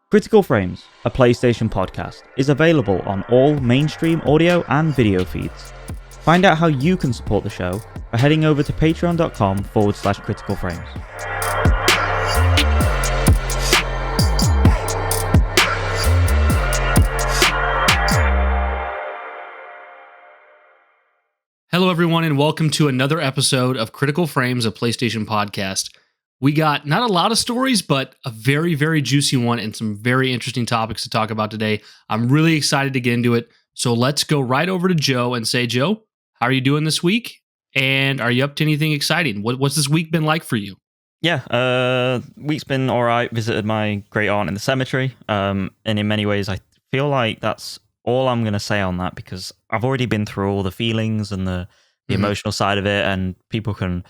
Critical Frames, a PlayStation podcast, is available on all mainstream audio and video feeds. Find out how you can support the show by heading over to patreon.com/criticalframes. Hello, everyone, and welcome to another episode of Critical Frames, a PlayStation podcast. We got not a lot of stories, but a very, very juicy one and some very interesting topics to talk about today. I'm really excited to get into it. So let's go right over to Joe and say, Joe, how are you doing this week? And are you up to anything exciting? What's this week been like for you? Yeah, week's been all right. Visited my great aunt in the cemetery. And in many ways, I feel like that's all I'm going to say on that because I've already been through all the feelings and the emotional side of it, and people have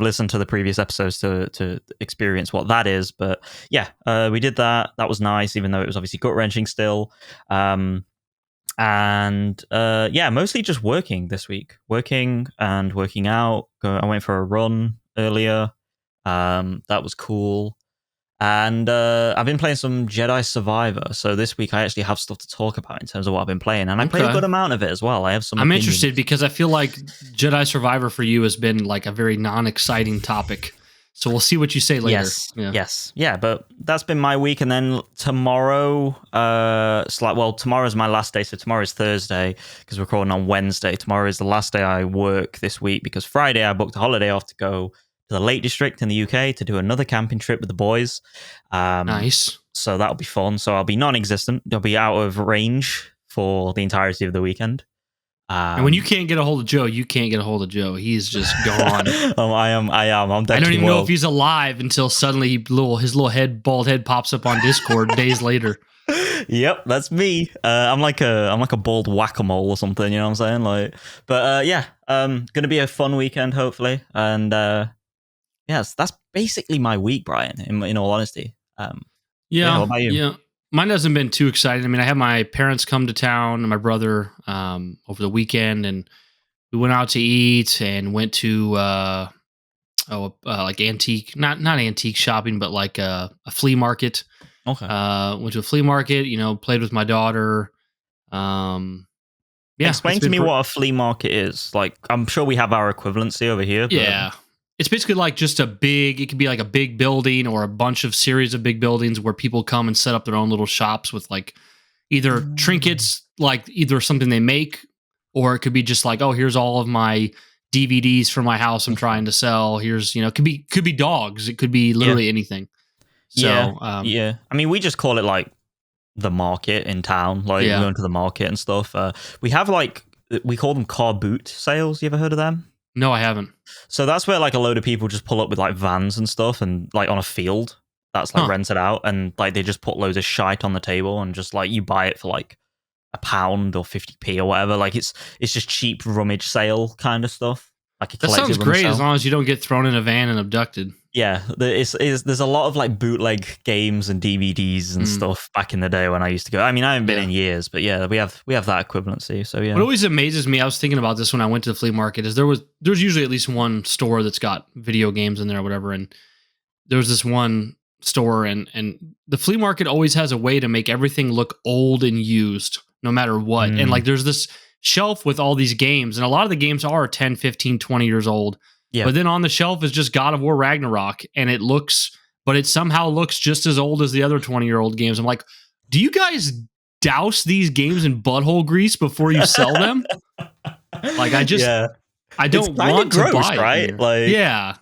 listened to the previous episodes to experience what that is. But yeah, we did that. That was nice, even though it was obviously gut-wrenching still. And mostly just working this week. Working and working out. I went for a run earlier. That was cool. And I've been playing some Jedi Survivor. So this week I actually have stuff to talk about in terms of what I've been playing. And I played a good amount of it as well. I have some I'm opinions. interested because I feel like Jedi Survivor for you has been like a very non-exciting topic. So we'll see what you say later. Yes. Yeah, but that's been my week. And then tomorrow, tomorrow's my last day. So tomorrow is Thursday because we're recording on Wednesday. Tomorrow is the last day I work this week because Friday I booked a holiday off to go to the Lake District in the UK to do another camping trip with the boys. Nice. So that'll be fun. So I'll be non-existent. I'll be out of range for the entirety of the weekend. And when you can't get a hold of Joe, you can't get a hold of Joe. He's just gone. I am. I'm I don't even know if he's alive until suddenly his little bald head pops up on Discord days later. Yep, that's me. I'm like a bald whack-a-mole or something. You know what I'm saying? Gonna be a fun weekend, hopefully. And yes, that's basically my week, Brian. In all honesty. What about you? Yeah. Mine hasn't been too exciting. I mean, I had my parents come to town and my brother over the weekend, and we went out to eat and went to like antique, not antique shopping, but like a flea market. Okay. Went to a flea market. Played with my daughter. Explain to me what a flea market is. Like, I'm sure we have our equivalency over here. But yeah. It's basically like just it could be like a big building or a bunch of series of big buildings where people come and set up their own little shops with like either trinkets, like either something they make, or it could be just like, oh, here's all of my DVDs from my house I'm trying to sell. Here's, it could be dogs. It could be literally anything. So, I mean, we just call it like the market in town. Like we go into the market and stuff. We have we call them car boot sales. You ever heard of them? No, I haven't. So that's where like a load of people just pull up with like vans and stuff and like on a field that's like rented out, and like they just put loads of shite on the table and just like you buy it for like £1 or 50p or whatever. Like it's just cheap rummage sale kind of stuff. Like that sounds great as long as you don't get thrown in a van and abducted. Yeah, there's a lot of like bootleg games and DVDs and stuff back in the day when I used to go. I mean, I haven't been in years, but yeah, we have that equivalency. So yeah. What always amazes me, I was thinking about this when I went to the flea market, is there's usually at least one store that's got video games in there or whatever, and there was this one store, and the flea market always has a way to make everything look old and used, no matter what. And like there's this shelf with all these games, and a lot of the games are 10, 15, 20 years old. Yeah. But then on the shelf is just God of War Ragnarok, and it somehow looks just as old as the other 20-year-old games. I'm like, do you guys douse these games in butthole grease before you sell them? Like, I don't want to buy it, right? Like, yeah.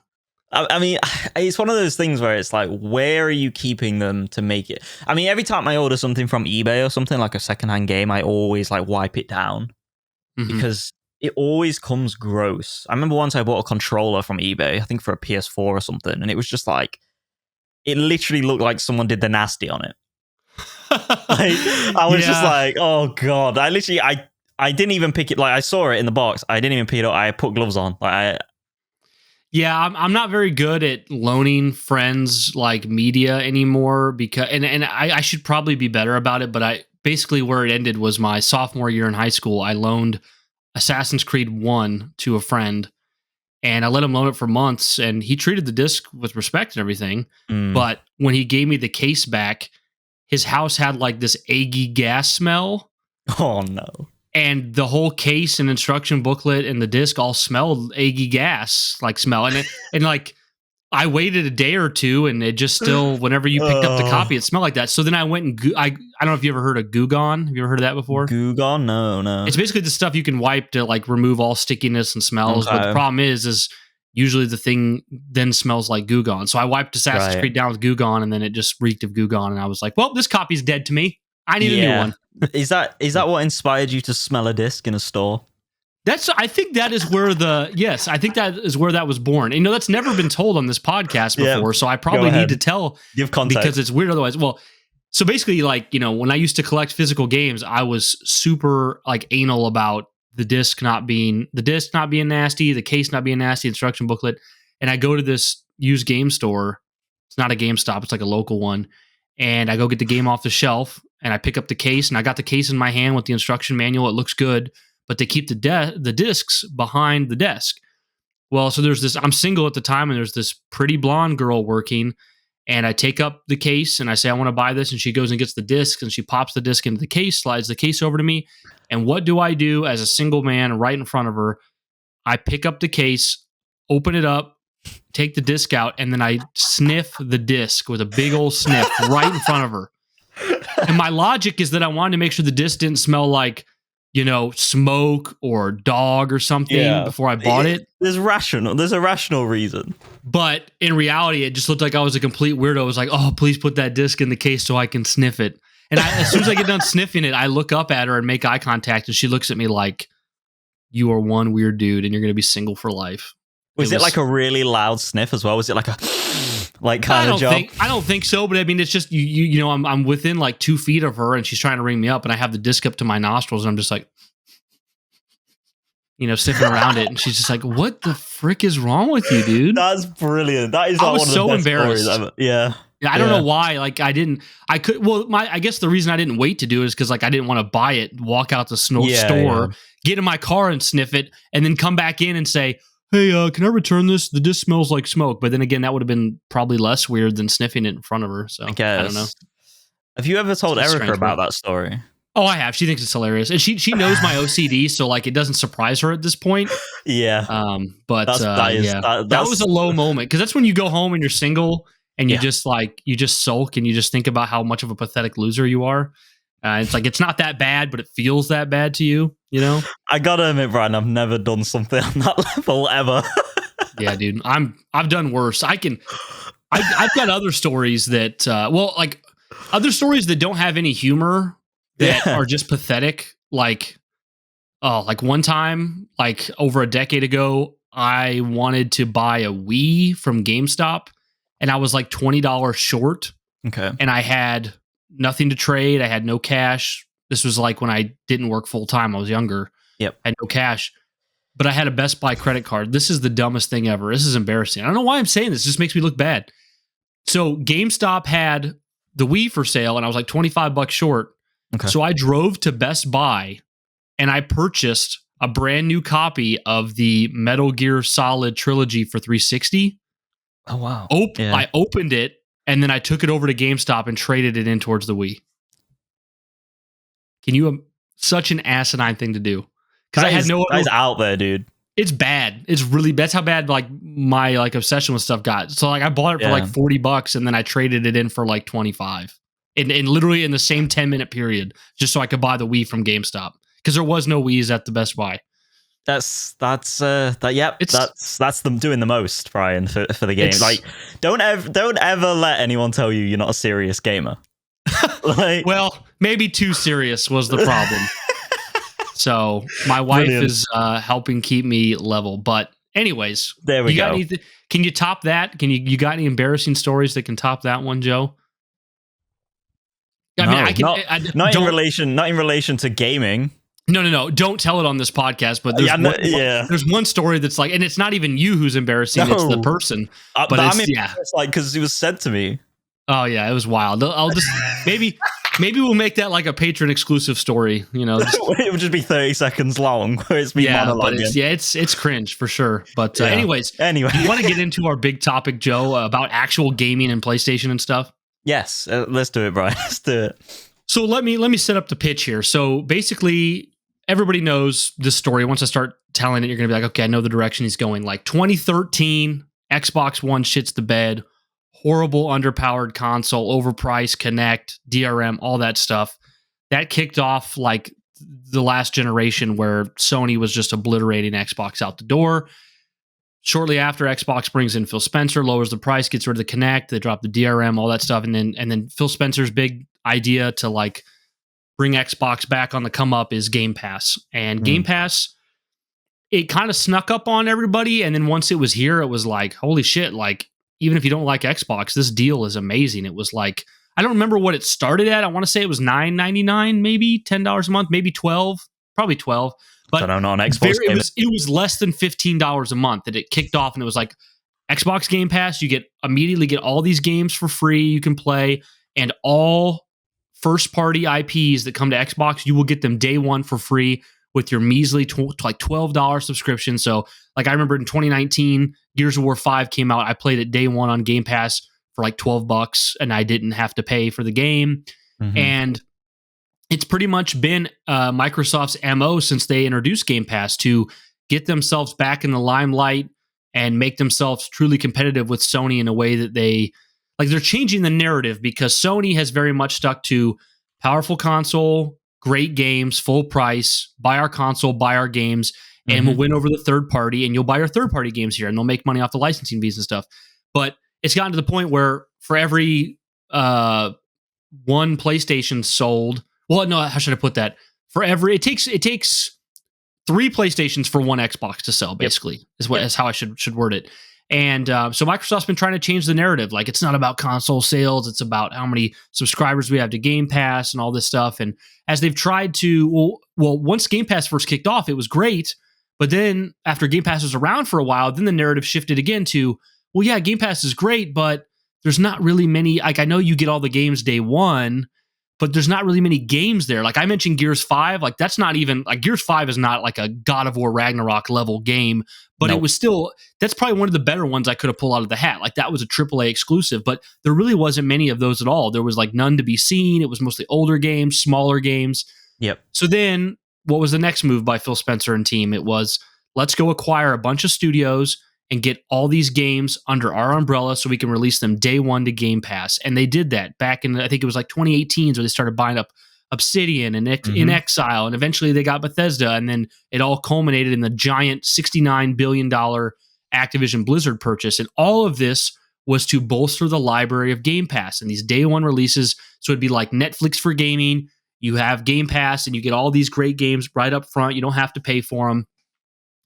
I mean, it's one of those things where it's like, where are you keeping them to make it? I mean, every time I order something from eBay or something like a secondhand game, I always like wipe it down because it always comes gross. I remember once I bought a controller from eBay, I think for a PS4 or something, and it was just like, it literally looked like someone did the nasty on it. I was just like, oh god! I didn't even pick it. Like I saw it in the box, I didn't even pick it up. I put gloves on. I'm not very good at loaning friends like media anymore because, and I should probably be better about it. But basically where it ended was my sophomore year in high school. I loaned Assassin's Creed 1 to a friend, and I let him loan it for months, and he treated the disc with respect and everything. But when he gave me the case back, his house had like this eggy gas smell. Oh no. And the whole case and instruction booklet and the disc all smelled eggy gas like smell. And like I waited a day or two and it just still, whenever you picked up the copy, it smelled like that. So then I went and I don't know if you ever heard of Goo Gone. Have you ever heard of that before? Goo Gone? No. It's basically the stuff you can wipe to like remove all stickiness and smells. Okay. But the problem is usually the thing then smells like Goo Gone. So I wiped Assassin's Creed down with Goo Gone and then it just reeked of Goo Gone. And I was like, well, this copy's dead to me. I need a new one. Is that what inspired you to smell a disc in a store? I think that is where I think that is where that was born. You know, that's never been told on this podcast before, so I probably need to give context because it's weird otherwise. Well, so basically, like, you know, when I used to collect physical games, I was super like anal about the disc not being nasty, the case not being nasty, instruction booklet, and I go to this used game store. It's not a GameStop; it's like a local one, and I go get the game off the shelf. And I pick up the case, and I got the case in my hand with the instruction manual. It looks good, but they keep the discs behind the desk. Well, so there's this. I'm single at the time, and there's this pretty blonde girl working. And I take up the case, and I say, I want to buy this. And she goes and gets the discs, and she pops the disc into the case, slides the case over to me. And what do I do as a single man right in front of her? I pick up the case, open it up, take the disc out, and then I sniff the disc with a big old sniff right in front of her. And my logic is that I wanted to make sure the disc didn't smell like, you know, smoke or dog or something before I bought it. There's a rational reason. But in reality, it just looked like I was a complete weirdo. I was like, oh, please put that disc in the case so I can sniff it. And as soon as I get done sniffing it, I look up at her and make eye contact. And she looks at me like, you are one weird dude and you're going to be single for life. Was it like a really loud sniff as well? Was it like a like kind of job? I don't think so, but I mean, it's just you know, I'm within like 2 feet of her, and she's trying to ring me up, and I have the disc up to my nostrils, and I'm just like, you know, sniffing around it, and she's just like, "What the frick is wrong with you, dude?" That's brilliant. That is. I was so embarrassed. Yeah. I don't know why. Like I could. Well, I guess the reason I didn't wait to do it is because like I didn't want to buy it, walk out the store, get in my car and sniff it, and then come back in and say, hey, can I return this? The disc smells like smoke. But then again, that would have been probably less weird than sniffing it in front of her. So I don't know. Have you ever told Erica about that story? Oh, I have. She thinks it's hilarious. And she knows my OCD, so like it doesn't surprise her at this point. Yeah. But that was a low moment. Because that's when you go home and you're single and you just sulk and you just think about how much of a pathetic loser you are. It's like, it's not that bad, but it feels that bad to you, you know? I gotta admit, Bryan, I've never done something on that level ever. Yeah, dude. I've done worse. I've got other stories that, like other stories that don't have any humor that are just pathetic. Like one time, like over a decade ago, I wanted to buy a Wii from GameStop and I was like $20 short. Okay. And I had nothing to trade. I had no cash. This was like when I didn't work full time. I was younger. Yep. I had no cash, but I had a Best Buy credit card. This is the dumbest thing ever. This is embarrassing. I don't know why I'm saying this. It just makes me look bad. So GameStop had the Wii for sale and I was like $25 short. Okay. So I drove to Best Buy and I purchased a brand new copy of the Metal Gear Solid trilogy for 360. Oh, wow. I opened it. And then I took it over to GameStop and traded it in towards the Wii. Can you? Such an asinine thing to do. Because I had no. That's out there, dude. It's bad. It's really. That's how bad like my like obsession with stuff got. So like I bought it for like $40, and then I traded it in for like 25, and literally in the same 10-minute period, just so I could buy the Wii from GameStop because there was no Wiis at the Best Buy. That's them doing the most, Bryan, for the game. Like, don't ever let anyone tell you you're not a serious gamer. Like, well, maybe too serious was the problem. So my wife is helping keep me level. But anyways, there we go. Can you top that? You got any embarrassing stories that can top that one, Joe? Not in relation to gaming. No. Don't tell it on this podcast. But there's one story that's like, and it's not even you who's embarrassing. It's the person. But it's like because it was said to me. Oh yeah, it was wild. I'll just maybe we'll make that like a patron exclusive story. You know, it would just be 30 seconds long. Where it's me monologuing. It's cringe for sure. But anyway, you want to get into our big topic, Joe, about actual gaming and PlayStation and stuff? Yes, let's do it, Bryan. Let's do it. So let me set up the pitch here. So basically, everybody knows this story. Once I start telling it, you're going to be like, okay, I know the direction he's going. Like 2013, Xbox One shits the bed. Horrible, underpowered console, overpriced, Connect, DRM, all that stuff. That kicked off like the last generation where Sony was just obliterating Xbox out the door. Shortly after, Xbox brings in Phil Spencer, lowers the price, gets rid of the Connect, they drop the DRM, all that stuff, and then Phil Spencer's big idea to like bring Xbox back on the come up is Game Pass. And Game Pass, it kind of snuck up on everybody, and then once it was here, it was like, holy shit, like even if you don't like Xbox, this deal is amazing. It was like, I don't remember what it started at. I want to say it was $9.99, maybe $10 a month, maybe 12, probably 12. But I don't know on Xbox. It was less than $15 a month that it kicked off, and it was like Xbox Game Pass. You immediately get all these games for free you can play, and all first party IPs that come to Xbox, you will get them day one for free with your measly like $12 subscription. So like I remember in 2019, Gears of War 5 came out. I played it day one on Game Pass for like $12, and I didn't have to pay for the game. And it's pretty much been Microsoft's MO since they introduced Game Pass to get themselves back in the limelight and make themselves truly competitive with Sony in a way that they're changing the narrative, because Sony has very much stuck to powerful console, great games, full price, buy our console, buy our games, and we'll win over the third party, and you'll buy your third party games here, and they'll make money off the licensing fees and stuff. But it's gotten to the point where for every one PlayStation sold, well, no, how should I put that? For every, it takes 3 PlayStations for 1 Xbox to sell, basically, is how I should word it. And so Microsoft's been trying to change the narrative. Like, it's not about console sales. It's about how many subscribers we have to Game Pass and all this stuff. And as they've tried to, well, once Game Pass first kicked off, it was great. But then after Game Pass was around for a while, then the narrative shifted again to, well, yeah, Game Pass is great, but there's not really many. Like, I know you get all the games day one, but there's not really many games there. Like I mentioned Gears 5, like that's not even, like Gears 5 is not like a God of War Ragnarok level game, but It was still, that's probably one of the better ones I could have pulled out of the hat. Like that was a AAA exclusive, but there really wasn't many of those at all. There was like none to be seen. It was mostly older games, smaller games. Yep. So then what was the next move by Phil Spencer and team? It was, let's go acquire a bunch of studios and get all these games under our umbrella so we can release them day one to Game Pass. And they did that back in, I think it was like 2018, where they started buying up Obsidian and In Exile, and eventually they got Bethesda, and then it all culminated in the giant $69 billion Activision Blizzard purchase. And all of this was to bolster the library of Game Pass and these day one releases. So it'd be like Netflix for gaming. You have Game Pass and you get all these great games right up front. You don't have to pay for them.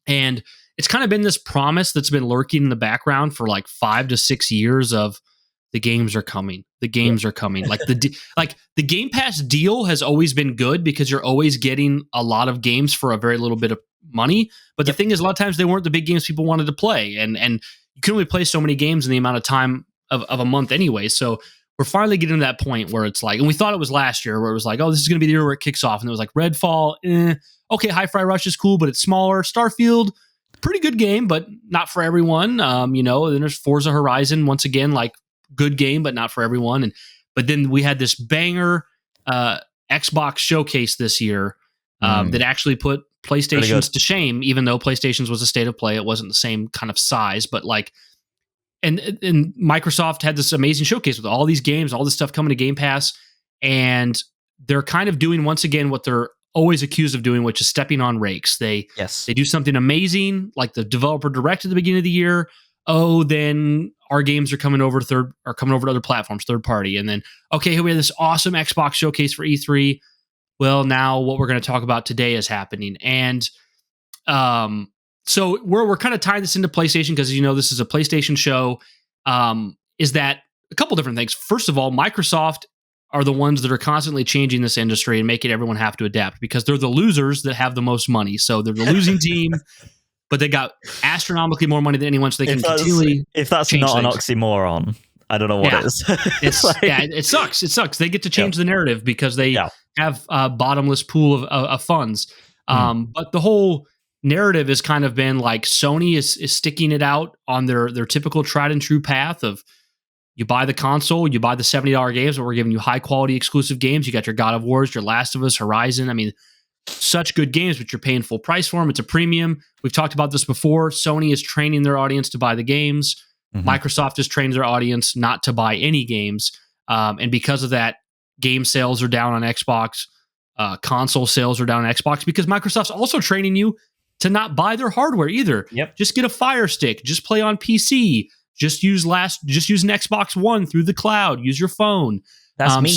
And it's kind of been this promise that's been lurking in the background for like 5 to 6 years of the games are coming. The games are coming. Like the Game Pass deal has always been good because you're always getting a lot of games for a very little bit of money. But the thing is, a lot of times they weren't the big games people wanted to play. And you can only play so many games in the amount of time of a month anyway. So we're finally getting to that point where it's like, and we thought it was last year where it was like, oh, this is going to be the year where it kicks off. And it was like Redfall, okay, Hi-Fi Rush is cool, but it's smaller. Starfield, pretty good game, but not for everyone. Then there's Forza Horizon, once again, like good game, but not for everyone. But then we had this banger Xbox showcase this year that actually put PlayStation's to shame, even though PlayStation's was a state of play. It wasn't the same kind of size, but like, and Microsoft had this amazing showcase with all these games, all this stuff coming to Game Pass, and they're kind of doing once again what they're always accused of doing, which is stepping on rakes. They do something amazing, like the developer direct at the beginning of the year. Oh, then our games are coming over to other platforms, third party, and then okay, here we have this awesome Xbox showcase for E3. Well, now what we're going to talk about today is happening, and so we're kind of tying this into PlayStation because this is a PlayStation show. Is that a couple different things? First of all, Microsoft are the ones that are constantly changing this industry and making everyone have to adapt because they're the losers that have the most money. So they're the losing team, but they got astronomically more money than anyone, so they can continually. If that's not an oxymoron, I don't know what is. It sucks. It sucks. They get to change the narrative because they have a bottomless pool of funds. But the whole narrative has kind of been like Sony is sticking it out on their typical tried and true path of, You buy the console, you buy the $70 games, but we're giving you high quality exclusive games. You got your God of Wars, your Last of Us, Horizon. I mean, such good games, but you're paying full price for them. It's a premium. We've talked about this before. Sony is training their audience to buy the games. Microsoft has trained their audience not to buy any games. And because of that, game sales are down on Xbox. Console sales are down on Xbox because Microsoft's also training you to not buy their hardware either. Yep. Just get a Fire Stick. Just play on PC. Just use an Xbox One through the cloud. Use your phone. That's me.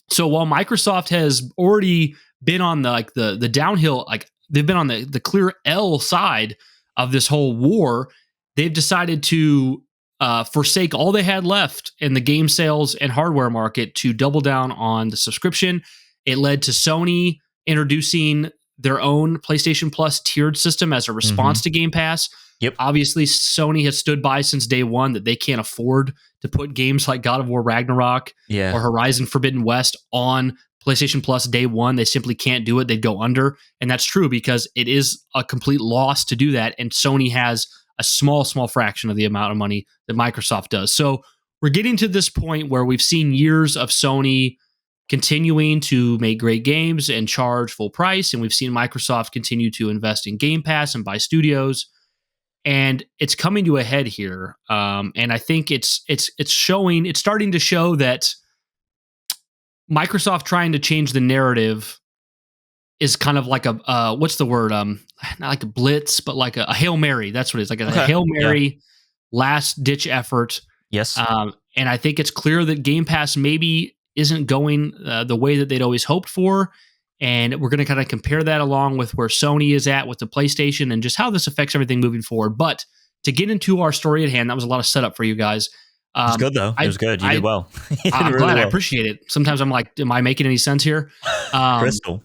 So while Microsoft has already been on the downhill, like they've been on the clear L side of this whole war, they've decided to forsake all they had left in the game sales and hardware market to double down on the subscription. It led to Sony introducing their own PlayStation Plus tiered system as a response to Game Pass. Yep. Obviously, Sony has stood by since day one that they can't afford to put games like God of War Ragnarok or Horizon Forbidden West on PlayStation Plus day one. They simply can't do it. They'd go under. And that's true because it is a complete loss to do that. And Sony has a small fraction of the amount of money that Microsoft does. So we're getting to this point where we've seen years of Sony continuing to make great games and charge full price. And we've seen Microsoft continue to invest in Game Pass and buy studios. And it's coming to a head here. And I think it's starting to show that Microsoft trying to change the narrative is kind of like a, what's the word? Not like a blitz, but like a Hail Mary. That's what it is. Like a Hail Mary last ditch effort. Yes. And I think it's clear that Game Pass maybe isn't going the way that they'd always hoped for. And we're going to kind of compare that along with where Sony is at with the PlayStation and just how this affects everything moving forward. But to get into our story at hand, that was a lot of setup for you guys. It was good, though. It was good. You did well. I'm really glad. I appreciate it. Sometimes I'm like, am I making any sense here? Crystal.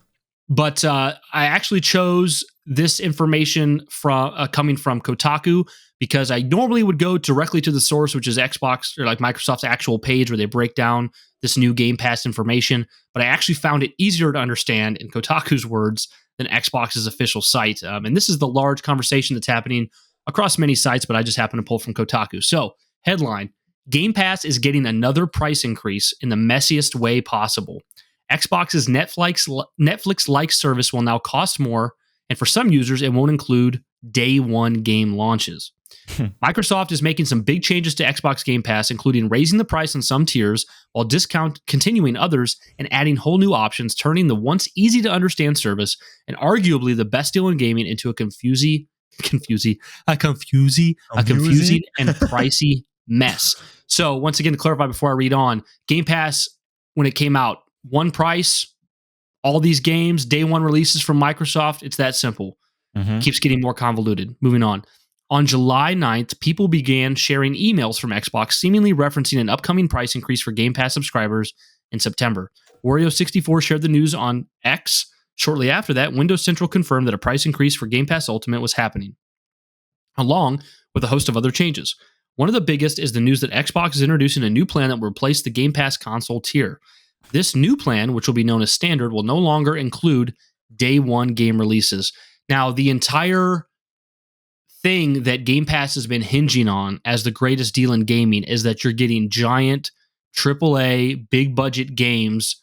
But I actually chose this information from coming from Kotaku because I normally would go directly to the source, which is Xbox or like Microsoft's actual page where they break down this new Game Pass information. But I actually found it easier to understand in Kotaku's words than Xbox's official site. And this is the large conversation that's happening across many sites, but I just happen to pull from Kotaku. So, headline, Game Pass is getting another price increase in the messiest way possible. Xbox's Netflix-like service will now cost more, and for some users, it won't include day one game launches. Microsoft is making some big changes to Xbox Game Pass, including raising the price on some tiers while continuing others and adding whole new options, turning the once easy-to-understand service and arguably the best deal in gaming into a confusing and pricey mess. So once again, to clarify before I read on, Game Pass, when it came out, one price, all these games, day one releases from Microsoft. It's that simple. Keeps getting more convoluted. Moving on. On July 9th, people began sharing emails from Xbox seemingly referencing an upcoming price increase for Game Pass subscribers in September. Wario64 shared the news on X. Shortly after that, Windows Central confirmed that a price increase for Game Pass Ultimate was happening, along with a host of other changes. One of the biggest is the news that Xbox is introducing a new plan that will replace the Game Pass console tier. This new plan, which will be known as Standard, will no longer include day one game releases. Now, the entire thing that Game Pass has been hinging on as the greatest deal in gaming is that you're getting giant AAA, big budget games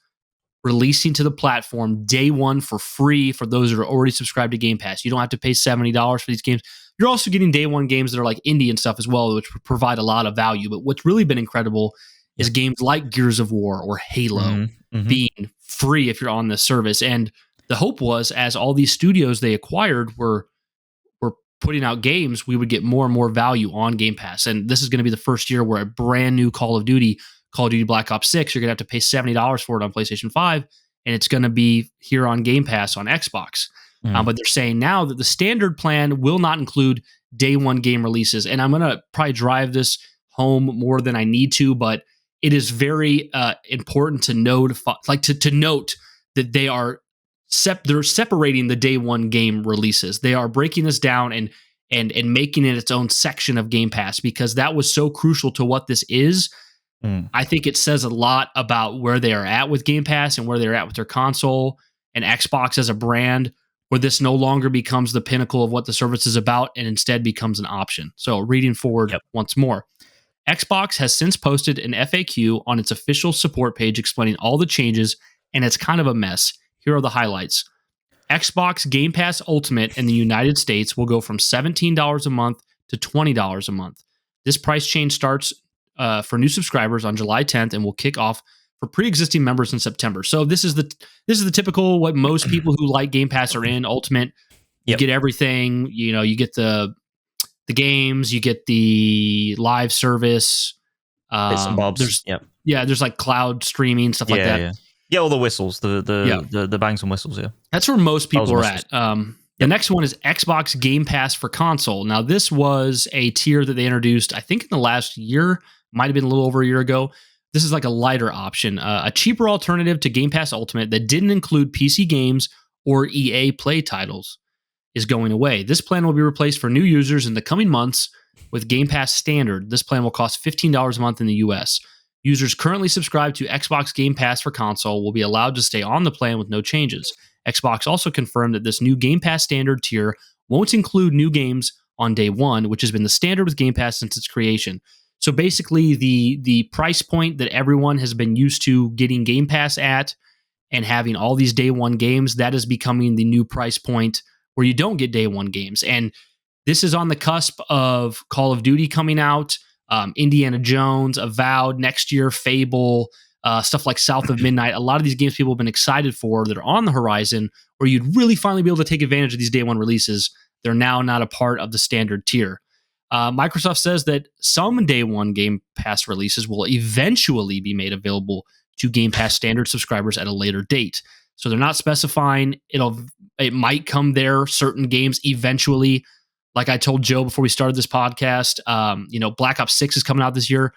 releasing to the platform day one for free for those that are already subscribed to Game Pass. You don't have to pay $70 for these games. You're also getting day one games that are like indie and stuff as well, which provide a lot of value. But what's really been incredible is games like Gears of War or Halo being free if you're on this service. And the hope was, as all these studios they acquired were putting out games, we would get more and more value on Game Pass. And this is going to be the first year where a brand new Call of Duty Black Ops 6, you're going to have to pay $70 for it on PlayStation 5, and it's going to be here on Game Pass on Xbox. But they're saying now that the standard plan will not include day one game releases. And I'm going to probably drive this home more than I need to, but it is very important to note, to note that they are they're separating the day one game releases. They are breaking this down and making it its own section of Game Pass, because that was so crucial to what this is. I think it says a lot about where they are at with Game Pass and where they're at with their console and Xbox as a brand, where this no longer becomes the pinnacle of what the service is about and instead becomes an option. So reading forward once more. Xbox has since posted an FAQ on its official support page explaining all the changes, and it's kind of a mess. Here are the highlights. Xbox Game Pass Ultimate in the United States will go from $17 a month to $20 a month. This price change starts for new subscribers on July 10th and will kick off for pre-existing members in September. So this is the typical what most people who like Game Pass are in. Ultimate, you get everything. You get the games, you get the live service. Bits and bobs. There's like cloud streaming stuff like that. Yeah, all the whistles, the bangs and whistles. Yeah, that's where most people are at. The next one is Xbox Game Pass for console. Now, this was a tier that they introduced, I think, in the last year. Might have been a little over a year ago. This is like a lighter option, a cheaper alternative to Game Pass Ultimate that didn't include PC games or EA Play titles is going away. This plan will be replaced for new users in the coming months with Game Pass Standard. This plan will cost $15 a month in the US. Users currently subscribed to Xbox Game Pass for console will be allowed to stay on the plan with no changes. Xbox also confirmed that this new Game Pass Standard tier won't include new games on day one, which has been the standard with Game Pass since its creation. So basically, the price point that everyone has been used to getting Game Pass at and having all these day one games, that is becoming the new price point where you don't get day one games. And this is on the cusp of Call of Duty coming out, Indiana Jones, Avowed, next year, Fable, stuff like South of Midnight. A lot of these games people have been excited for that are on the horizon, where you'd really finally be able to take advantage of these day one releases. They're now not a part of the standard tier. Microsoft says that some day one Game Pass releases will eventually be made available to Game Pass standard subscribers at a later date. So they're not specifying it might come there, certain games eventually. Like I told Joe before we started this podcast, Black Ops 6 is coming out this year.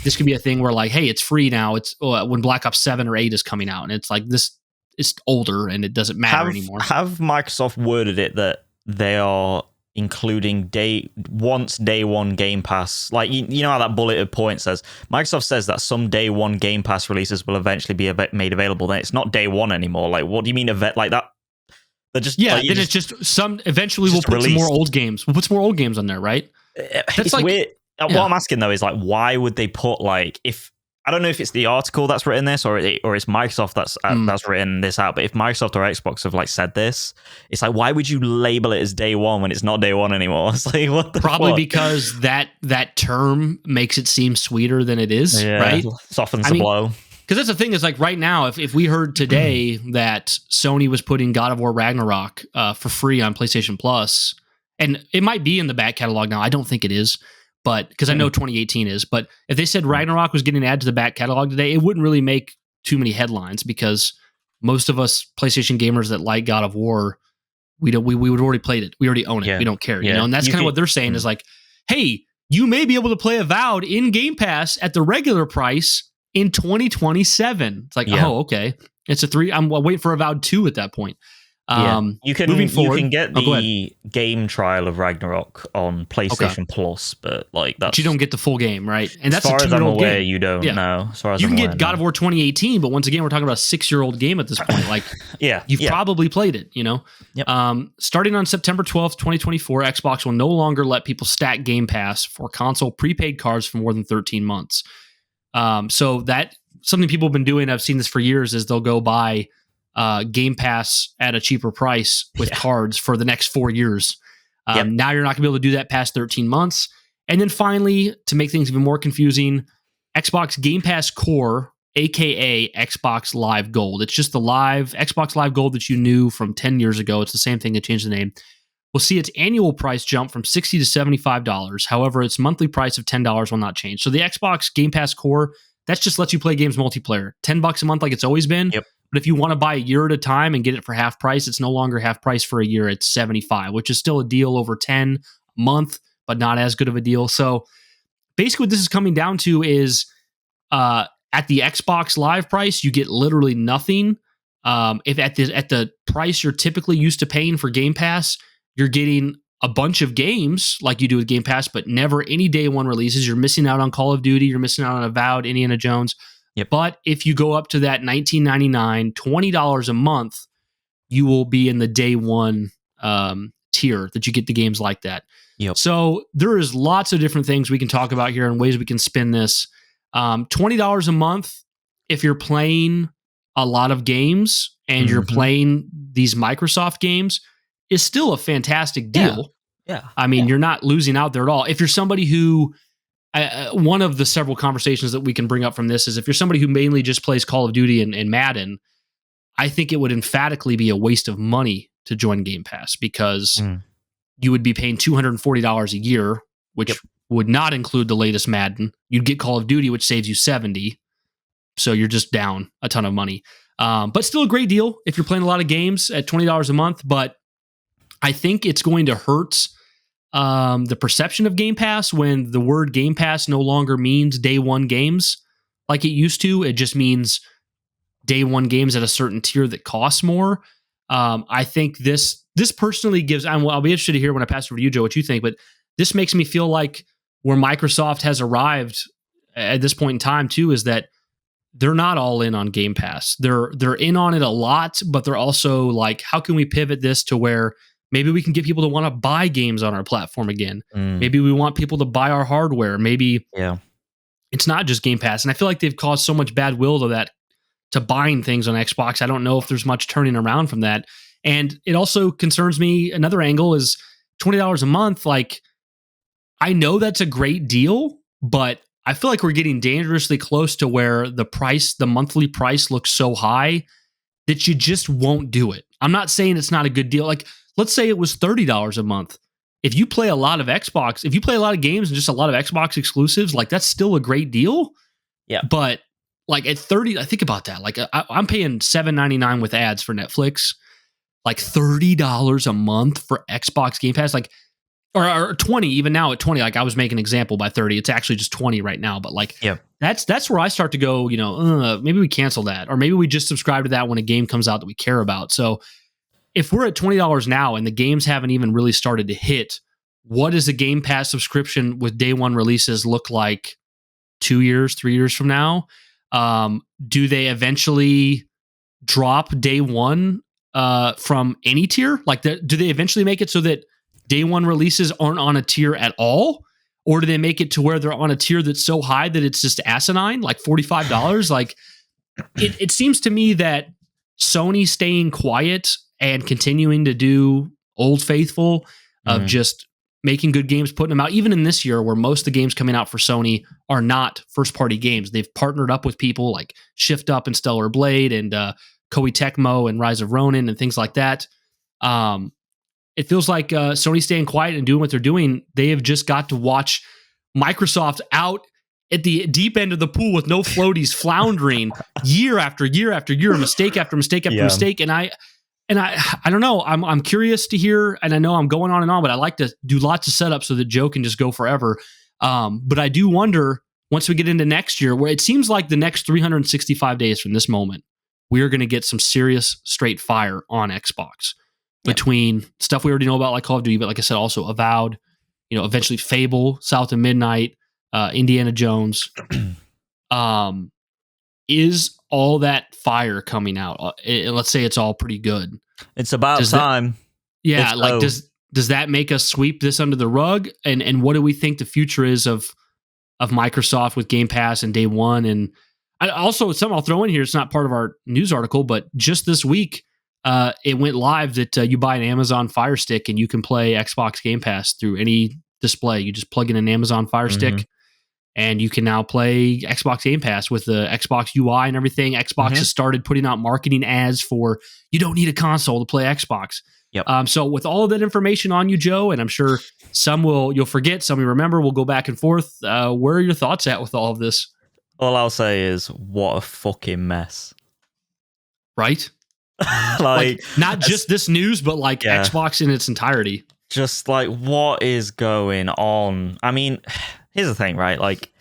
This could be a thing where like, hey, it's free now. It's when Black Ops 7 or 8 is coming out, and it's like this is older and it doesn't matter anymore. Have Microsoft worded it that they are including day one Game Pass? Like you know how that bulleted point says Microsoft says that some day one Game Pass releases will eventually be made available. Then it's not day one anymore. Like what do you mean like that? It's just some. Eventually, we'll put some more old games. We'll put some more old games on there, right? It's like weird. Yeah. What I'm asking though is like, why would they put like if I don't know if it's the article that's written this or it's Microsoft that's written this out. But if Microsoft or Xbox have like said this, it's like why would you label it as day one when it's not day one anymore? It's like what the fuck? Because that term makes it seem sweeter than it is, right? Softens the blow. Because that's the thing is like right now, if we heard today that Sony was putting God of War Ragnarok for free on PlayStation Plus, and it might be in the back catalog now. I don't think it is. But because I know 2018 is, but if they said Ragnarok was getting added to the back catalog today, it wouldn't really make too many headlines because most of us PlayStation gamers that like God of War, we would already played it. We already own it. Yeah. We don't care, and that's kind of what they're saying is like, hey, you may be able to play Avowed in Game Pass at the regular price in 2027. It's like, oh, okay. It's I'm waiting for Avowed 2 at that point. You can get the game trial of Ragnarok on PlayStation Plus, but like that's you don't get the full game, right? And that's as far as I'm aware, game. You don't know. As far as you can get God of War 2018, but once again, we're talking about a 6-year-old game at this point. Like, you've probably played it, Yep. Starting on September 12th, 2024, Xbox will no longer let people stack Game Pass for console prepaid cards for more than 13 months. So that something people have been doing. I've seen this for years. Is they'll go buy Game Pass at a cheaper price with cards for the next 4 years. Now you're not going to be able to do that past 13 months. And then finally, to make things even more confusing, Xbox Game Pass Core, aka Xbox Live Gold. It's just the Xbox Live Gold that you knew from 10 years ago. It's the same thing. They changed the name. We'll see its annual price jump from $60 to $75. However, its monthly price of $10 will not change. So the Xbox Game Pass Core, that just lets you play games multiplayer. $10 a month like it's always been. Yep. But if you want to buy a year at a time and get it for half price, it's no longer half price for a year. It's $75, which is still a deal over 10 a month, but not as good of a deal. So basically what this is coming down to is at the Xbox Live price, you get literally nothing. If at the price you're typically used to paying for Game Pass, you're getting a bunch of games like you do with Game Pass, but never any day one releases. You're missing out on Call of Duty. You're missing out on Avowed, Indiana Jones. Yep. But if you go up to that $19.99, $20 a month, you will be in the day one tier that you get the games like that. Yep. So there is lots of different things we can talk about here and ways we can spin this. $20 a month if you're playing a lot of games and you're playing these Microsoft games is still a fantastic deal. Yeah. I mean, you're not losing out there at all. If you're somebody who, one of the several conversations that we can bring up from this is if you're somebody who mainly just plays Call of Duty and Madden, I think it would emphatically be a waste of money to join Game Pass because you would be paying $240 a year, which would not include the latest Madden. You'd get Call of Duty, which saves you $70. So you're just down a ton of money. But still a great deal if you're playing a lot of games at $20 a month. But I think it's going to hurt the perception of Game Pass when the word Game Pass no longer means day one games like it used to. It just means day one games at a certain tier that costs more. I think this personally gives, I'll be interested to hear when I pass it over to you, Joe, what you think, but this makes me feel like where Microsoft has arrived at this point in time too, is that they're not all in on Game Pass. They're in on it a lot, but they're also like, how can we pivot this to where maybe we can get people to want to buy games on our platform again? Maybe we want people to buy our hardware. Maybe it's not just Game Pass. And I feel like they've caused so much bad will to buying things on Xbox. I don't know if there's much turning around from that. And it also concerns me. Another angle is $20 a month. Like, I know that's a great deal, but I feel like we're getting dangerously close to where the monthly price looks so high that you just won't do it. I'm not saying it's not a good deal. Like, let's say it was $30 a month. If you play a lot of Xbox, if you play a lot of games and just a lot of Xbox exclusives, like that's still a great deal. Yeah. But like at 30, I think about that. Like I'm paying $7.99 with ads for Netflix. Like $30 a month for Xbox Game Pass, like, or 20, even now at 20, like I was making an example by 30. It's actually just 20 right now. But like, that's where I start to go, maybe we cancel that, or maybe we just subscribe to that when a game comes out that we care about. So if we're at $20 now and the games haven't even really started to hit, what does a Game Pass subscription with day one releases look like 2 years, 3 years from now? Do they eventually drop day one from any tier? Like, do they eventually make it so that day one releases aren't on a tier at all? Or do they make it to where they're on a tier that's so high that it's just asinine, like $45? Like, it seems to me that Sony staying quiet and continuing to do Old Faithful of just making good games, putting them out, even in this year where most of the games coming out for Sony are not first-party games. They've partnered up with people like Shift Up and Stellar Blade and Koei Tecmo and Rise of Ronin and things like that. It feels like Sony staying quiet and doing what they're doing. They have just got to watch Microsoft out at the deep end of the pool with no floaties, floundering year after year after year, mistake after mistake after mistake. And I don't know. I'm curious to hear, and I know I'm going on and on, but I like to do lots of setups so that Joe can just go forever. But I do wonder, once we get into next year, where it seems like the next 365 days from this moment, we are going to get some serious straight fire on Xbox between stuff we already know about, like Call of Duty, but like I said, also Avowed, eventually Fable, South of Midnight, Indiana Jones. Is all that fire coming out? Let's say it's all pretty good. It's about time. Does that make us sweep this under the rug? And what do we think the future is of Microsoft with Game Pass and day one? And also, something I'll throw in here, it's not part of our news article, but just this week, it went live that you buy an Amazon Fire Stick and you can play Xbox Game Pass through any display. You just plug in an Amazon Fire Stick and you can now play Xbox Game Pass with the Xbox UI and everything. Xbox has started putting out marketing ads for, you don't need a console to play Xbox. So with all of that information on you, Joe, and I'm sure some you'll forget, some you remember, we'll go back and forth. Where are your thoughts at with all of this? All I'll say is, what a fucking mess. Right? like not just this news, but like Xbox in its entirety. Just like, what is going on? I mean, here's the thing, right? Like,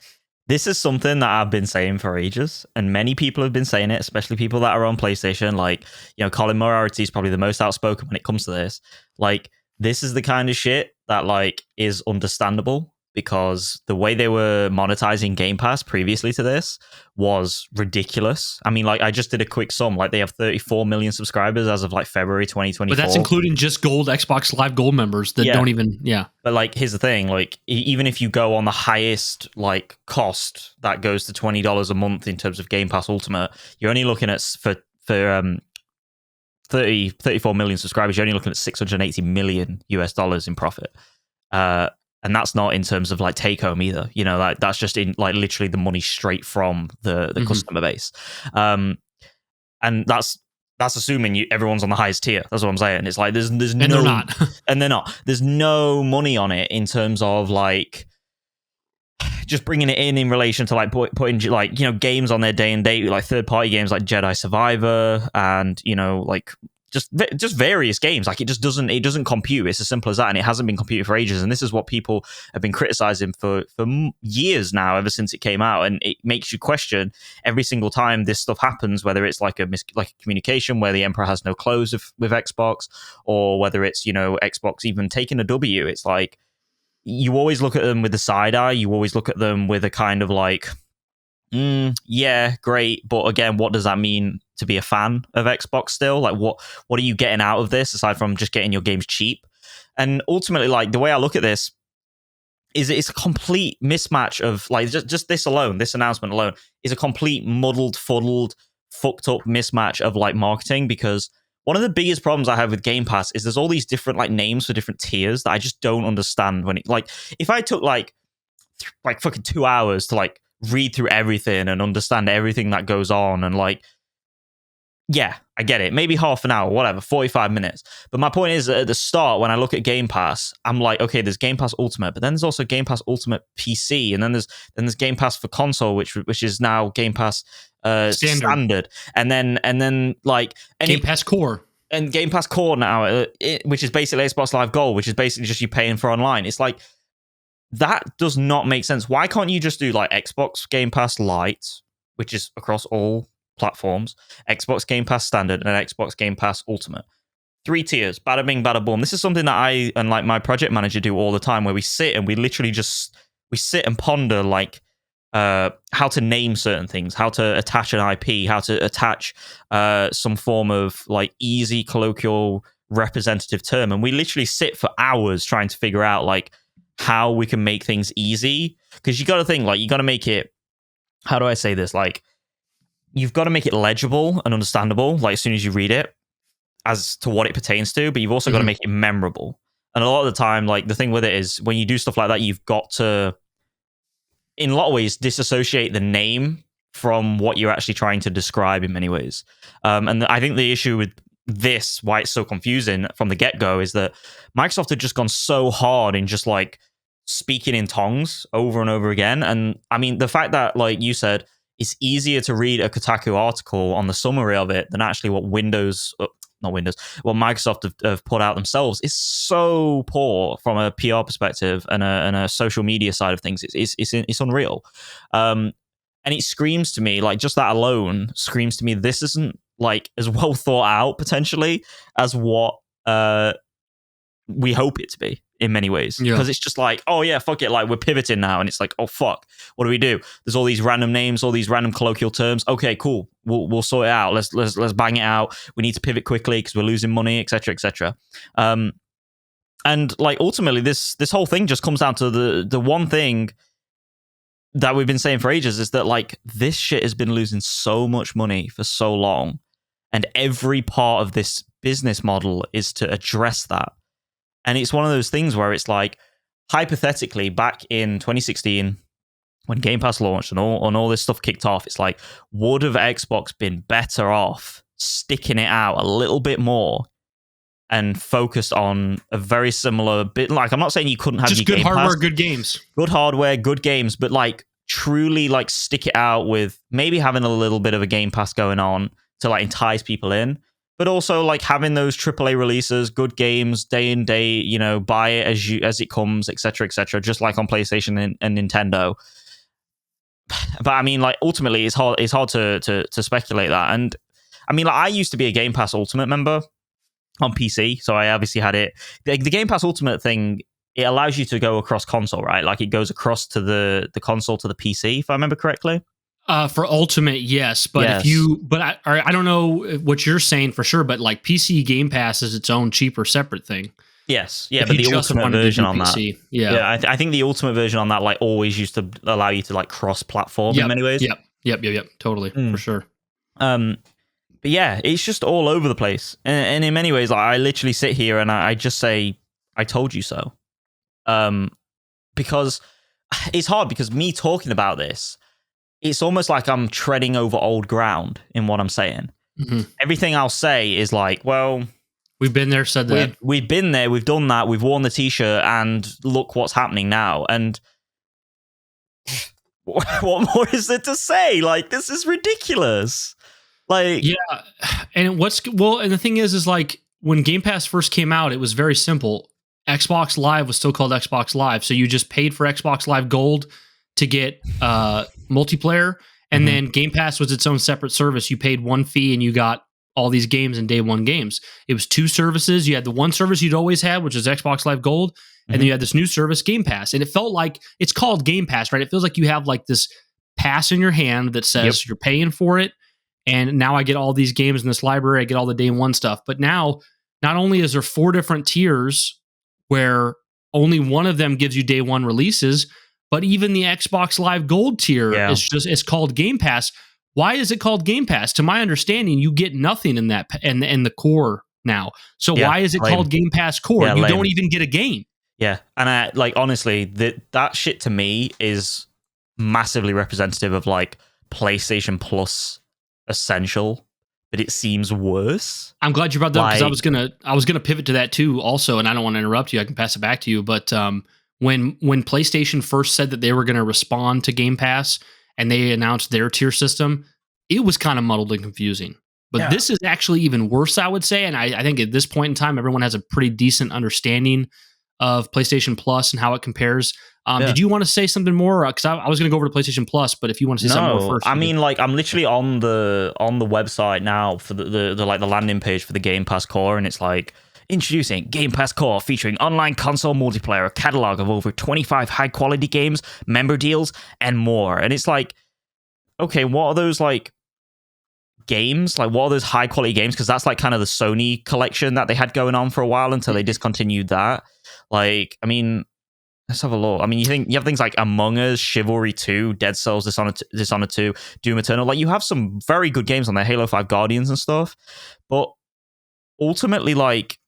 this is something that I've been saying for ages, and many people have been saying it, especially people that are on PlayStation. Like, Colin Moriarty is probably the most outspoken when it comes to this. Like, this is the kind of shit that, like, is understandable because the way they were monetizing Game Pass previously to this was ridiculous. I mean, like, I just did a quick sum. Like, they have 34 million subscribers as of like February 2024. But that's including just gold Xbox Live Gold members that don't even, But like, here's the thing: like, even if you go on the highest like cost that goes to $20 a month in terms of Game Pass Ultimate, you're only looking at for 34 million subscribers. You're only looking at $680 million US in profit. And that's not in terms of like take home either. You know, like that's just in like literally the money straight from the customer base. And that's assuming everyone's on the highest tier. That's what I'm saying. It's like there's no, and they're not. And they're not. There's no money on it in terms of like just bringing it in relation to like putting like, you know, games on their day and date, like third party games like Jedi Survivor and, you know, like just various games. Like it doesn't compute. It's as simple as that, and it hasn't been computed for ages. And this is what people have been criticizing for years now, ever since it came out. And it makes you question every single time this stuff happens, whether it's like a communication where the Emperor has no clothes with Xbox, or whether it's, you know, Xbox even taking a W. It's like you always look at them with the side eye. You always look at them with a kind of like, yeah, great, but again, what does that mean to be a fan of Xbox still? Like, what are you getting out of this aside from just getting your games cheap? And ultimately, like, the way I look at this is it's a complete mismatch of like just this alone, this announcement alone is a complete muddled, fuddled, fucked up mismatch of like marketing. Because one of the biggest problems I have with Game Pass is there's all these different like names for different tiers that I just don't understand. When it, like, if I took like fucking 2 hours to like read through everything and understand everything that goes on, and like, yeah, I get it, maybe half an hour, whatever, 45 minutes. But my point is, at the start, when I look at Game Pass, I'm like, okay, there's Game Pass Ultimate, but then there's also Game Pass Ultimate PC, and then there's Game Pass for console, which is now Game Pass standard. and then like Game Pass Core. And Game Pass Core now, which is basically Xbox Live Gold, which is basically just you paying for online. It's like, that does not make sense. Why can't you just do like Xbox Game Pass Lite, which is across all platforms, Xbox Game Pass Standard, and Xbox Game Pass Ultimate? 3 tiers, bada bing, bada boom. This is something that I and like my project manager do all the time, where we sit and we literally just sit and ponder like how to name certain things, how to attach an IP, how to attach some form of like easy colloquial representative term, and we literally sit for hours trying to figure out like how we can make things easy. Because you got to think, like, you got to make it, how do I say this, like, you've got to make it legible and understandable, like, as soon as you read it, as to what it pertains to, but you've also got to make it memorable. And a lot of the time, like, the thing with it is, when you do stuff like that, you've got to, in a lot of ways, disassociate the name from what you're actually trying to describe in many ways. And I think the issue with this, why it's so confusing from the get-go, is that Microsoft had just gone so hard in just like speaking in tongues over and over again. And I mean, the fact that, like you said, it's easier to read a Kotaku article on the summary of it than actually what Microsoft have put out themselves is so poor from a PR perspective and a social media side of things. It's unreal. And it screams to me, like, just that alone screams to me, this isn't like as well thought out potentially as what we hope it to be in many ways. Because it's just like, oh yeah, fuck it, like, we're pivoting now, and it's like, oh fuck, what do we do? There's all these random names, all these random colloquial terms. Okay, cool, we'll sort it out. Let's bang it out. We need to pivot quickly because we're losing money, etc., etc. And like, ultimately, this whole thing just comes down to the one thing that we've been saying for ages, is that like, this shit has been losing so much money for so long, and every part of this business model is to address that. And it's one of those things where it's like, hypothetically, back in 2016, when Game Pass launched and all this stuff kicked off, it's like, would have Xbox been better off sticking it out a little bit more and focused on a very similar bit? Like, I'm not saying you couldn't have just your good Game hardware, Pass, good games, good hardware, good games, but like, truly like stick it out with maybe having a little bit of a Game Pass going on to like entice people in, but also like having those AAA releases, good games, day and day, you know, buy it as it comes, etc., etc., just like on PlayStation and Nintendo. But I mean, like, ultimately, it's hard to speculate that. And I mean, like, I used to be a Game Pass Ultimate member on PC, so I obviously had it. The Game Pass Ultimate thing it allows you to go across console, right? Like it goes across to the console to the PC, if I remember correctly. For Ultimate, yes, but Yes. if you, but I don't know what you're saying for sure, but like PC Game Pass is its own cheaper, separate thing. Yes, yeah, If but you the just ultimate wanted to version do on that, PC, yeah, I think the ultimate version on that like always used to allow you to like cross-platform in many ways. Yep, totally, for sure. But yeah, it's just all over the place, and in many ways, like I literally sit here and I just say, "I told you so," because it's hard because me talking about this, it's almost like I'm treading over old ground in what I'm saying. Everything I'll say is like, well, we've been there, said that. We've been there, we've done that, we've worn the t-shirt, and look what's happening now. And what more is there to say? Like, this is ridiculous. Like, yeah, and and the thing is like when Game Pass first came out, it was very simple. Xbox Live was still called Xbox Live, so you just paid for Xbox Live Gold to get multiplayer, and then Game Pass was its own separate service. You paid one fee and you got all these games in day one games. It was two services. You had the one service you'd always had, which is Xbox Live Gold, and then you had this new service, Game Pass. And it felt like it's called Game Pass, right? It feels like you have like this pass in your hand that says you're paying for it. And now I get all these games in this library. I get all the day one stuff. But now, not only is there 4 different tiers where only one of them gives you day one releases, but even the Xbox Live Gold tier it's called Game Pass. Why is it called Game Pass? To my understanding, you get nothing in that in the core now. So why is it called Game Pass Core? You don't even get a game. Yeah, and I like honestly that shit to me is massively representative of like PlayStation Plus Essential, but it seems worse. I'm glad you brought that up because I was gonna pivot to that too also, and I don't want to interrupt you. I can pass it back to you, but when PlayStation first said that they were going to respond to Game Pass and they announced their tier system, it was kind of muddled and confusing. But this is actually even worse, I would say, and I think at this point in time, everyone has a pretty decent understanding of PlayStation Plus and how it compares. Did you want to say something more? Because I was going to go over to PlayStation Plus, but if you want to say something more first. I mean, like I'm literally on the website now for the landing page for the Game Pass Core, and it's like introducing Game Pass Core featuring online console multiplayer, a catalog of over 25 high quality games, member deals, and more. And it's like, okay, what are those like games? Like, what are those high quality games? Because that's like kind of the Sony collection that they had going on for a while until they discontinued that. Like, I mean, let's have a look. I mean, you have things like Among Us, Chivalry 2, Dead Cells, Dishonored 2, Doom Eternal. Like, you have some very good games on there, Halo 5 Guardians and stuff. But ultimately, like,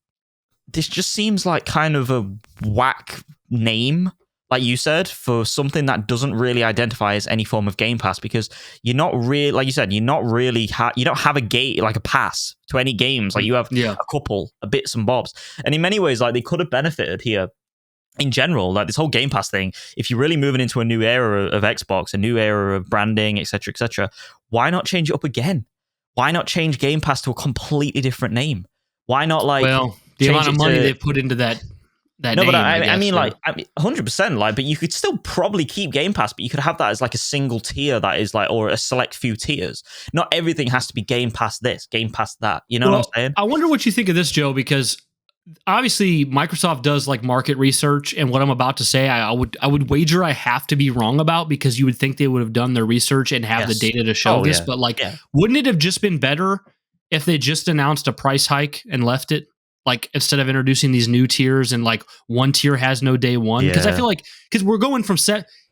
this just seems like kind of a whack name, like you said, for something that doesn't really identify as any form of Game Pass, because you're not really, like you said, you're not really, you don't have a gate, like a pass to any games. Like you have a couple, a bits and bobs. And in many ways, like they could have benefited here in general, like this whole Game Pass thing. If you're really moving into a new era of Xbox, a new era of branding, etc., why not change it up again? Why not change Game Pass to a completely different name? Why not like, well, the amount of money they put into that no, name, but I mean, like, 100%, like, but you could still probably keep Game Pass, but you could have that as like a single tier that is like, or a select few tiers. Not everything has to be Game Pass this, Game Pass that. You know what I'm saying? I wonder what you think of this, Joe, because obviously Microsoft does like market research, and what I'm about to say, I would wager I have to be wrong about, because you would think they would have done their research and have the data to show this. But like, wouldn't it have just been better if they just announced a price hike and left it? Like, instead of introducing these new tiers and like one tier has no day one, because I feel like, because we're going from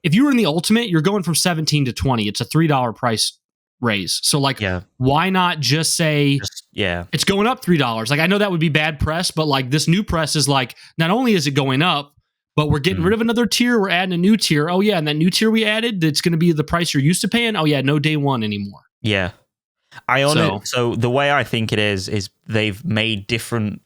if you were in the Ultimate, you're going from 17 to 20. It's a $3 price raise. So like, why not just say, it's going up $3? Like, I know that would be bad press, but like this new press is like, not only is it going up, but we're getting rid of another tier. We're adding a new tier. Oh yeah, and that new tier we added, that's going to be the price you're used to paying. Oh yeah, no day one anymore. Yeah, so the way I think it is they've made different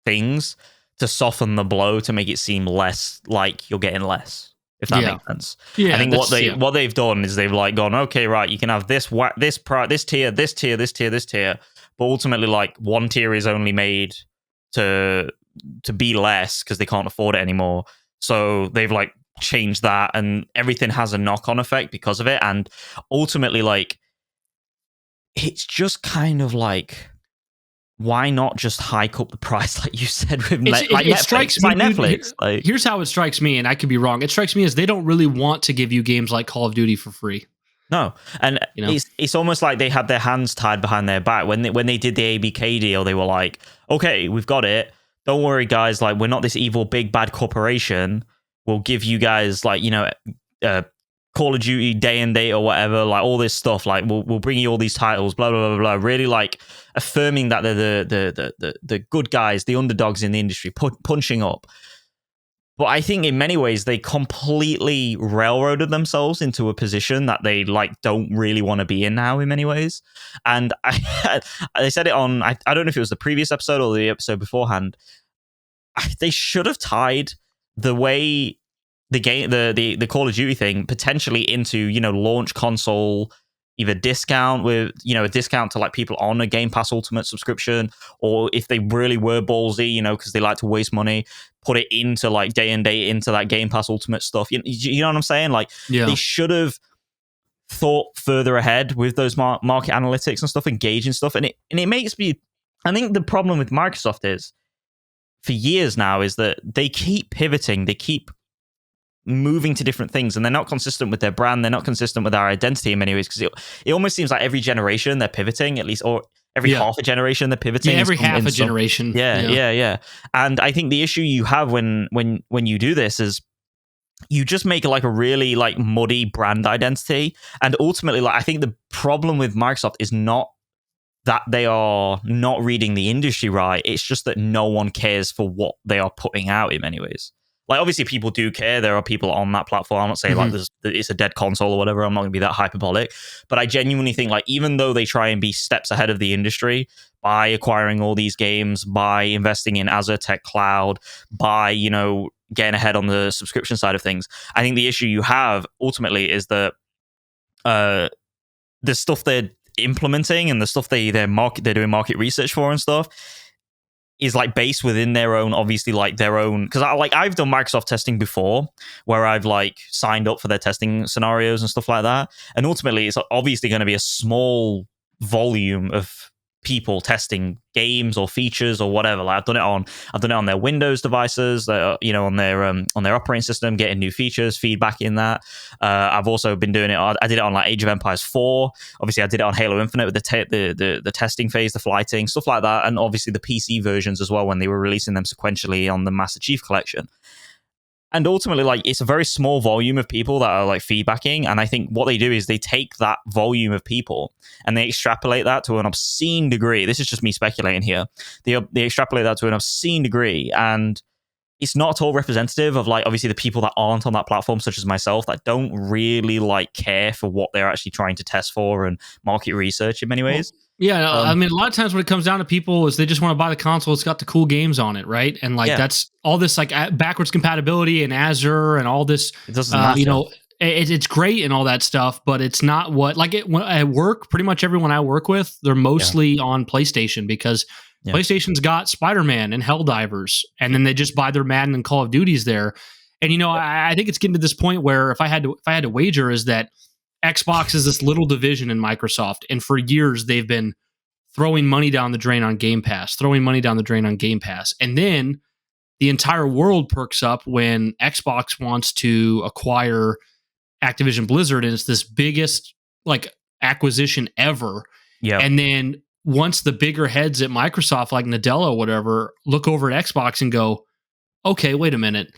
things to soften the blow to make it seem less like you're getting less, if that makes sense. I think what they've done is they've like gone, okay, right, you can have this tier, but ultimately like one tier is only made to be less because they can't afford it anymore. So they've like changed that, and everything has a knock-on effect because of it. And ultimately, like, it's just kind of like, why not just hike up the price like you said with It strikes me, like Netflix? Here's how it strikes me, and I could be wrong. It strikes me as they don't really want to give you games like Call of Duty for free. No, and it's almost like they had their hands tied behind their back when they did the ABK deal. They were like, "Okay, we've got it. Don't worry, guys. Like, we're not this evil big bad corporation. We'll give you guys like Call of Duty day and date or whatever, like all this stuff. Like, we'll bring you all these titles. Blah blah blah blah. Really like affirming that they're the good guys, the underdogs in the industry, punching up." But I think in many ways they completely railroaded themselves into a position that they like don't really want to be in now in many ways. And they said it on, I don't know if it was the previous episode or the episode beforehand. They should have tied the way the game, the Call of Duty thing potentially into, launch console, either discount with, a discount to like people on a Game Pass Ultimate subscription, or if they really were ballsy, because they like to waste money, put it into like day and date into that Game Pass Ultimate stuff. You know what I'm saying? Like, they should have thought further ahead with those market analytics and stuff, engaging stuff. And it makes me, I think the problem with Microsoft is for years now is that they keep pivoting, they keep moving to different things, and they're not consistent with their brand, they're not consistent with our identity in many ways, because it almost seems like every generation they're pivoting, at least, or every half a generation they're pivoting. Every half a generation. Yeah. And I think the issue you have when you do this is you just make like a really like muddy brand identity, and ultimately, like, I think the problem with Microsoft is not that they are not reading the industry right, it's just that no one cares for what they are putting out in many ways. Like, obviously, people do care. There are people on that platform. I'm not saying like it's a dead console or whatever. I'm not going to be that hyperbolic. But I genuinely think, like, even though they try and be steps ahead of the industry by acquiring all these games, by investing in Azure Tech Cloud, by, getting ahead on the subscription side of things, I think the issue you have ultimately is that the stuff they're implementing and the stuff they're doing market research for and stuff is like based within their own, obviously, like their own, because I've done Microsoft testing before where I've like signed up for their testing scenarios and stuff like that, and ultimately it's obviously going to be a small volume of people testing games or features or whatever. Like I've done it on their Windows devices, on their operating system, getting new features, feedback in that. I've also been doing it. I did it on like Age of Empires 4. Obviously, I did it on Halo Infinite with the testing phase, the flighting, stuff like that, and obviously the PC versions as well when they were releasing them sequentially on the Master Chief Collection. And ultimately, like, it's a very small volume of people that are like feedbacking. And I think what they do is they take that volume of people and they extrapolate that to an obscene degree. This is just me speculating here. They extrapolate that to an obscene degree. And it's not at all representative of, like, obviously the people that aren't on that platform, such as myself, that don't really like care for what they're actually trying to test for and market research in many ways. I mean, a lot of times when it comes down to people is they just want to buy the console. It's got the cool games on it, right? And like that's all this like backwards compatibility and Azure and all this. It doesn't matter. It's great and all that stuff, but it's not what at work. Pretty much everyone I work with, they're mostly on PlayStation because PlayStation's got Spider-Man and Helldivers, and then they just buy their Madden and Call of Duties there. And I think it's getting to this point where if I had to wager, is that Xbox is this little division in Microsoft, and for years they've been throwing money down the drain on Game Pass, and then the entire world perks up when Xbox wants to acquire Activision Blizzard, and it's this biggest like acquisition ever. Yeah, and then once the bigger heads at Microsoft, like Nadella or whatever, look over at Xbox and go, okay, wait a minute,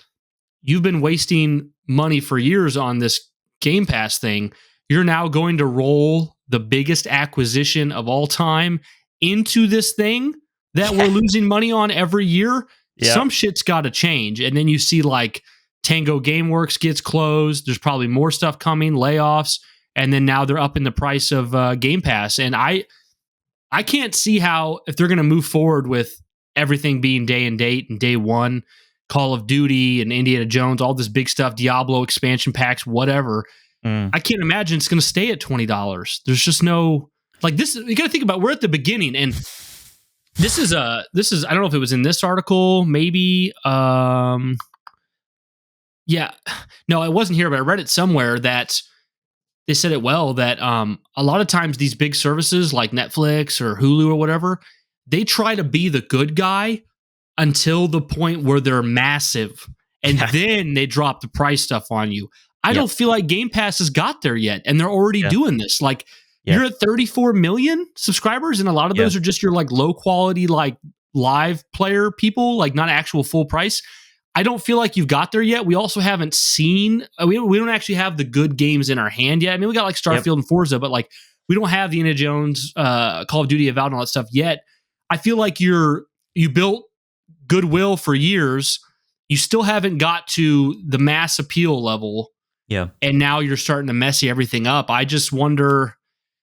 you've been wasting money for years on this Game Pass thing. You're now going to roll the biggest acquisition of all time into this thing that we're losing money on every year. Yep. Some shit's got to change. And then you see like Tango Gameworks gets closed. There's probably more stuff coming, layoffs. And then now they're up in the price of Game Pass. And I can't see how, if they're going to move forward with everything being day and date and day one, Call of Duty and Indiana Jones, all this big stuff, Diablo expansion packs, whatever. I can't imagine it's going to stay at $20. There's just no, like, this. You got to think about, we're at the beginning, and this is I don't know if it was in this article, maybe. No, it wasn't here, but I read it somewhere that they said it well, that a lot of times these big services like Netflix or Hulu or whatever, they try to be the good guy until the point where they're massive, and then they drop the price stuff on you. I don't feel like Game Pass has got there yet, and they're already doing this. Like, you're at 34 million subscribers, and a lot of those are just your like low quality, like live player people, like not actual full price. I don't feel like you've got there yet. We also haven't seen, we don't actually have the good games in our hand yet. I mean, we got like Starfield and Forza, but like we don't have the Indiana Jones, Call of Duty, Avowed, and all that stuff yet. I feel like you built goodwill for years. You still haven't got to the mass appeal level. Yeah. And now you're starting to messy everything up. I just wonder,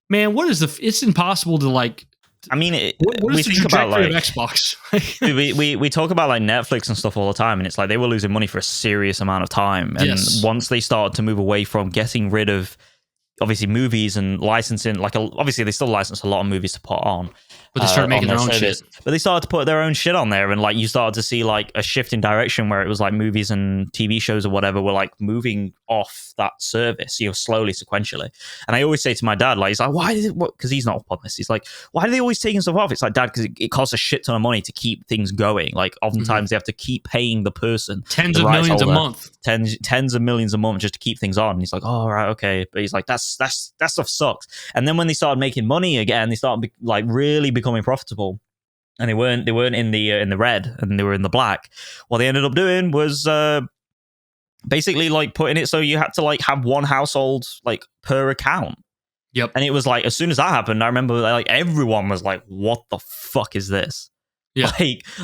man, it's impossible to like, I mean, what is the trajectory of Xbox? we talk about like Netflix and stuff all the time, and it's like they were losing money for a serious amount of time. And once they started to move away from getting rid of obviously movies and licensing, like obviously they still license a lot of movies to put on. But they started making their own shit. But they started to put their own shit on there, and like you started to see like a shift in direction where it was like movies and TV shows or whatever were like moving off that service, slowly, sequentially. And I always say to my dad, like, he's like, why did it? Because he's not up on this. He's like, why are they always taking stuff off? It's like, Dad, because it costs a shit ton of money to keep things going. Like, oftentimes they have to keep paying the person tens of millions a month, tens of millions a month just to keep things on. And he's like, oh, right, okay. But he's like, that stuff sucks. And then when they started making money again, they started like really becoming profitable, and they weren't in the red, and they were in the black. What they ended up doing was basically like putting it so you had to like have one household like per account. Yep. And it was like, as soon as that happened, I remember like everyone was like, what the fuck is this? Yeah.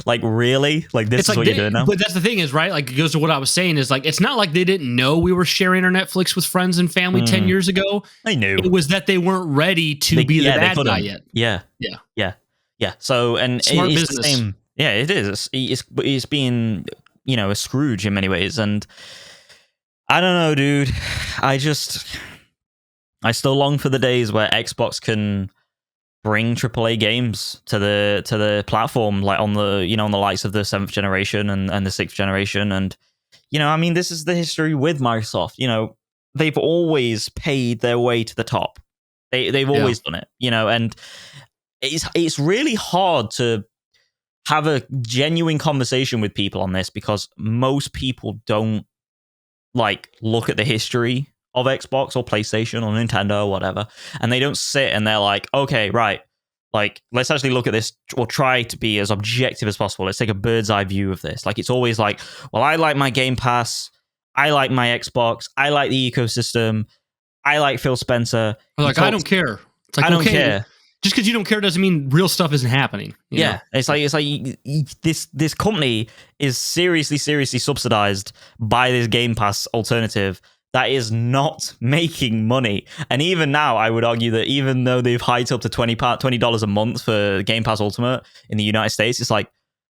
Like really? Like this is what you're doing now? But that's the thing is, right? Like, it goes to what I was saying is like, it's not like they didn't know we were sharing our Netflix with friends and family 10 years ago. They knew. It was that they weren't ready to be the bad guy yet. Yeah. So, and smart it's business. The same. Yeah, it is. It's being, a Scrooge in many ways. And I don't know, dude. I still long for the days where Xbox can bring AAA games to the platform, like on the on the likes of the 7th generation and the 6th generation. And I mean, this is the history with Microsoft. They've always paid their way to the top. They've always done it. And it's really hard to have a genuine conversation with people on this, because most people don't like look at the history of Xbox or PlayStation or Nintendo or whatever, and they don't sit and they're like, okay, right, like, let's actually look at this, or try to be as objective as possible. Let's take a bird's eye view of this. Like, it's always like, well, I like my Game Pass, I like my Xbox, I like the ecosystem, I like Phil Spencer. Like, I don't care. It's like, I don't care. Just because you don't care doesn't mean real stuff isn't happening. You know? It's like this company is seriously subsidized by this Game Pass alternative that is not making money. And even now, I would argue that even though they've hiked up to $20 a month for Game Pass Ultimate in the United States, it's like,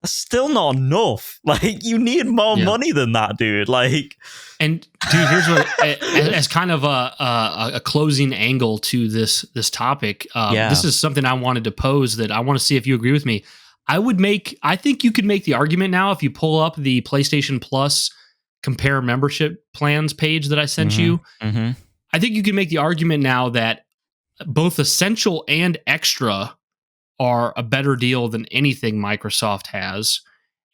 that's still not enough. Like, you need more money than that, dude. Like, and dude, here's what, as kind of a closing angle to this topic. This is something I wanted to pose that I want to see if you agree with me. I think you could make the argument now, if you pull up the PlayStation Plus compare membership plans page that I sent you. Mm-hmm. I think you can make the argument now that both Essential and Extra are a better deal than anything Microsoft has.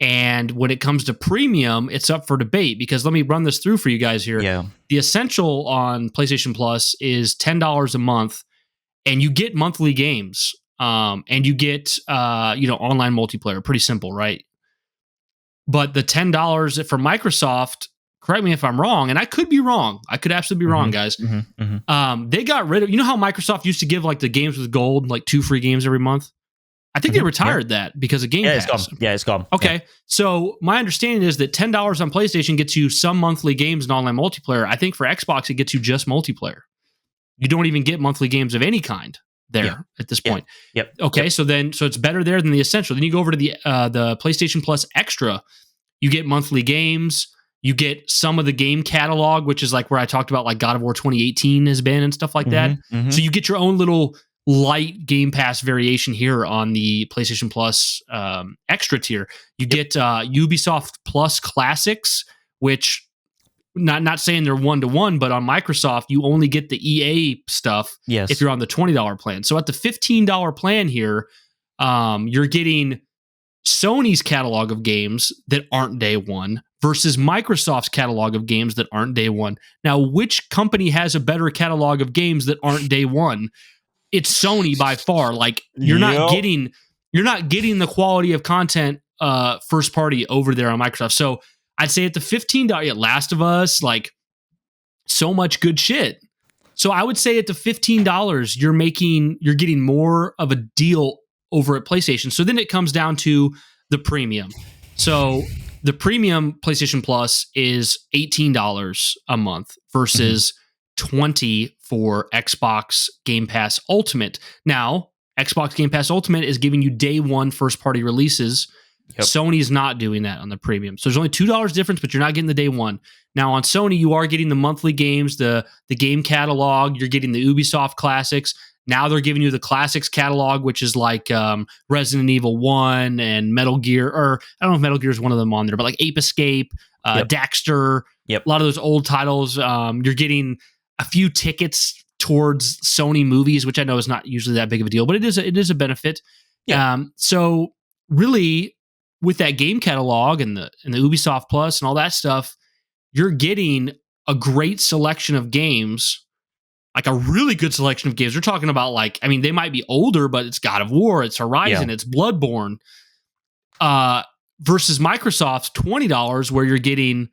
And when it comes to premium, it's up for debate, because let me run this through for you guys here. Yeah. The Essential on PlayStation Plus is $10 a month, and you get monthly games. And you get online multiplayer. Pretty simple, right? But the $10 for Microsoft, correct me if I'm wrong, and I could be wrong. I could absolutely be wrong, guys. They got rid of, how Microsoft used to give like the games with gold, like 2 free games every month? I think they retired that because of Game Pass. It's gone. Yeah, it's gone. Okay. So my understanding is that $10 on PlayStation gets you some monthly games and online multiplayer. I think for Xbox, it gets you just multiplayer. You don't even get monthly games of any kind there at this point. Yep. Okay. So it's better there than the Essential. Then you go over to the PlayStation Plus Extra. You get monthly games. You get some of the game catalog, which is like where I talked about like God of War 2018 has been and stuff like that. So you get your own little light Game Pass variation here on the PlayStation Plus Extra tier. You get Ubisoft Plus Classics, which not saying they're 1-to-1, but on Microsoft, you only get the EA stuff if you're on the $20 plan. So at the $15 plan here, You're getting Sony's catalog of games that aren't day one versus Microsoft's catalog of games that aren't day one. Now, which company has a better catalog of games that aren't day one? It's Sony by far. Like you're not getting the quality of content first party over there on Microsoft. So I'd say at the $15, Last of Us, like so much good shit. So I would say at the $15, you're getting more of a deal over at PlayStation. So then it comes down to the premium. So the premium PlayStation Plus is $18 a month versus $20 for Xbox Game Pass Ultimate. Now, Xbox Game Pass Ultimate is giving you day one first party releases. Yep. Sony's not doing that on the premium. So there's only $2 difference, but you're not getting the day one. Now on Sony, you are getting the monthly games, the game catalog. You're getting the Ubisoft classics. Now they're giving you the classics catalog, which is like Resident Evil 1 and Metal Gear, or I don't know if Metal Gear is one of them on there, but like Ape Escape, Daxter, a lot of those old titles. You're getting a few tickets towards Sony movies, which I know is not usually that big of a deal, but it is a benefit. Yeah. So really, with that game catalog and the Ubisoft Plus and all that stuff, you're getting a great selection of games, like a really good selection of games. We're talking about like, I mean, they might be older, but it's God of War, it's Horizon, it's Bloodborne, versus Microsoft's $20, where you're getting,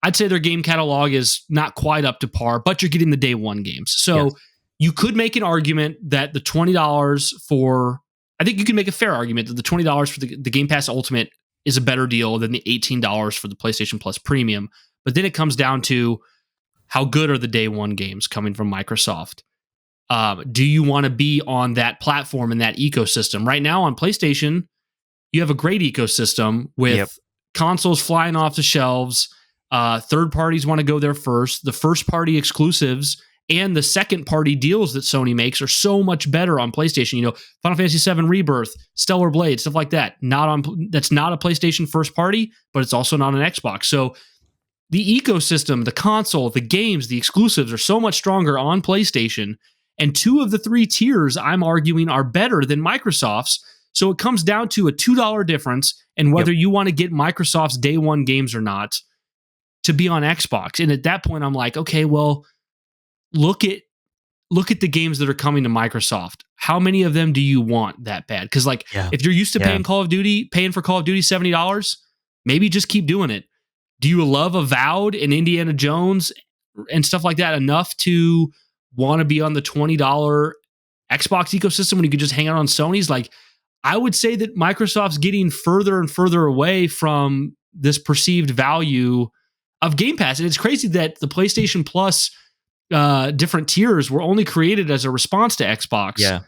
I'd say their game catalog is not quite up to par, but you're getting the day one games. So you could make an argument that the $20 for, I think you can make a fair argument that the $20 for the Game Pass Ultimate is a better deal than the $18 for the PlayStation Plus Premium. But then it comes down to how good are the day one games coming from Microsoft? Do you want to be on that platform and that ecosystem? Right now on PlayStation, you have a great ecosystem with consoles flying off the shelves. Third parties want to go there first. The first party exclusives and the second party deals that Sony makes are so much better on PlayStation. You know, Final Fantasy VII Rebirth, Stellar Blade, stuff like that. That's not a PlayStation first party, but it's also not an Xbox. So the ecosystem, the console, the games, the exclusives are so much stronger on PlayStation. And two of the three tiers, I'm arguing, are better than Microsoft's. So it comes down to a $2 difference and whether you want to get Microsoft's day one games or not to be on Xbox. And at that point, I'm like, okay, well, look at the games that are coming to Microsoft. How many of them do you want that bad? Because like, if you're used to paying for Call of Duty $70, maybe just keep doing it. Do you love Avowed and Indiana Jones and stuff like that enough to want to be on the $20 Xbox ecosystem when you could just hang out on Sony's? Like, I would say that Microsoft's getting further and further away from this perceived value of Game Pass. And it's crazy that the PlayStation Plus different tiers were only created as a response to Xbox. Yeah.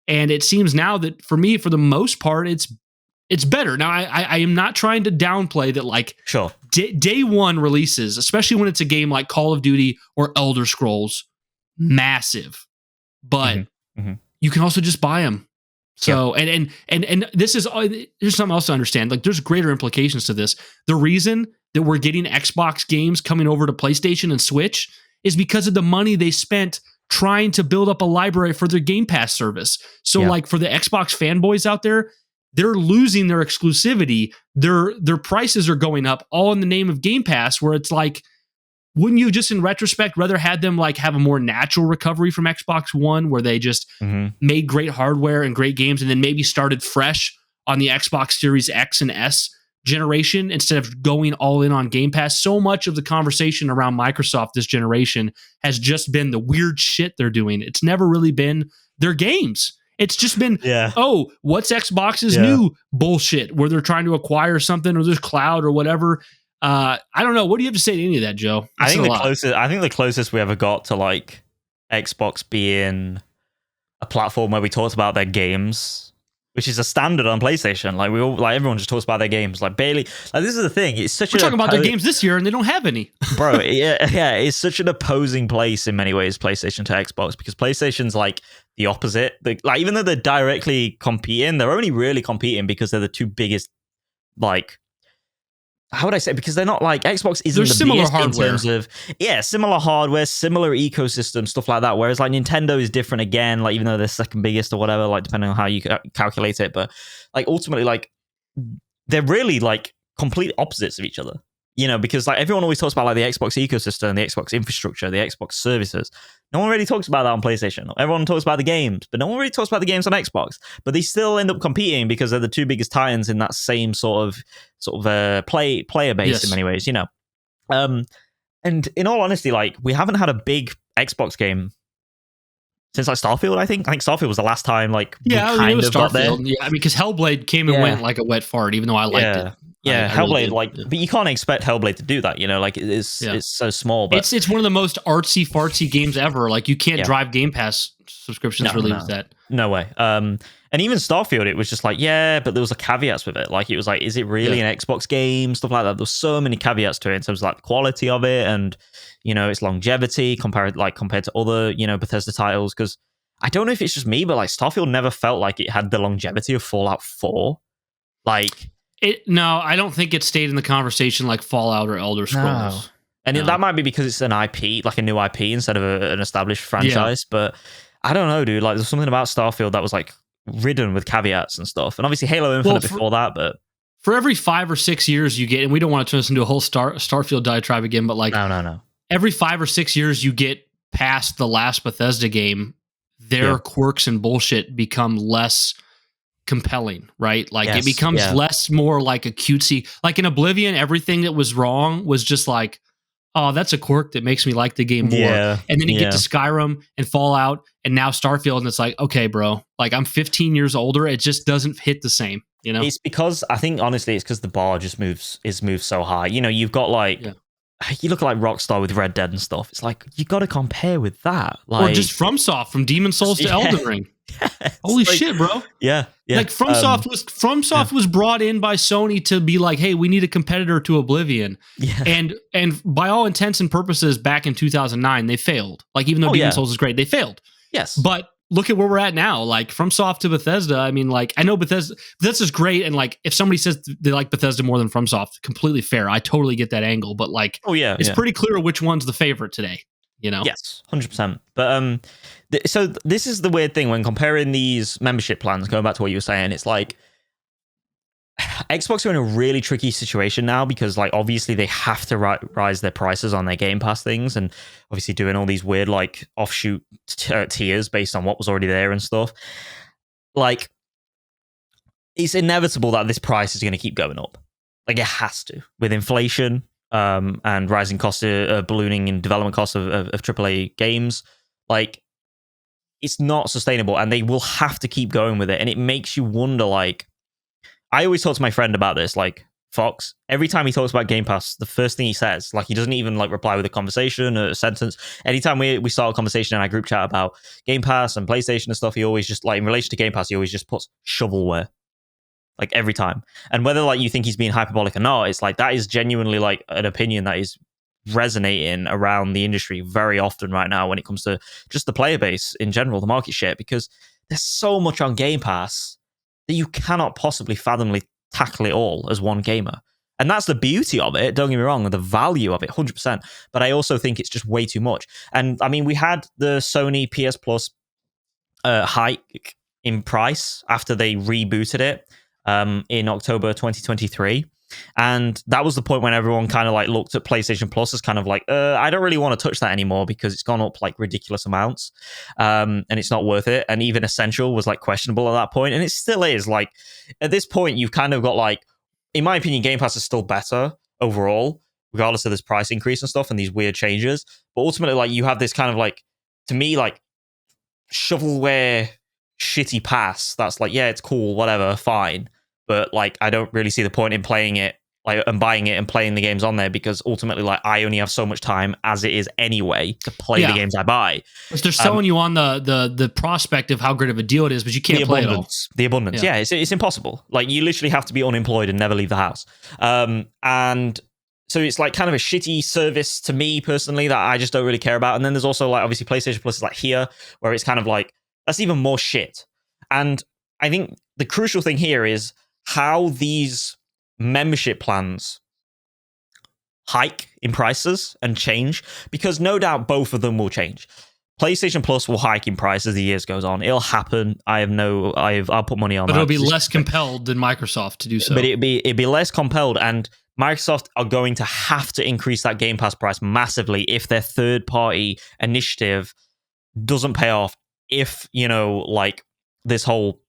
And it seems now that for me, for the most part, it's better. Now, I am not trying to downplay that, like, day one releases, especially when it's a game like Call of Duty or Elder Scrolls, massive. But you can also just buy them. So, and this is, there's something else to understand. Like, there's greater implications to this. The reason that we're getting Xbox games coming over to PlayStation and Switch is because of the money they spent trying to build up a library for their Game Pass service. So, like, for the Xbox fanboys out there, they're losing their exclusivity. Their prices are going up, all in the name of Game Pass, where it's like, wouldn't you just in retrospect rather had them like have a more natural recovery from Xbox One, where they just made great hardware and great games and then maybe started fresh on the Xbox Series X and S generation instead of going all in on Game Pass? So much of the conversation around Microsoft this generation has just been the weird shit they're doing. It's never really been their games. It's just been, oh, what's Xbox's new bullshit where they're trying to acquire something or there's cloud or whatever. I don't know. What do you have to say to any of that, Joe? I think the closest we ever got to like Xbox being a platform where we talked about their games, which is a standard on PlayStation. Like everyone just talks about their games. Like Bailey, like this is the thing. It's such. We're talking about their games this year, and they don't have any, bro. Yeah. It's such an opposing place in many ways, PlayStation to Xbox, because PlayStation's like the opposite. Like even though they're directly competing, they're only really competing because they're the two biggest. Like, how would I say? Because they're not like Xbox isn't There's the similar biggest hardware. in terms of similar hardware, similar ecosystem, stuff like that. Whereas like Nintendo is different again, like even though they're second biggest or whatever, like depending on how you calculate it. But like ultimately, like they're really like complete opposites of each other. You know, because like everyone always talks about like the Xbox ecosystem, the Xbox infrastructure, the Xbox services. No one really talks about that on PlayStation. Everyone talks about the games, but no one really talks about the games on Xbox. But they still end up competing because they're the two biggest titans in that same sort of player base in many ways. You know, and in all honesty, like we haven't had a big Xbox game since like Starfield. I think Starfield was the last time like we it was got there. Starfield. Yeah, I mean, because Hellblade came and went like a wet fart, even though I liked it. Yeah, I Hellblade, really but you can't expect Hellblade to do that, you know, like it's so small. But it's one of the most artsy fartsy games ever. Like you can't drive Game Pass subscriptions with that. No way. And even Starfield, it was just like, but there was a caveats with it. Like it was like, is it really an Xbox game? Stuff like that. There's so many caveats to it in terms of like the quality of it and, you know, its longevity compared to other, you know, Bethesda titles. Because I don't know if it's just me, but like Starfield never felt like it had the longevity of Fallout 4. Like no, I don't think it stayed in the conversation like Fallout or Elder Scrolls. No. And that might be because it's an IP, like a new IP instead of an established franchise. But I don't know, dude. Like there's something about Starfield that was like ridden with caveats and stuff. And obviously Halo Infinite before that, but for every 5 or 6 years you get, and we don't want to turn this into a whole Starfield diatribe again, but like no. Every 5 or 6 years you get past the last Bethesda game, their quirks and bullshit become less compelling, right? Like it becomes less more like a cutesy, like in Oblivion, everything that was wrong was just like, oh, that's a quirk that makes me like the game more. And then you get to Skyrim and Fallout and now Starfield, and it's like, okay, bro, like I'm 15 years older. It just doesn't hit the same, you know? It's because I think honestly, it's because the bar just moves so high. You know, you've got like you look at like Rockstar with Red Dead and stuff. It's like you got to compare with that, like, or just FromSoft from Demon Souls to Elden Ring. Holy shit, bro! Yeah. Like FromSoft was brought in by Sony to be like, hey, we need a competitor to Oblivion. And by all intents and purposes, back in 2009, they failed. Like even though Demon Souls is great, they failed. Yes. But look at where we're at now. Like FromSoft to Bethesda. I mean, like I know Bethesda's great, and like if somebody says they like Bethesda more than FromSoft, completely fair. I totally get that angle. But like, it's pretty clear which one's the favorite today. You know? Yes, 100%. But so this is the weird thing when comparing these membership plans. Going back to what you were saying, it's like Xbox are in a really tricky situation now because, like, obviously they have to rise their prices on their Game Pass things, and obviously doing all these weird like offshoot tiers based on what was already there and stuff. Like, it's inevitable that this price is going to keep going up. Like, it has to with inflation. And rising costs, ballooning in development costs of AAA games, like it's not sustainable, and they will have to keep going with it. And it makes you wonder. Like, I always talk to my friend about this. Like Fox, every time he talks about Game Pass, the first thing he says, like he doesn't even like reply with a conversation or a sentence. Anytime we start a conversation in our group chat about Game Pass and PlayStation and stuff, he always just like in relation to Game Pass, he always just puts shovelware. Like every time. And whether like you think he's being hyperbolic or not, it's like that is genuinely like an opinion that is resonating around the industry very often right now when it comes to just the player base in general, the market share, because there's so much on Game Pass that you cannot possibly fathomly tackle it all as one gamer. And that's the beauty of it, don't get me wrong, the value of it, 100%. But I also think it's just way too much. And I mean, we had the Sony PS Plus hike in price after they rebooted it. In October 2023, and that was the point when everyone kind of like looked at PlayStation Plus as kind of like, I don't really want to touch that anymore because it's gone up like ridiculous amounts, and it's not worth it. And even Essential was like questionable at that point, and it still is. Like at this point, you've kind of got like, in my opinion, Game Pass is still better overall, regardless of this price increase and stuff and these weird changes. But ultimately, like you have this kind of like, to me, like shovelware shitty pass that's like, yeah, it's cool, whatever, fine, but like I don't really see the point in playing it like and buying it and playing the games on there, because ultimately like I only have so much time as it is anyway to play the games I buy. Because they're selling you on the prospect of how great of a deal it is, but you can't play it all. The abundance, it's impossible. Like you literally have to be unemployed and never leave the house. And so it's like kind of a shitty service to me personally that I just don't really care about. And then there's also like obviously PlayStation Plus is like here, where it's kind of like that's even more shit. And I think the crucial thing here is how these membership plans hike in prices and change, because no doubt both of them will change. PlayStation Plus will hike in price as the years goes on. It'll happen. I'll put money on that. But it'll be less compelled than Microsoft to do so. But it'd be less compelled, and Microsoft are going to have to increase that Game Pass price massively if their third-party initiative doesn't pay off. If, like this whole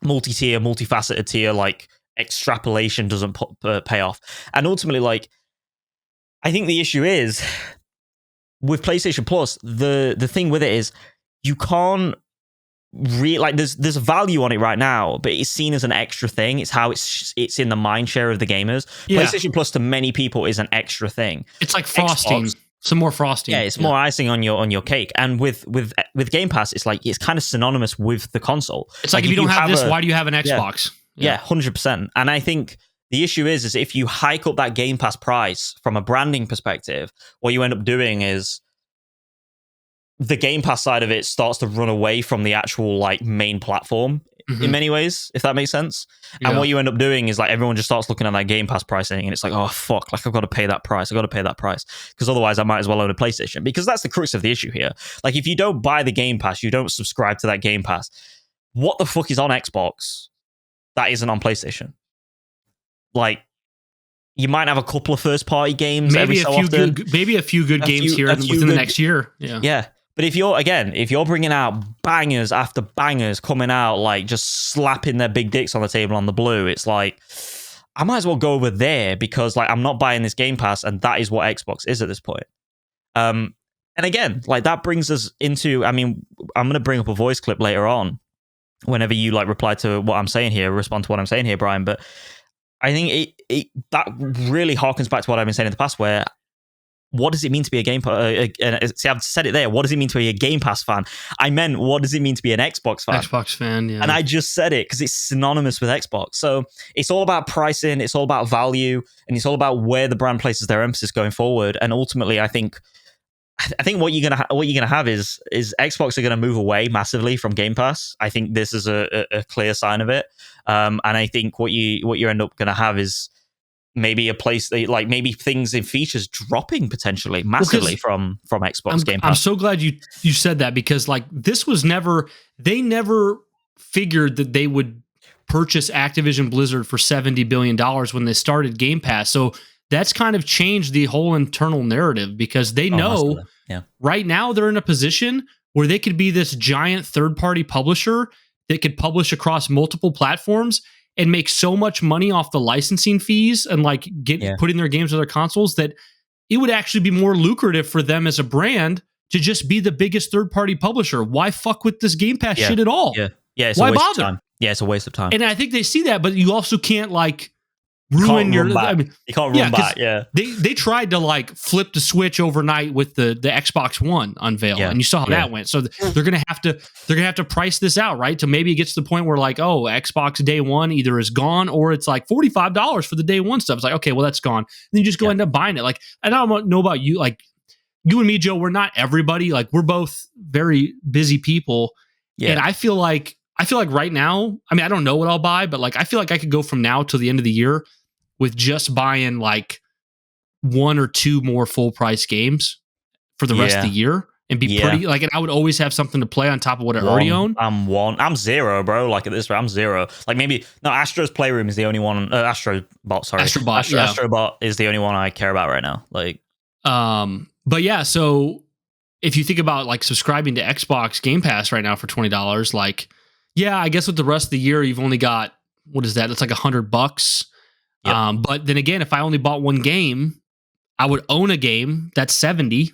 multi-tier, multifaceted tier, like extrapolation doesn't pay off. And ultimately, like, I think the issue is with PlayStation Plus, the thing with it is you can't there's value on it right now, but it's seen as an extra thing. It's how it's in the mind share of the gamers. Yeah. PlayStation Plus to many people is an extra thing. It's like frosting. Xbox, some more frosting. Yeah, it's more icing on your cake. And with Game Pass, it's like it's kind of synonymous with the console. It's like if you don't have this, why do you have an Xbox? Yeah, 100%. And I think the issue is if you hike up that Game Pass price from a branding perspective, what you end up doing is the Game Pass side of it starts to run away from the actual like main platform in many ways, if that makes sense. Yeah. And what you end up doing is like everyone just starts looking at that Game Pass pricing and it's like, oh fuck, like I've got to pay that price. Because otherwise I might as well own a PlayStation, because that's the crux of the issue here. Like if you don't buy the Game Pass, you don't subscribe to that Game Pass, what the fuck is on Xbox that isn't on PlayStation? Like, you might have a couple of first-party games every so often. Maybe a few good games here within the next year. Yeah. But if you're bringing out bangers after bangers coming out, like just slapping their big dicks on the table on the blue, it's like, I might as well go over there because like I'm not buying this Game Pass, and that is what Xbox is at this point. And again, like that brings us into, I mean, I'm going to bring up a voice clip later on whenever you like reply to what I'm saying here, respond to what I'm saying here, Bryan. But I think that really harkens back to what I've been saying in the past, where what does it mean to be a Game Pass? See, I've said it there. What does it mean to be a Game Pass fan? I meant, what does it mean to be an Xbox fan? Xbox fan, yeah. And I just said it because it's synonymous with Xbox. So it's all about pricing, it's all about value, and it's all about where the brand places their emphasis going forward. And ultimately, I think what you're gonna have is Xbox are gonna move away massively from Game Pass. I think this is a clear sign of it. And I think what you end up gonna have is maybe a place that, like, maybe things in features dropping potentially massively from Xbox Game Pass. I'm so glad you said that, because like this was they never figured that they would purchase Activision Blizzard for $70 billion when they started Game Pass. So that's kind of changed the whole internal narrative, because they know right now they're in a position where they could be this giant third-party publisher that could publish across multiple platforms and make so much money off the licensing fees and like putting their games on their consoles that it would actually be more lucrative for them as a brand to just be the biggest third-party publisher. Why fuck with this Game Pass shit at all? Yeah, it's why a waste bother? of time. Yeah, it's a waste of time. And I think they see that, but you also can't like ruin your. I mean, you can't run back. Yeah, they tried to like flip the switch overnight with the Xbox One unveil, and you saw how that went. So they're gonna have to price this out, right? To maybe it gets to the point where like, oh, Xbox Day One either is gone or it's like $45 for the Day One stuff. It's like, okay, well that's gone. Then you just go end up buying it. Like, I don't know about you, like you and me, Joe. We're not everybody. Like, we're both very busy people, and I feel like right now, I mean, I don't know what I'll buy, but like I feel like I could go from now till the end of the year with just buying like one or two more full price games for the rest of the year and be pretty like, and I would always have something to play on top of what I already own. I'm zero, bro. Like at this rate, I'm zero. Like maybe Astro's Playroom is the only one. Astrobot, sorry. Astrobot is the only one I care about right now. Like, but yeah, so if you think about like subscribing to Xbox Game Pass right now for $20, like, yeah, I guess with the rest of the year, you've only got, what is that? It's like $100. Yep. But then again, if I only bought one game, I would own a game that's 70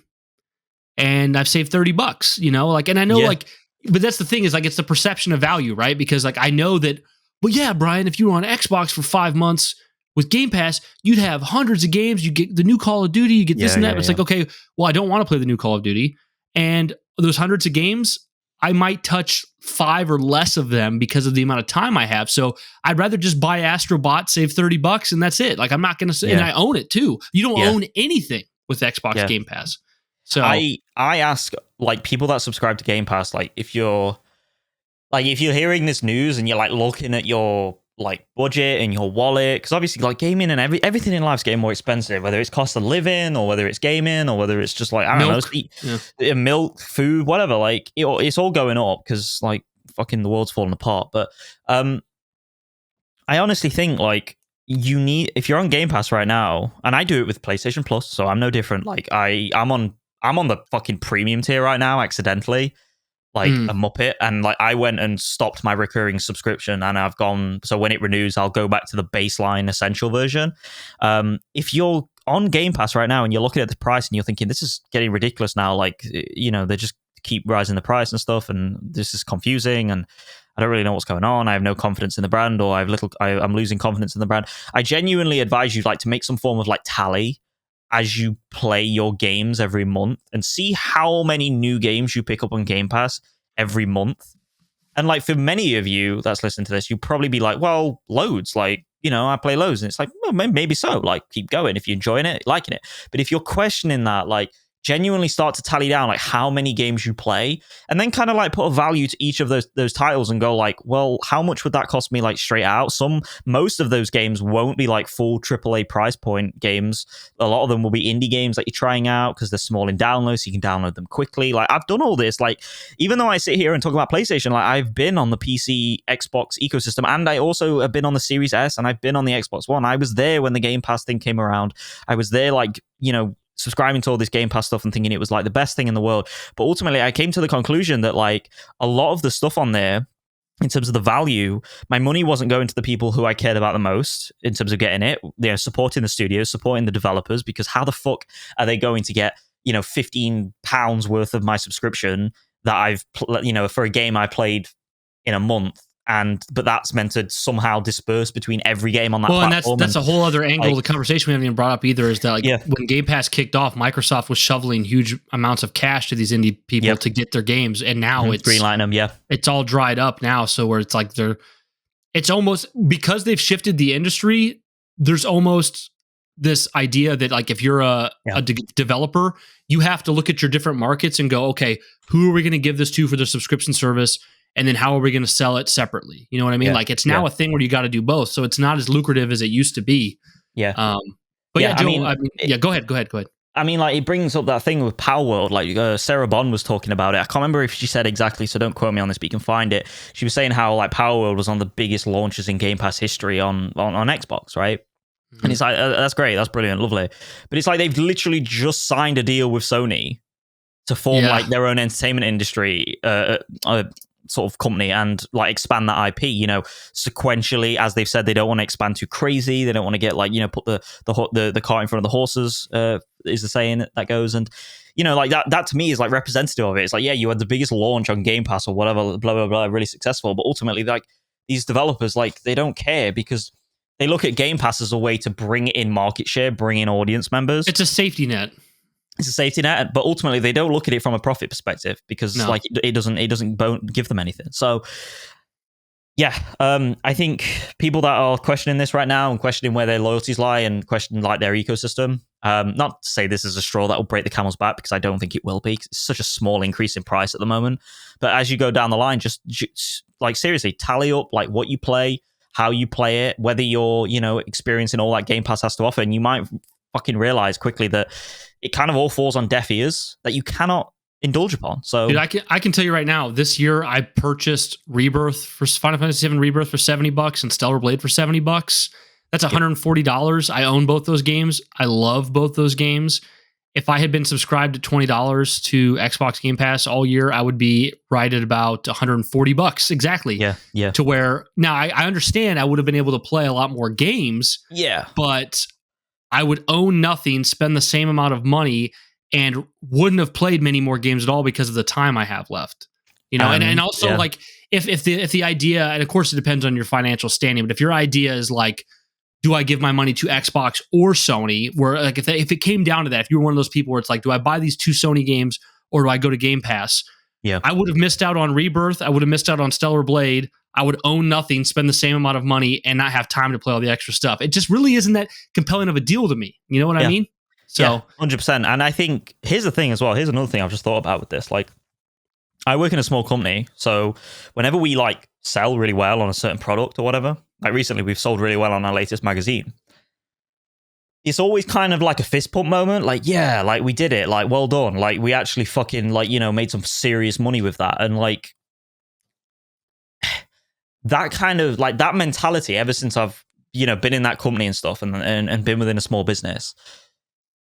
and I've saved $30, you know, like, and I know like, but that's the thing is like, it's the perception of value, right? Because like, I know that, well, yeah, Bryan, if you were on Xbox for 5 months with Game Pass, you'd have hundreds of games. You get the new Call of Duty, you get this and that. But it's like, okay, well, I don't want to play the new Call of Duty. And those hundreds of games, I might touch 5 or less of them because of the amount of time I have. So I'd rather just buy Astrobot, save $30, and that's it. Like, I'm not going to say, and I own it too. You don't own anything with Xbox Game Pass. So I ask like people that subscribe to Game Pass, like if you're hearing this news and you're like looking at your like budget and your wallet, because obviously like gaming and everything in life's getting more expensive, whether it's cost of living or whether it's gaming or whether it's just like I don't know, milk, food, whatever. Like it's all going up because like fucking the world's falling apart. But I honestly think like you need, if you're on Game Pass right now, and I do it with PlayStation Plus, so I'm no different. Like I'm on the fucking premium tier right now accidentally, like a muppet, and like I went and stopped my recurring subscription, and I've gone, so when it renews I'll go back to the baseline essential version. If you're on Game Pass right now and you're looking at the price and you're thinking this is getting ridiculous now, like you know, they just keep rising the price and stuff, and this is confusing, and I don't really know what's going on. I have no confidence in the brand, or I'm losing confidence in the brand. I genuinely advise you like to make some form of like tally as you play your games every month and see how many new games you pick up on Game Pass every month. And like for many of you that's listening to this, you'd probably be like, well, loads. Like, you know, I play loads. And it's like, well, maybe so. Like, keep going if you're enjoying it, liking it. But if you're questioning that, like, genuinely start to tally down like how many games you play, and then kind of like put a value to each of those titles and go like, well, how much would that cost me like straight out? Most of those games won't be like full AAA price point games. A lot of them will be indie games that you're trying out because they're small in download, so you can download them quickly. Like I've done all this. Like even though I sit here and talk about PlayStation, like I've been on the PC Xbox ecosystem, and I also have been on the Series S, and I've been on the Xbox One. I was there when the Game Pass thing came around. I was there, like, you know, subscribing to all this Game Pass stuff and thinking it was like the best thing in the world. But ultimately I came to the conclusion that like a lot of the stuff on there, in terms of the value, my money wasn't going to the people who I cared about the most in terms of getting it, you know, supporting the studios, supporting the developers, because how the fuck are they going to get, you know, £15 worth of my subscription that I've, you know, for a game I played in a month? But that's meant to somehow disperse between every game on that platform. And that's a whole other angle of the conversation we haven't even brought up either, is that like when Game Pass kicked off, Microsoft was shoveling huge amounts of cash to these indie people to get their games, and now it's greenlighting them, it's all dried up now. So where it's like it's almost, because they've shifted the industry, there's almost this idea that like if you're a developer, you have to look at your different markets and go, okay, who are we going to give this to for their subscription service? And then how are we going to sell it separately? You know what I mean? Like it's now a thing where you got to do both. So it's not as lucrative as it used to be. Yeah. But yeah, Joe, go ahead. I mean, like it brings up that thing with Power World. Like Sarah Bond was talking about it. I can't remember if she said exactly, so don't quote me on this, but you can find it. She was saying how like Power World was one of the biggest launches in Game Pass history on Xbox, right? And it's like, that's great. That's brilliant. Lovely. But it's like they've literally just signed a deal with Sony to form like their own entertainment industry sort of company and like expand that IP, you know, sequentially. As they've said, they don't want to expand too crazy. They don't want to get like, you know, put the cart in front of the horses, is the saying that goes. And, you know, like that to me is like representative of it. It's like, yeah, you had the biggest launch on Game Pass or whatever, blah, blah, blah, really successful. But ultimately, like these developers, like they don't care because they look at Game Pass as a way to bring in market share, bring in audience members. It's a safety net. It's a safety net, but ultimately they don't look at it from a profit perspective because like it doesn't give them anything. So yeah, I think people that are questioning this right now and questioning where their loyalties lie and questioning like their ecosystem, not to say this is a straw that will break the camel's back, because I don't think it will be. It's such a small increase in price at the moment. But as you go down the line, just like seriously tally up like what you play, how you play it, whether you're, you know, experiencing all that Game Pass has to offer, and you might fucking realize quickly that it kind of all falls on deaf ears that you cannot indulge upon. So dude, I can tell you right now, this year I purchased Rebirth for Final Fantasy VII Rebirth for $70 and Stellar Blade for $70. That's $140. I own both those games. I love both those games. If I had been subscribed at $20 to Xbox Game Pass all year, I would be right at about $140 exactly. Yeah. To where now I understand I would have been able to play a lot more games. Yeah. But I would own nothing, spend the same amount of money, and wouldn't have played many more games at all because of the time I have left. You know, and also like if the idea, and of course it depends on your financial standing, but if your idea is like, do I give my money to Xbox or Sony? Where like if it came down to that, if you were one of those people where it's like, do I buy these two Sony games or do I go to Game Pass? Yeah, I would have missed out on Rebirth. I would have missed out on Stellar Blade. I would own nothing, spend the same amount of money, and not have time to play all the extra stuff. It just really isn't that compelling of a deal to me. You know what I mean? So 100%. And I think here's the thing as well. Here's another thing I've just thought about with this. Like, I work in a small company, so whenever we like sell really well on a certain product or whatever, like recently we've sold really well on our latest magazine. It's always kind of like a fist pump moment. Like, yeah, like we did it. Like, well done. Like we actually fucking like, you know, made some serious money with that. And like that kind of like that mentality ever since I've, you know, been in that company and stuff and been within a small business,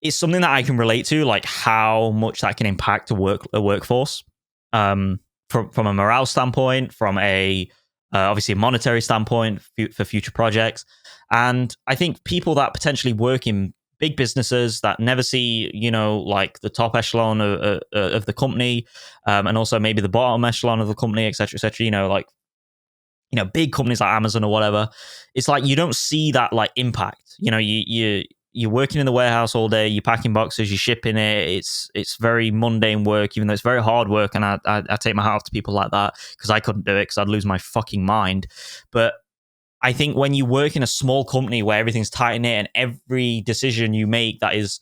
it's something that I can relate to, like how much that can impact a workforce, from a morale standpoint, from a obviously a monetary standpoint for future projects. And I think people that potentially work in big businesses that never see, you know, like the top echelon of the company, and also maybe the bottom echelon of the company, etc., etc. You know, like, you know, big companies like Amazon or whatever, it's like you don't see that like impact. You know, you're working in the warehouse all day, you're packing boxes, you're shipping it. It's very mundane work, even though it's very hard work. And I take my hat off to people like that, because I couldn't do it, because I'd lose my fucking mind. But I think when you work in a small company where everything's tight knit and every decision you make, that is,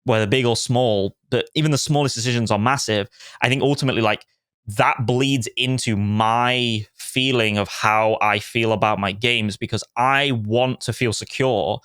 whether big or small, that even the smallest decisions are massive. I think ultimately, like, that bleeds into my feeling of how I feel about my games, because I want to feel secure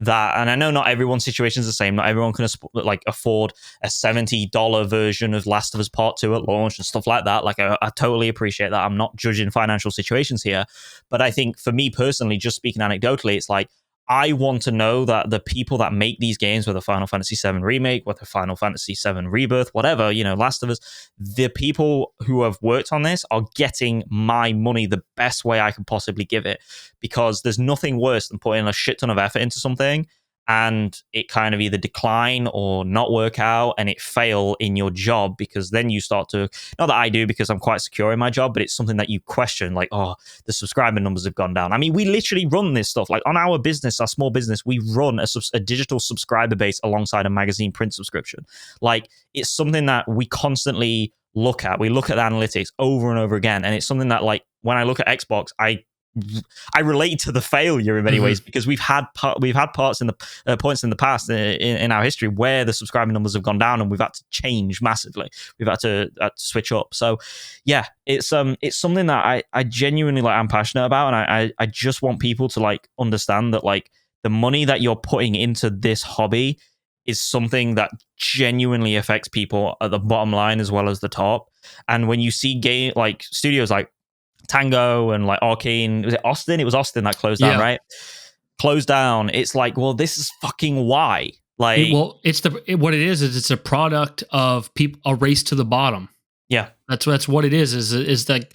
that, and I know not everyone's situation is the same. Not everyone can like afford a $70 version of Last of Us Part 2 at launch and stuff like that. Like, I totally appreciate that. I'm not judging financial situations here, but I think for me personally, just speaking anecdotally, it's like, I want to know that the people that make these games, whether Final Fantasy VII Remake, whether Final Fantasy VII Rebirth, whatever, you know, Last of Us, the people who have worked on this are getting my money the best way I can possibly give it. Because there's nothing worse than putting a shit ton of effort into something and it kind of either decline or not work out and it fail in your job, because then you start to, not that I do because I'm quite secure in my job, but it's something that you question, like, oh, the subscriber numbers have gone down. I mean, we literally run this stuff like on our business, our small business, we run a digital subscriber base alongside a magazine print subscription. Like, it's something that we constantly look at. We look at the analytics over and over again, and it's something that, like, when I look at Xbox, I relate to the failure in many ways, because we've had parts in the points in the past in our history where the subscriber numbers have gone down and we've had to change massively. We've had to switch up. So yeah, it's something that I genuinely, like, I'm passionate about, and I just want people to, like, understand that, like, the money that you're putting into this hobby is something that genuinely affects people at the bottom line as well as the top. And when you see like studios like Tango and like Arcane, was it Austin? It was Austin that closed down, right? Closed down. It's like, well, this is fucking why. Like, what it is it's a product of a race to the bottom. Yeah, that's what it is that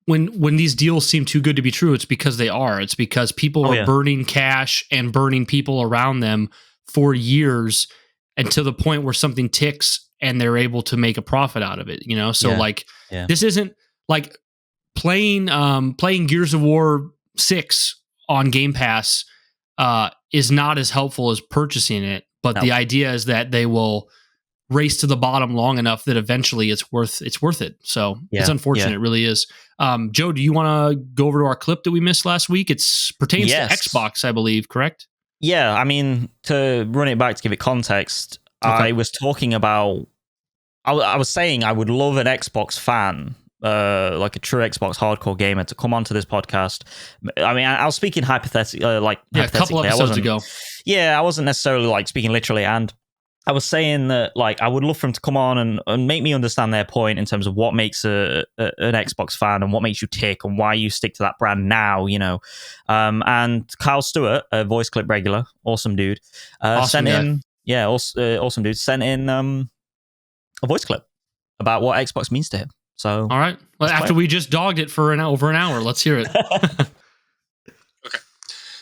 when these deals seem too good to be true, it's because they are. It's because people are burning cash and burning people around them for years, and to the point where something ticks and they're able to make a profit out of it, you know? So this isn't like playing Gears of War 6 on Game Pass is not as helpful as purchasing it, but the idea is that they will race to the bottom long enough that eventually it's worth it. So it's unfortunate. It really is. Joe, do you want to go over to our clip that we missed last week? It pertains to Xbox, I believe, correct? Yeah, I mean, to run it back, to give it context, I was talking about, I was saying I would love an Xbox fan, like a true Xbox hardcore gamer, to come onto this podcast. I mean, I was speaking hypothetically, a couple episodes ago. Yeah, I wasn't necessarily like speaking literally, and I was saying that, like, I would love for them to come on and make me understand their point in terms of what makes an Xbox fan and what makes you tick and why you stick to that brand now, you know. And Kyle Stewart, a voice clip regular, awesome dude, sent in a voice clip about what Xbox means to him. So, all right. Well, after we just dogged it for over an hour, let's hear it. Okay.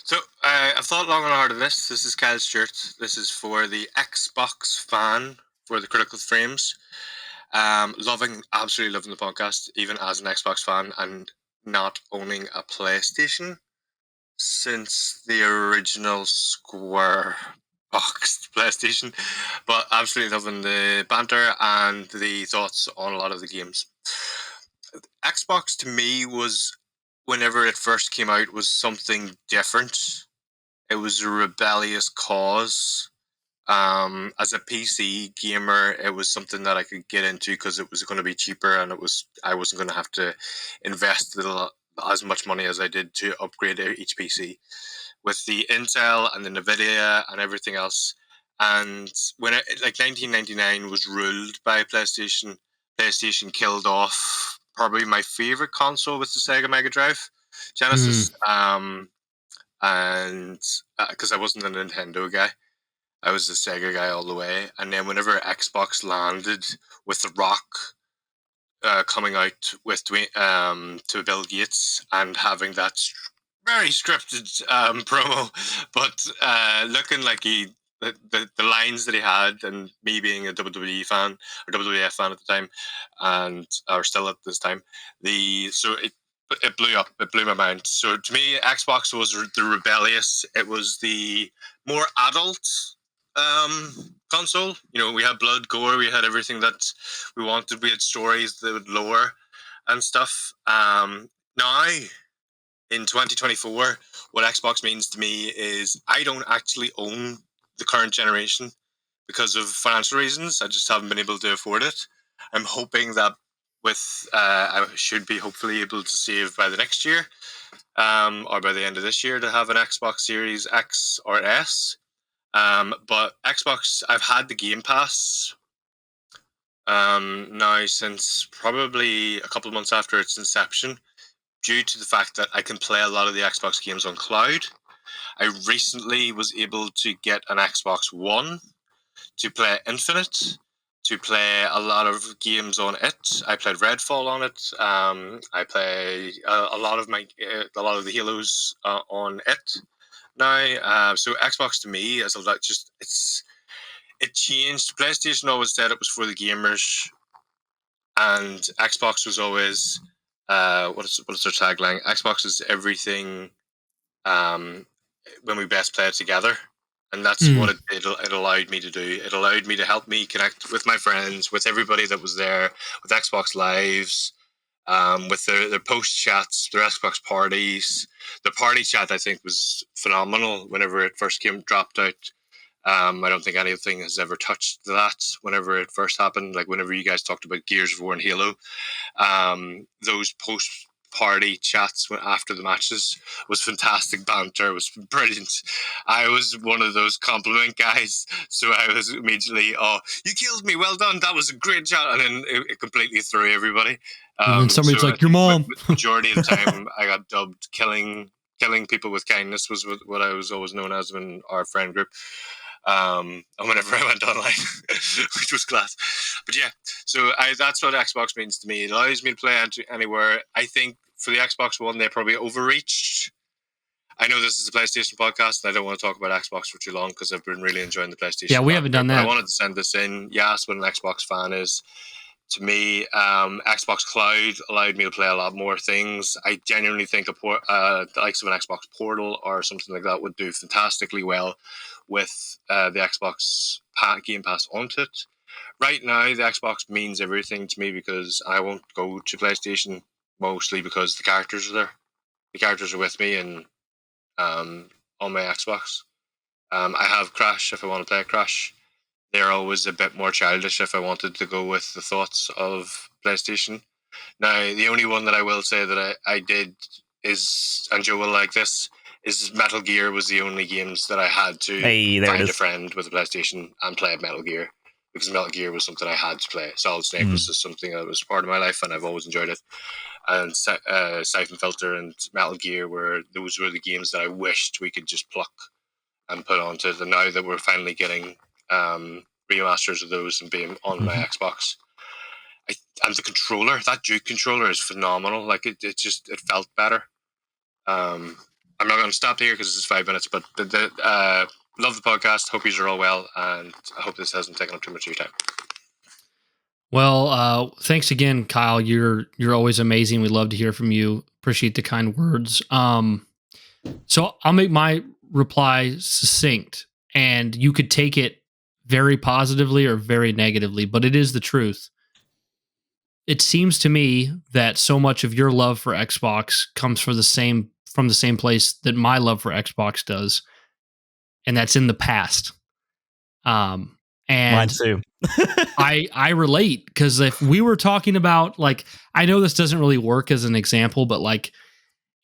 So I've thought long and hard of this. This is Kyle Stewart. This is for the Xbox fan for the Critical Frames. Absolutely loving the podcast, even as an Xbox fan and not owning a PlayStation since the original Square boxed PlayStation, but absolutely loving the banter and the thoughts on a lot of the games. Xbox to me was, whenever it first came out, was something different. It was a rebellious cause. As a PC gamer, it was something that I could get into because it was going to be cheaper, and I wasn't going to have to invest the as much money as I did to upgrade each PC with the Intel and the Nvidia and everything else. And when 1999 was ruled by PlayStation, PlayStation killed off probably my favorite console with the Sega Mega Drive, Genesis. And because I wasn't a Nintendo guy, I was a Sega guy all the way. And then whenever Xbox landed with The Rock coming out with to Bill Gates and having that very scripted promo, but looking like the lines that he had, and me being a WWE fan or WWF fan at the time, and or still at this time, it blew up. It blew my mind. So to me, Xbox was the rebellious. It was the more adult console. You know, we had blood, gore, we had everything that we wanted. We had stories that would lore and stuff. Now, in 2024, what Xbox means to me is I don't actually own the current generation because of financial reasons. I just haven't been able to afford it. I'm hoping that I should be hopefully able to save by the next year, or by the end of this year, to have an Xbox Series X or S. But Xbox, I've had the Game Pass now since probably a couple of months after its inception, due to the fact that I can play a lot of the Xbox games on cloud. I recently was able to get an Xbox One to play Infinite, to play a lot of games on it. I played Redfall on it. I play a lot of the Halos on it now. So Xbox to me is it changed. PlayStation always said it was for the gamers, and Xbox was always what is their tagline? Xbox is everything when we best play it together. And that's what it allowed me to do. It allowed me to help me connect with my friends, with everybody that was there, with Xbox Lives, with their post chats, their Xbox parties. The party chat, I think, was phenomenal whenever it first dropped out. I don't think anything has ever touched that whenever it first happened. Like whenever you guys talked about Gears of War and Halo, those post-party chats after the matches was fantastic banter. It was brilliant. I was one of those compliment guys, so I was immediately, "Oh, you killed me! Well done! That was a great chat!" And then it completely threw everybody. And then somebody's like, "Your mom." Majority of the time, I got dubbed killing people with kindness was what I was always known as in our friend group. And whenever I went online, which was class. But yeah, so that's what Xbox means to me. It allows me to play anywhere. I think for the Xbox One, they probably overreached. I know this is a PlayStation podcast, and I don't want to talk about Xbox for too long because I've been really enjoying the PlayStation. Yeah, we haven't done that. I wanted to send this in. Yeah, that's what an Xbox fan is. To me, Xbox Cloud allowed me to play a lot more things. I genuinely think the likes of an Xbox Portal or something like that would do fantastically well with the Xbox Game Pass on it. Right now, the Xbox means everything to me because I won't go to PlayStation mostly because the characters are there. The characters are with me and on my Xbox. I have Crash if I want to play Crash. They're always a bit more childish if I wanted to go with the thoughts of PlayStation. Now, the only one that I will say that I did is, and Joe will like this, is Metal Gear was the only games that I had to find a friend with a PlayStation and play Metal Gear, because Metal Gear was something I had to play. Solid Snake was just something that was part of my life and I've always enjoyed it. And Siphon Filter and Metal Gear those were the games that I wished we could just pluck and put onto it. And now that we're finally getting remasters of those and being on my Xbox, and the controller, that Duke controller is phenomenal. Like it felt better. I'm not going to stop here because this is 5 minutes, but love the podcast. Hope you are all well, and I hope this hasn't taken up too much of your time. Well, thanks again, Kyle. You're always amazing. We love to hear from you. Appreciate the kind words. So I'll make my reply succinct, and you could take it very positively or very negatively, but it is the truth. It seems to me that so much of your love for Xbox comes from the same place that my love for Xbox does, and that's in the past. And mine too. I relate, because if we were talking about, like, I know this doesn't really work as an example, but like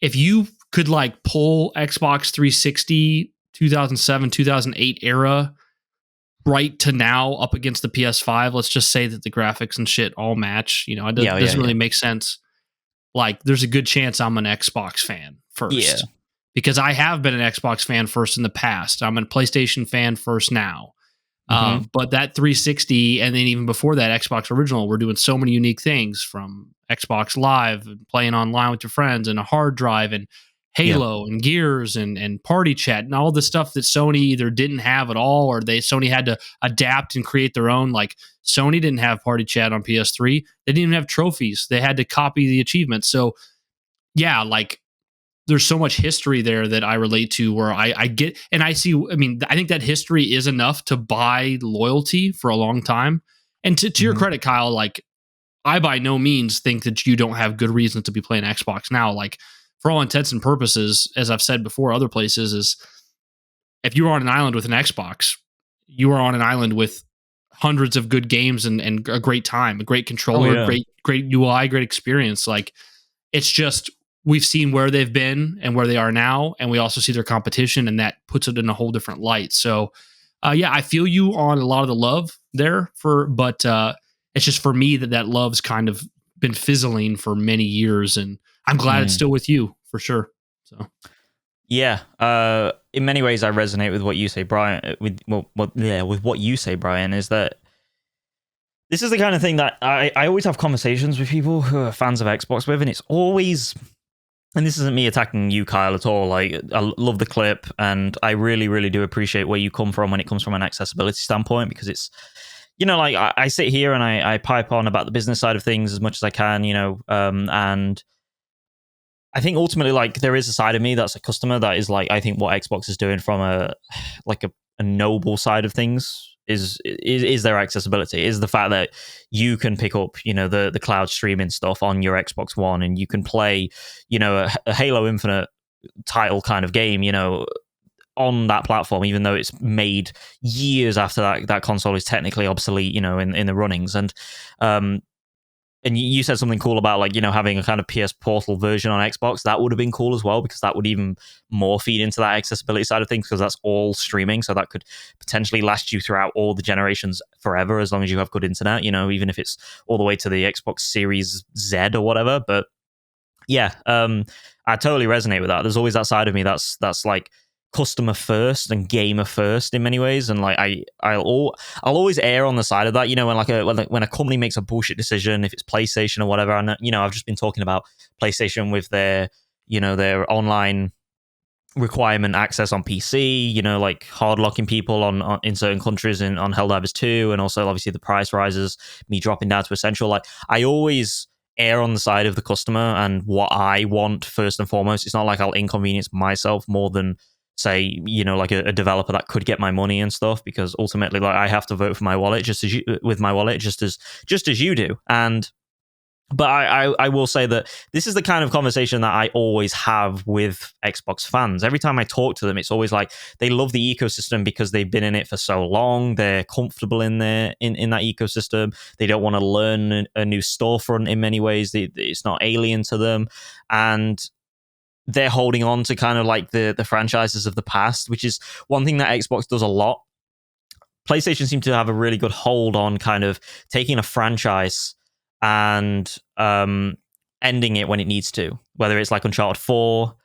if you could like pull Xbox 360 2007 2008 era right to now up against the PS5, let's just say that the graphics and shit all match, you know, it doesn't really make sense. Like there's a good chance I'm an Xbox fan first, because I have been an Xbox fan first in the past. I'm a PlayStation fan first now. But that 360 and then even before that Xbox original, we're doing so many unique things, from Xbox Live and playing online with your friends and a hard drive and Halo and Gears and party chat and all the stuff that Sony either didn't have at all, or Sony had to adapt and create their own. Like Sony didn't have party chat on PS3. They didn't even have trophies. They had to copy the achievements. So yeah, like there's so much history there that I relate to, where I get, and I see, I mean, I think that history is enough to buy loyalty for a long time. And to your credit, Kyle, like I by no means think that you don't have good reasons to be playing Xbox now. Like for all intents and purposes, as I've said before, other places, is if you are on an island with an Xbox, you are on an island with hundreds of good games and a great time, a great controller, great UI, great experience. Like it's just, we've seen where they've been and where they are now, and we also see their competition, and that puts it in a whole different light. So, yeah, I feel you on a lot of the love there, but it's just for me that love's kind of been fizzling for many years, and I'm glad it's still with you for sure. So, yeah, in many ways, I resonate with what you say, Brian. With what you say, Brian, is that this is the kind of thing that I always have conversations with people who are fans of Xbox with, and it's always. And this isn't me attacking you, Kyle, at all. Like, I love the clip, and I really, really do appreciate where you come from when it comes from an accessibility standpoint, because it's, you know, like I sit here and I pipe on about the business side of things as much as I can, you know, and I think ultimately, like, there is a side of me that's a customer that is like, I think what Xbox is doing from a noble side of things is their accessibility, is the fact that you can pick up, you know, the cloud streaming stuff on your Xbox One, and you can play, you know, a Halo Infinite title kind of game, you know, on that platform, even though it's made years after that console is technically obsolete, you know, in the runnings. And you said something cool about, like, you know, having a kind of PS Portal version on Xbox. That would have been cool as well, because that would even more feed into that accessibility side of things, because that's all streaming. So that could potentially last you throughout all the generations forever, as long as you have good internet, you know, even if it's all the way to the Xbox Series Z or whatever. But yeah, I totally resonate with that. There's always that side of me that's like customer first and gamer first in many ways, and like I'll always err on the side of that, you know, when a company makes a bullshit decision, if it's PlayStation or whatever. And, you know, I've just been talking about PlayStation with their, you know, their online requirement access on PC, you know, like hard locking people on in certain countries on Helldivers 2, and also obviously the price rises, me dropping down to Essential. Like, I always err on the side of the customer and what I want first and foremost. It's not like I'll inconvenience myself more than, say, you know, like a developer that could get my money and stuff, because ultimately, like, I have to vote for my wallet just as you do. But I will say that this is the kind of conversation that I always have with Xbox fans. Every time I talk to them, it's always like they love the ecosystem because they've been in it for so long. They're comfortable in there in that ecosystem. They don't want to learn a new storefront in many ways. It's not alien to them, and they're holding on to kind of like the franchises of the past, which is one thing that Xbox does a lot. PlayStation seems to have a really good hold on kind of taking a franchise and ending it when it needs to, whether it's like Uncharted 4,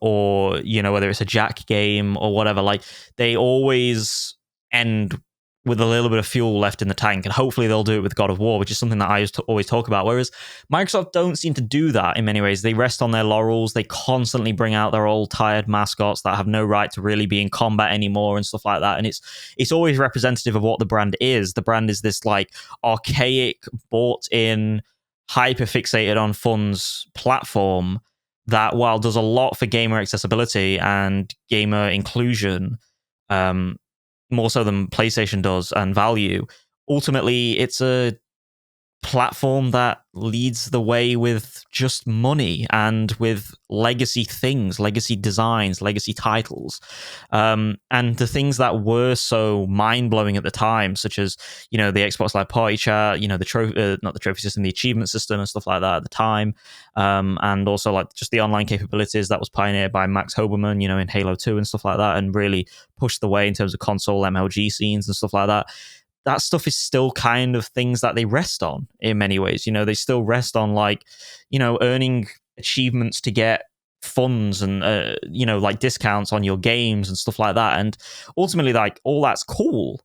or, you know, whether it's a Jack game or whatever. Like, they always end with a little bit of fuel left in the tank, and hopefully they'll do it with God of War, which is something that I always talk about. Whereas Microsoft don't seem to do that in many ways. They rest on their laurels. They constantly bring out their old tired mascots that have no right to really be in combat anymore and stuff like that. And it's always representative of what the brand is. The brand is this like archaic, bought in, hyper fixated on funds platform that, while does a lot for gamer accessibility and gamer inclusion, more so than PlayStation does, and value, ultimately it's a platform that leads the way with just money and with legacy things, legacy designs, legacy titles, and the things that were so mind-blowing at the time, such as, you know, the Xbox Live Party Chat, you know, the trophy, not the trophy system, the achievement system and stuff like that at the time, and also like just the online capabilities that was pioneered by Max Hoberman, you know, in Halo 2 and stuff like that, and really pushed the way in terms of console MLG scenes and stuff like that. That stuff is still kind of things that they rest on in many ways. You know, they still rest on, like, you know, earning achievements to get funds and, you know, like discounts on your games and stuff like that. And ultimately, like, all that's cool,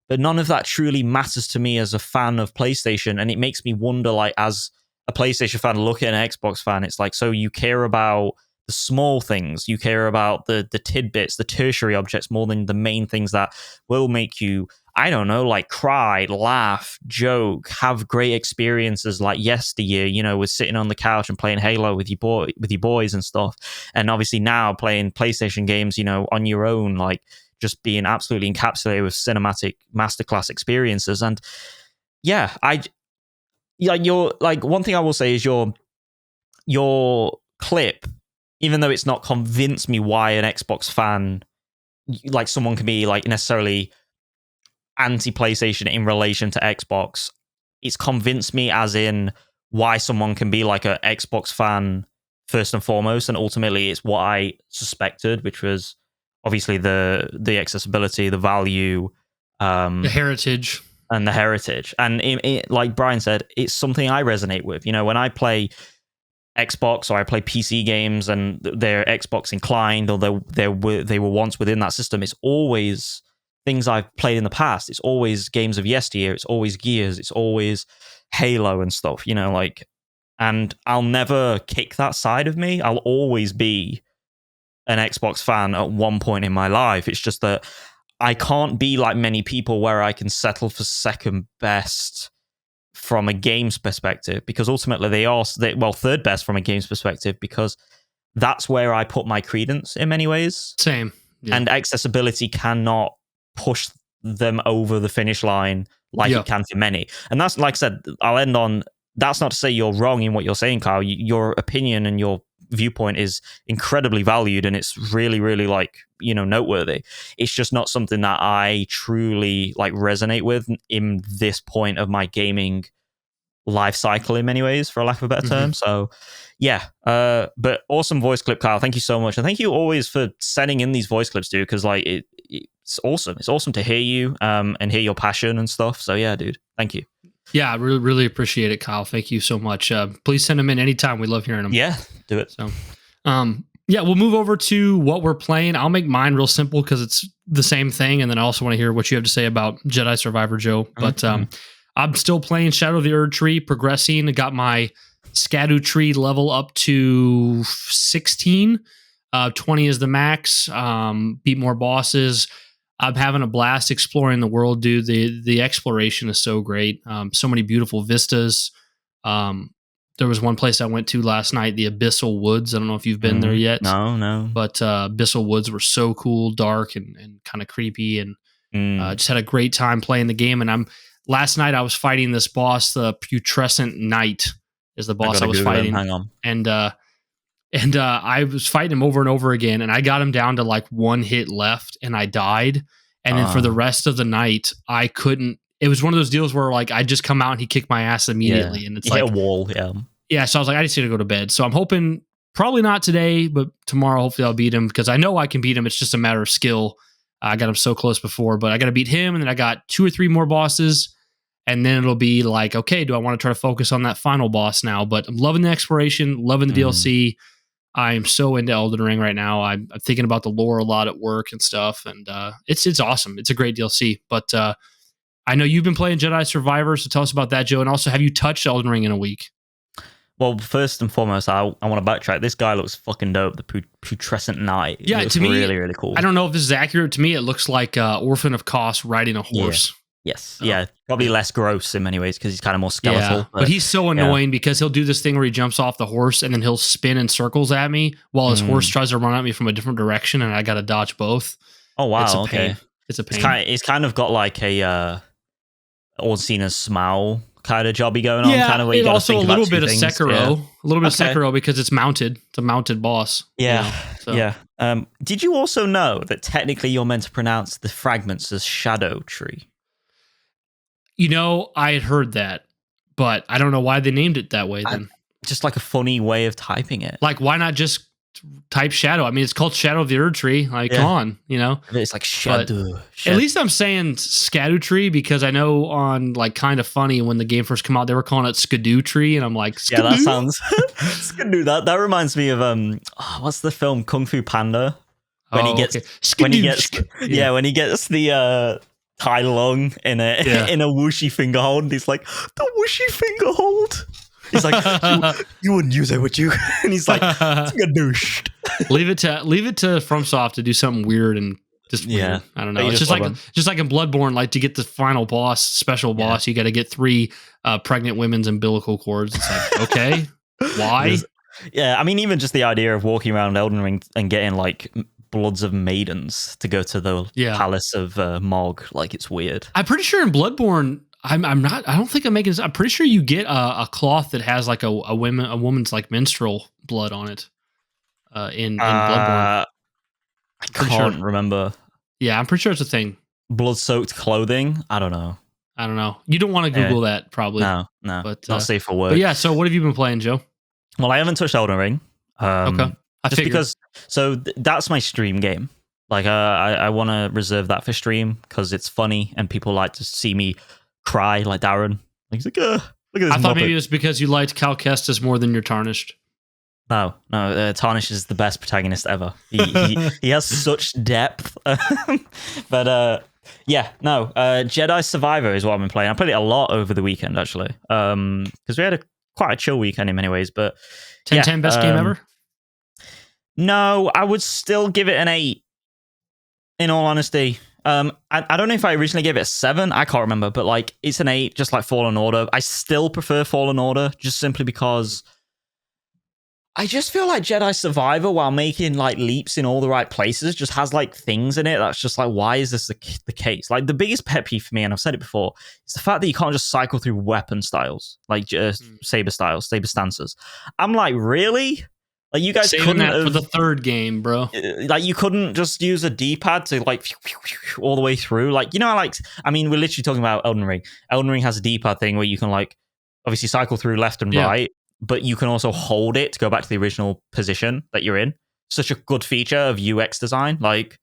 but none of that truly matters to me as a fan of PlayStation. And it makes me wonder, like, as a PlayStation fan, look at an Xbox fan, it's like, so you care about the small things, you care about the tidbits, the tertiary objects more than the main things that will make you, I don't know, like cry, laugh, joke, have great experiences like yesteryear, you know, with sitting on the couch and playing Halo with your boys and stuff. And obviously now playing PlayStation games, you know, on your own, like just being absolutely encapsulated with cinematic masterclass experiences. And yeah, you're like, one thing I will say is your clip, even though it's not convinced me why an Xbox fan, like someone can be like necessarily anti-PlayStation in relation to Xbox, it's convinced me as in why someone can be like an Xbox fan first and foremost, and ultimately it's what I suspected, which was obviously the accessibility, the value, the heritage. And the heritage. And like Bryan said, it's something I resonate with. You know, when I play Xbox or I play PC games and they're Xbox inclined, or they were once within that system, it's always things I've played in the past. It's always games of yesteryear. It's always Gears. It's always Halo and stuff, you know, like, and I'll never kick that side of me. I'll always be an Xbox fan at one point in my life. It's just that I can't be like many people where I can settle for second best from a games perspective, because ultimately they are, well, third best from a games perspective, because that's where I put my credence in many ways. Same. Yeah. And accessibility cannot push them over the finish line like it can for many. And that's, like I said, I'll end on, that's not to say you're wrong in what you're saying, Kyle. Your opinion and your viewpoint is incredibly valued, and it's really, really, like, you know, noteworthy. It's just not something that I truly like resonate with in this point of my gaming life cycle in many ways, for a lack of a better term. So yeah, but awesome voice clip, Kyle. Thank you so much, and thank you always for sending in these voice clips, dude, because like it's awesome. It's awesome to hear you and hear your passion and stuff. So yeah, dude, thank you. Yeah, I really, really appreciate it, Kyle. Thank you so much. Please send them in anytime. We love hearing them. Yeah, do it. So, yeah, we'll move over to what we're playing. I'll make mine real simple because it's the same thing, and then I also want to hear what you have to say about Jedi Survivor, Joe. But I'm still playing Shadow of the Erd Tree, progressing. I got my Scadu Tree level up to 16. 20 is the max. Beat more bosses. I'm having a blast exploring the world, dude. The exploration is so great. So many beautiful vistas. There was one place I went to last night, the Abyssal Woods. I don't know if you've been there yet. No. But Abyssal Woods were so cool, dark and kind of creepy, and just had a great time playing the game. And last night I was fighting this boss, the Putrescent Knight is the boss I was fighting. Hang on. And I was fighting him over and over again, and I got him down to like one hit left, and I died. And then for the rest of the night, I couldn't. It was one of those deals where like I just come out and he kicked my ass immediately, and it's like a wall. Yeah. So I was like, I just need to go to bed. So I'm hoping probably not today, but tomorrow hopefully I'll beat him, because I know I can beat him. It's just a matter of skill. I got him so close before, but I got to beat him, and then I got 2 or 3 more bosses. And then it'll be like, okay, do I want to try to focus on that final boss now? But I'm loving the exploration, loving the DLC. I'm so into Elden Ring right now. I'm thinking about the lore a lot at work and stuff, and it's awesome. It's a great DLC. But I know you've been playing Jedi Survivor, so tell us about that, Joe. And also, have you touched Elden Ring in a week? Well, first and foremost, I want to backtrack. This guy looks fucking dope. The Putrescent Knight. Yeah, to me, really, really cool. I don't know if this is accurate. To me, it looks like Orphan of Kos riding a horse. Yes. Yeah. Probably less gross in many ways because he's kind of more skeletal. Yeah, but he's so annoying because he'll do this thing where he jumps off the horse and then he'll spin in circles at me while his horse tries to run at me from a different direction, and I got to dodge both. Oh, wow. It's a pain. It's kind of got like a Orsina's Smaug kind of jobby going on, kind of where you and got to also think a little about bit two of things. Sekiro, Yeah. a little bit Okay. of Sekiro because it's mounted. It's a mounted boss. Yeah, so. yeah. Did you also know that technically you're meant to pronounce the fragments as shadow tree? I had heard that, but I don't know why they named it that way then. Just like a funny way of typing it. Like, why not just type shadow? I mean, it's called Shadow of the Erd Tree. Like, come on, It's like shadow. At least I'm saying Scadoo Tree because I know on like Kind of Funny when the game first came out, they were calling it Skidoo Tree, and I'm like, Skidoo? Yeah, that sounds Skidoo. That reminds me of what's the film Kung Fu Panda? When he gets when he gets when he gets the Tai Lung in a in a whooshy finger hold, and he's like, the whooshy finger hold. He's like, you wouldn't use it, would you? And he's like, skadoosh. leave it to FromSoft to do something weird and just weird. I don't know. It's just like in Bloodborne, like to get the final boss, special boss, you got to get 3 pregnant women's umbilical cords. It's like, okay, why? Yeah, I mean, even just the idea of walking around Elden Ring and getting like bloods of maidens to go to the palace of Mog, like it's weird. I'm pretty sure in Bloodborne, I'm not. I don't think I'm making this. I'm pretty sure you get a cloth that has like a woman's like menstrual blood on it. In Bloodborne, I can't remember. Yeah, I'm pretty sure it's a thing. Blood-soaked clothing. I don't know. You don't want to Google that, probably. No, but not safe for work. But yeah. So what have you been playing, Joe? Well, I haven't touched Elden Ring. Okay, just because. So that's my stream game. Like, I want to reserve that for stream because it's funny and people like to see me cry like Darren. Like, he's like, look at this. I thought maybe it was because you liked Cal Kestis more than your Tarnished. No. Tarnish is the best protagonist ever. He has such depth. But Jedi Survivor is what I've been playing. I played it a lot over the weekend actually, because we had quite a chill weekend in many ways. But 10 best game ever. No, I would still give it an 8. In all honesty. I don't know if I originally gave it a 7. I can't remember, but like it's an 8, just like Fallen Order. I still prefer Fallen Order, just simply because I just feel like Jedi Survivor, while making like leaps in all the right places, just has like things in it that's just like, why is this the case? Like the biggest pet peeve for me, and I've said it before, is the fact that you can't just cycle through weapon styles, like saber stances. I'm like, really? Like you guys couldn't that for the third game, bro. Like you couldn't just use a D-pad to like all the way through. Like, I mean, we're literally talking about Elden Ring. Elden Ring has a D-pad thing where you can like obviously cycle through left and right, but you can also hold it to go back to the original position that you're in. Such a good feature of UX design. Like,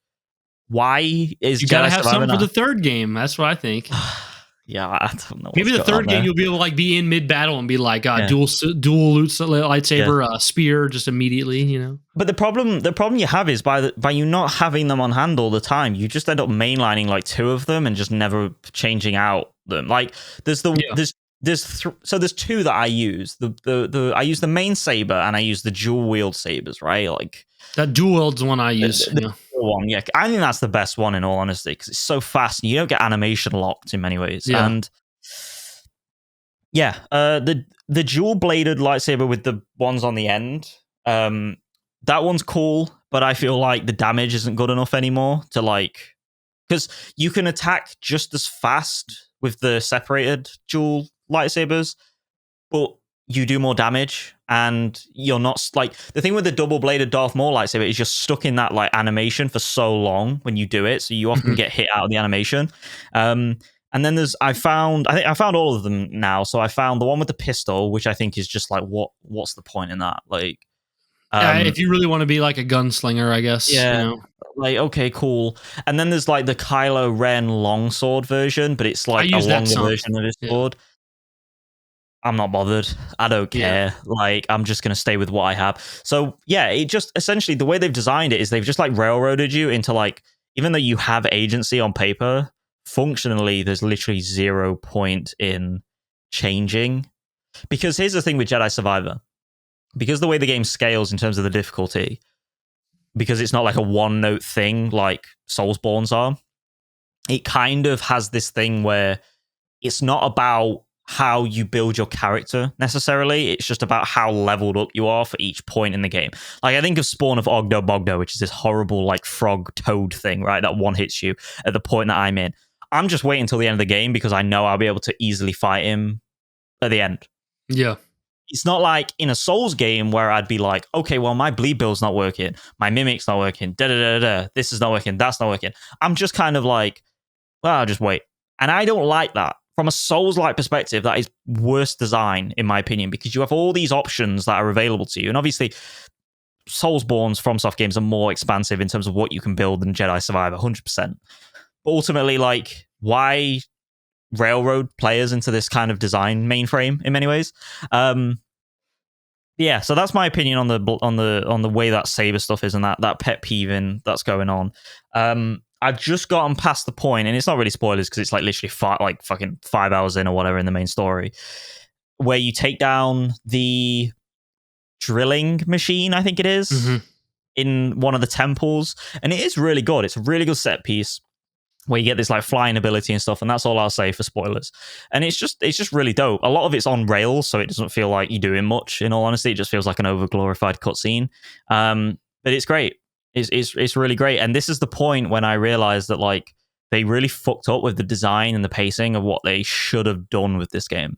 why is you gotta have something for the third game? That's what I think. Yeah, I don't know. Maybe the third game you'll be able to like be in mid battle and be like dual loot lightsaber spear just immediately, But the problem you have is by you not having them on hand all the time, you just end up mainlining like 2 of them and just never changing out them. Like there's 2 that I use. I use the main saber and I use the dual wield sabers, right? Like that dual wield's one I use. The one, I think that's the best one in all honesty because it's so fast and you don't get animation locked in many ways. Yeah. And the dual bladed lightsaber with the ones on the end, that one's cool, but I feel like the damage isn't good enough anymore to like, because you can attack just as fast with the separated dual lightsabers, but you do more damage and you're not like the thing with the double bladed Darth Maul lightsaber is you're stuck in that like animation for so long when you do it, so you often get hit out of the animation. And then I found all of them now. So I found the one with the pistol, which I think is just like what's the point in that? Like if you really want to be like a gunslinger, I guess. Like, okay, cool. And then there's like the Kylo Ren longsword version, but it's like a longer version of his sword. I'm not bothered. I don't care. Yeah. Like, I'm just going to stay with what I have. So, yeah, it just essentially the way they've designed it is they've just like railroaded you into like, even though you have agency on paper, functionally, there's literally 0 point in changing. Because here's the thing with Jedi Survivor. Because the way the game scales in terms of the difficulty, because it's not like a one note thing like Soulsborne's are, it kind of has this thing where it's not about how you build your character necessarily. It's just about how leveled up you are for each point in the game. Like I think of Spawn of Ogdo Bogdo, which is this horrible like frog toad thing, right? That one hits you at the point that I'm in. I'm just waiting until the end of the game because I know I'll be able to easily fight him at the end. Yeah. It's not like in a Souls game where I'd be like, okay, well, my bleed build's not working, my mimic's not working, this is not working, that's not working. I'm just kind of like, well, I'll just wait. And I don't like that. From a Souls-like perspective, that is worse design, in my opinion, because you have all these options that are available to you. And obviously, Soulsborne's FromSoft games are more expansive in terms of what you can build than Jedi Survivor, 100%. But ultimately, like, why railroad players into this kind of design mainframe in many ways? Yeah, so that's my opinion on the way that Saber stuff is and that pet peeving that's going on. I've just gotten past the point, and it's not really spoilers because it's like literally fucking 5 hours in or whatever in the main story, where you take down the drilling machine, I think it is, in one of the temples, and it is really good. It's a really good set piece where you get this like flying ability and stuff, and that's all I'll say for spoilers. And it's just really dope. A lot of it's on rails, so it doesn't feel like you're doing much. In all honesty, it just feels like an over glorified cutscene. But it's great. It's really great. And this is the point when I realized that like they really fucked up with the design and the pacing of what they should have done with this game.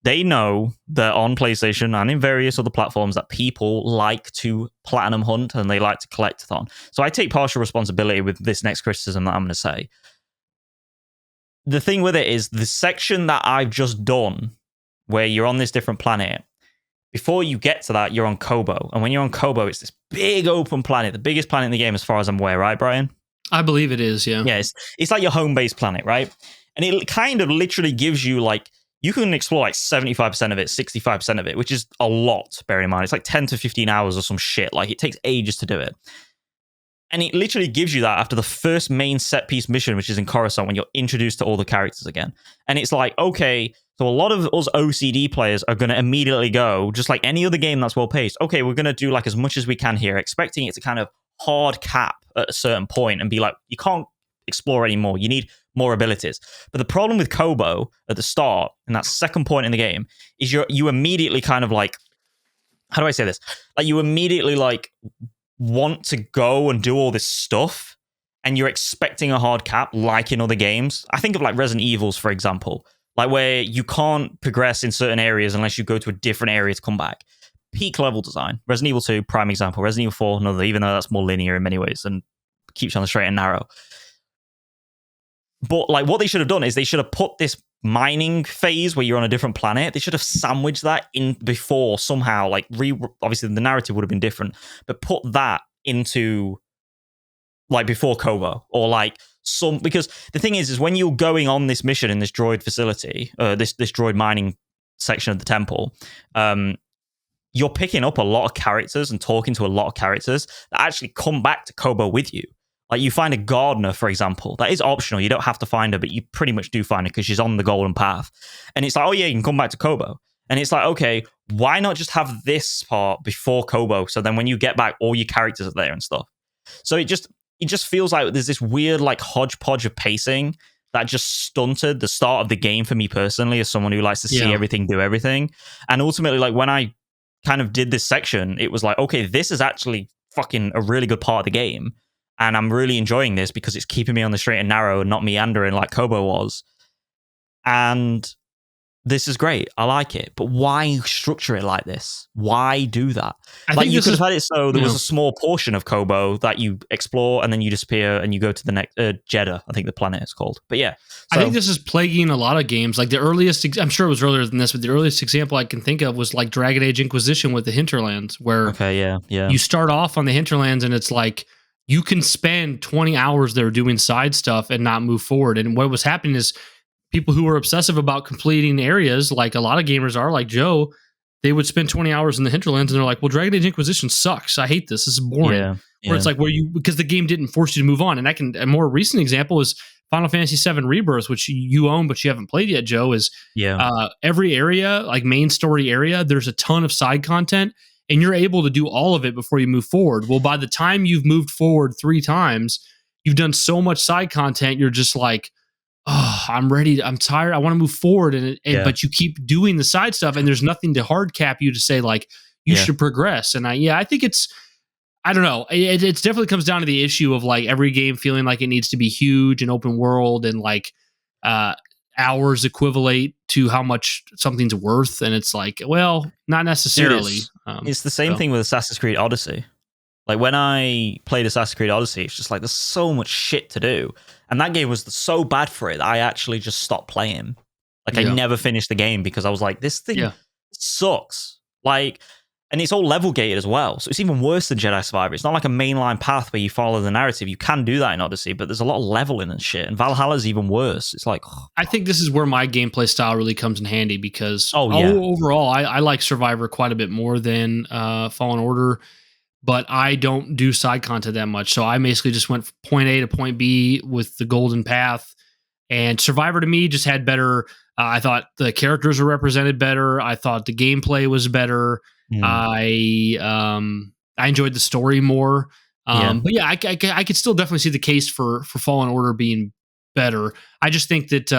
They know that on PlayStation and in various other platforms that people like to platinum hunt and they like to collect-a-thon. So I take partial responsibility with this next criticism that I'm going to say. The thing with it is the section that I've just done where you're on this different planet, before you get to that, you're on Kobo. And when you're on Kobo, it's this big open planet, the biggest planet in the game as far as I'm aware, right, Brian? I believe it is, yeah. Yeah, it's like your home base planet, right? And it kind of literally gives you like, you can explore like 75% of it, 65% of it, which is a lot, bear in mind. It's like 10 to 15 hours or some shit. Like, it takes ages to do it. And it literally gives you that after the first main set piece mission, which is in Coruscant, when you're introduced to all the characters again. And it's like, okay, so a lot of us OCD players are going to immediately go, just like any other game that's well-paced, okay, we're going to do like as much as we can here, expecting it to kind of hard cap at a certain point and be like, you can't explore anymore. You need more abilities. But the problem with Kobo at the start, and that second point in the game, is you immediately kind of like, how do I say this? Like you immediately like want to go and do all this stuff, and you're expecting a hard cap like in other games. I think of like Resident Evils, for example, like where you can't progress in certain areas unless you go to a different area to come back. Peak level design. Resident Evil 2, prime example. Resident Evil 4, another, even though that's more linear in many ways and keeps you on the straight and narrow. But like what they should have done is they should have put this mining phase where you're on a different planet. They should have sandwiched that in before somehow. Like obviously the narrative would have been different, but put that into like before Kobo or like some, because the thing is when you're going on this mission in this droid facility, this droid mining section of the temple, you're picking up a lot of characters and talking to a lot of characters that actually come back to Kobo with you. Like you find a gardener, for example, that is optional. You don't have to find her, but you pretty much do find her because she's on the golden path. And it's like, oh yeah, you can come back to Kobo. And it's like, okay, why not just have this part before Kobo? So then when you get back, all your characters are there and stuff. So it just feels like there's this weird like hodgepodge of pacing that just stunted the start of the game for me personally, as someone who likes to see everything, do everything. And ultimately, like when I kind of did this section, it was like, okay, this is actually fucking a really good part of the game. And I'm really enjoying this because it's keeping me on the straight and narrow and not meandering like Kobo was. And this is great. I like it. But why structure it like this? Why do that? I like think you could have had it so there was a small portion of Kobo that you explore and then you disappear and you go to the next Jeddah, I think the planet is called. But yeah. So, I think this is plaguing a lot of games. Like the earliest, I'm sure it was earlier than this, but the earliest example I can think of was like Dragon Age Inquisition with the Hinterlands, where you start off on the Hinterlands and it's like, you can spend 20 hours there doing side stuff and not move forward. And what was happening is people who were obsessive about completing areas, like a lot of gamers are, like Joe, they would spend 20 hours in the Hinterlands and they're like, well, Dragon Age Inquisition sucks. I hate this. This is boring. Where it's like because the game didn't force you to move on. And a more recent example is Final Fantasy VII Rebirth, which you own, but you haven't played yet, Joe, is every area, like main story area, there's a ton of side content. And you're able to do all of it before you move forward. Well, by the time you've moved forward 3 times, you've done so much side content, you're just like, oh, I'm ready. I'm tired. I want to move forward. But you keep doing the side stuff and there's nothing to hard cap you to say, like, you should progress. And I think I don't know. It definitely comes down to the issue of like every game feeling like it needs to be huge and open world and like, hours equivalent to how much something's worth, and it's like, well, not necessarily. Dude, it's the same thing with Assassin's Creed Odyssey. Like when I played Assassin's Creed Odyssey, it's just like there's so much shit to do, and that game was so bad for it that I actually just stopped playing. Like I never finished the game because I was like, this thing sucks. Like, and it's all level gated as well, so it's even worse than Jedi Survivor. It's not like a mainline path where you follow the narrative. You can do that in Odyssey, but there's a lot of leveling and shit. And Valhalla's even worse. It's like, I think this is where my gameplay style really comes in handy because overall, I like Survivor quite a bit more than Fallen Order, but I don't do side content that much. So I basically just went from point A to point B with the golden path. And Survivor to me just had better. I thought the characters were represented better. I thought the gameplay was better. I enjoyed the story more. But yeah, I could still definitely see the case for Fallen Order being better. I just think that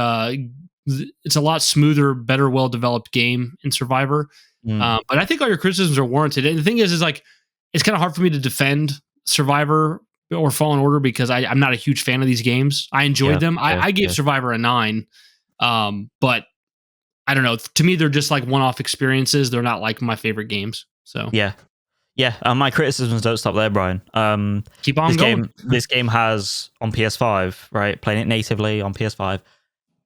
it's a lot smoother, better, well-developed game in Survivor. But I think all your criticisms are warranted. And the thing is like, it's kind of hard for me to defend Survivor or Fallen Order because I'm not a huge fan of these games. I enjoyed them. I gave Survivor a 9. But I don't know. To me, they're just like one-off experiences. They're not like my favorite games. So yeah. My criticisms don't stop there, Brian. Keep on going. This game has on PS5, right? Playing it natively on PS5,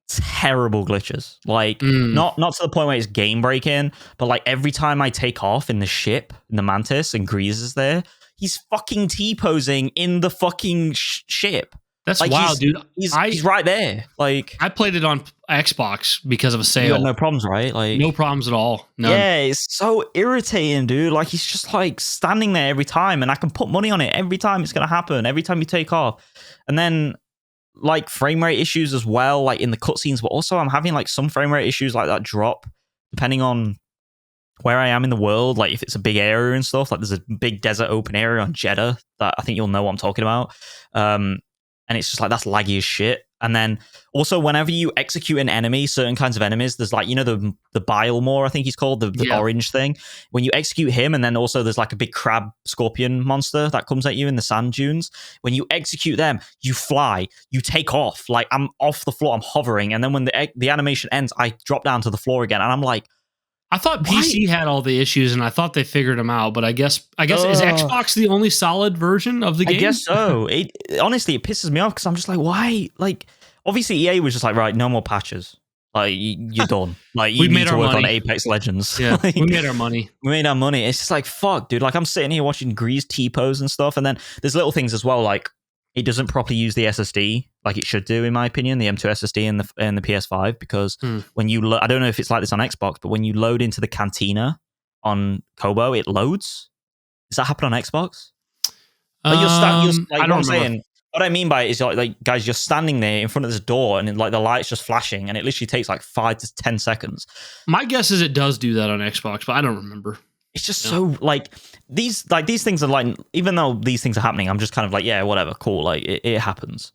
terrible glitches. Like not to the point where it's game breaking, but like every time I take off in the ship, in the Mantis, and Grease is there, he's fucking T-posing in the fucking ship. That's like, wild, dude. He's right there. Like I played it on Xbox because of a sale. You had no problems, right? Like no problems at all. None. Yeah, it's so irritating, dude. Like he's just like standing there every time, and I can put money on it every time it's gonna happen. Every time you take off, and then like frame rate issues as well, like in the cutscenes. But also, I'm having like some frame rate issues like that drop depending on where I am in the world. Like if it's a big area and stuff, like there's a big desert open area on Jeddah that I think you'll know what I'm talking about. And it's just like, that's laggy as shit. And then also whenever you execute an enemy, certain kinds of enemies, there's like, you know, the bile maw, I think he's called, the orange thing. When you execute him, and then also there's like a big crab scorpion monster that comes at you in the sand dunes. When you execute them, you fly, you take off. Like I'm off the floor, I'm hovering. And then when the animation ends, I drop down to the floor again. And I'm like, I thought PC had all the issues, and I thought they figured them out. But I guess is Xbox the only solid version of the game? I guess so. Honestly, it pisses me off because I'm just like, why? Like, obviously, EA was just like, right, no more patches. Like, you're done. Like, you need to work on Apex Legends. Yeah, like, we made our money. We made our money. It's just like, fuck, dude. Like, I'm sitting here watching Grease T-pose and stuff, and then there's little things as well, like it doesn't properly use the SSD like it should do, in my opinion, the M2 SSD and the PS5, because when you I don't know if it's like this on Xbox, but when you load into the cantina on Kobo, it loads. Does that happen on Xbox? Like I don't know. What I mean by it is like, guys, you're standing there in front of this door, and like the light's just flashing, and it literally takes like 5 to 10 seconds. My guess is it does do that on Xbox, but I don't remember. It's just so like these things are like, even though these things are happening, I'm just kind of like, yeah, whatever, cool, like it happens.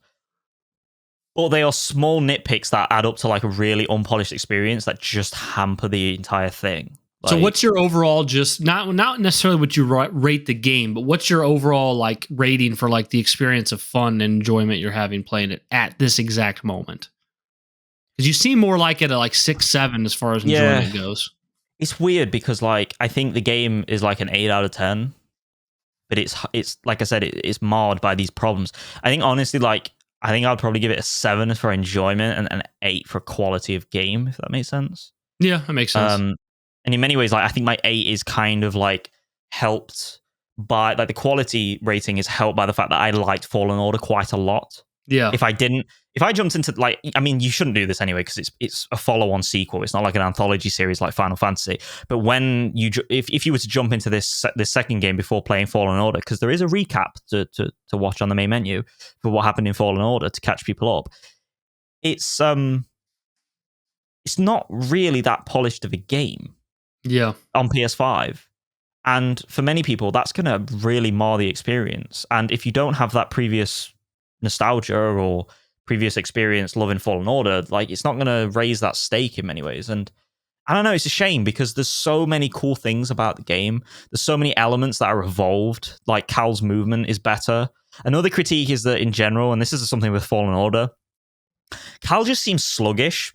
But they are small nitpicks that add up to like a really unpolished experience that just hamper the entire thing. Like, so what's your overall, just not necessarily what you rate the game, but what's your overall like rating for like the experience of fun and enjoyment you're having playing it at this exact moment? Because you seem more like it at like 6, 7 as far as enjoyment goes. It's weird because like I think the game is like an 8 out of 10, but it's like I said, it's marred by these problems. I think honestly, like I think I'd probably give it a 7 for enjoyment and an 8 for quality of game, if that makes sense. Yeah, that makes sense. And in many ways, like I think my 8 is kind of like helped by like the quality rating is helped by the fact that I liked Fallen Order quite a lot. Yeah. If I jumped into like, I mean, you shouldn't do this anyway because it's a follow-on sequel. It's not like an anthology series like Final Fantasy. But when if you were to jump into this second game before playing Fallen Order, because there is a recap to watch on the main menu for what happened in Fallen Order to catch people up. It's not really that polished of a game. Yeah. On PS5. And for many people, that's going to really mar the experience. And if you don't have that previous nostalgia or previous experience loving Fallen Order, like it's not going to raise that stake in many ways. And I don't know, it's a shame because there's so many cool things about the game. There's so many elements that are evolved, like Cal's movement is better. Another critique is that in general, and this is something with Fallen Order, Cal just seems sluggish.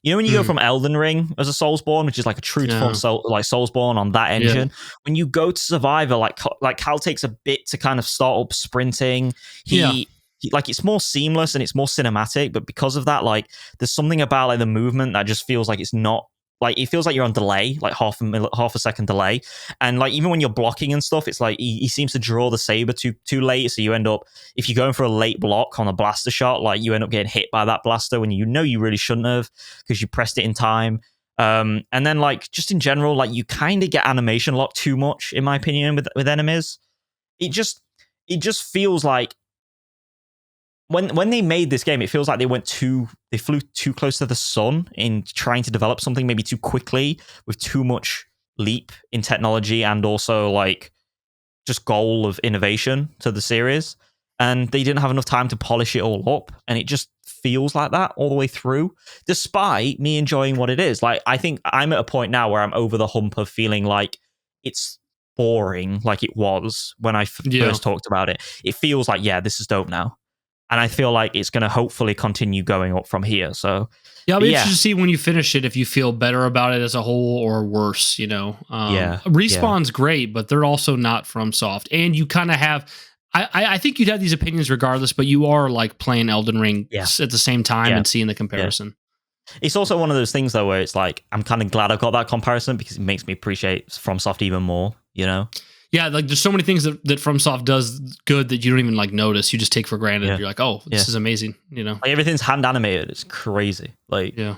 You know when you go from Elden Ring as a Soulsborne, which is like a true to form Soulsborne on that engine. When you go to Survivor, like Cal takes a bit to kind of start up sprinting. He like it's more seamless and it's more cinematic, but because of that, like there's something about like the movement that just feels like it's not. Like it feels like you're on delay, like half a second delay, and like even when you're blocking and stuff, it's like he seems to draw the saber too late. So you end up, if you're going for a late block on a blaster shot, like you end up getting hit by that blaster when you know you really shouldn't have because you pressed it in time. And then like just in general, like you kind of get animation locked too much, in my opinion, with enemies. It just feels like. When they made this game, it feels like they flew too close to the sun in trying to develop something maybe too quickly with too much leap in technology and also like just goal of innovation to the series. And they didn't have enough time to polish it all up. And it just feels like that all the way through, despite me enjoying what it is. Like, I think I'm at a point now where I'm over the hump of feeling like it's boring like it was when I first talked about it. It feels like, this is dope now. And I feel like it's going to hopefully continue going up from here. So, I'll be interested to see when you finish it if you feel better about it as a whole or worse. You know, Respawn's great, but they're also not FromSoft, and you kind of have. I think you'd have these opinions regardless, but you are like playing Elden Ring at the same time and seeing the comparison. It's also one of those things though where it's like I'm kind of glad I've got that comparison because it makes me appreciate FromSoft even more. You know. Yeah, like there's so many things that FromSoft does good that you don't even like notice. You just take for granted. You're like, oh, this is amazing. You know, like everything's hand animated. It's crazy. Like, wow,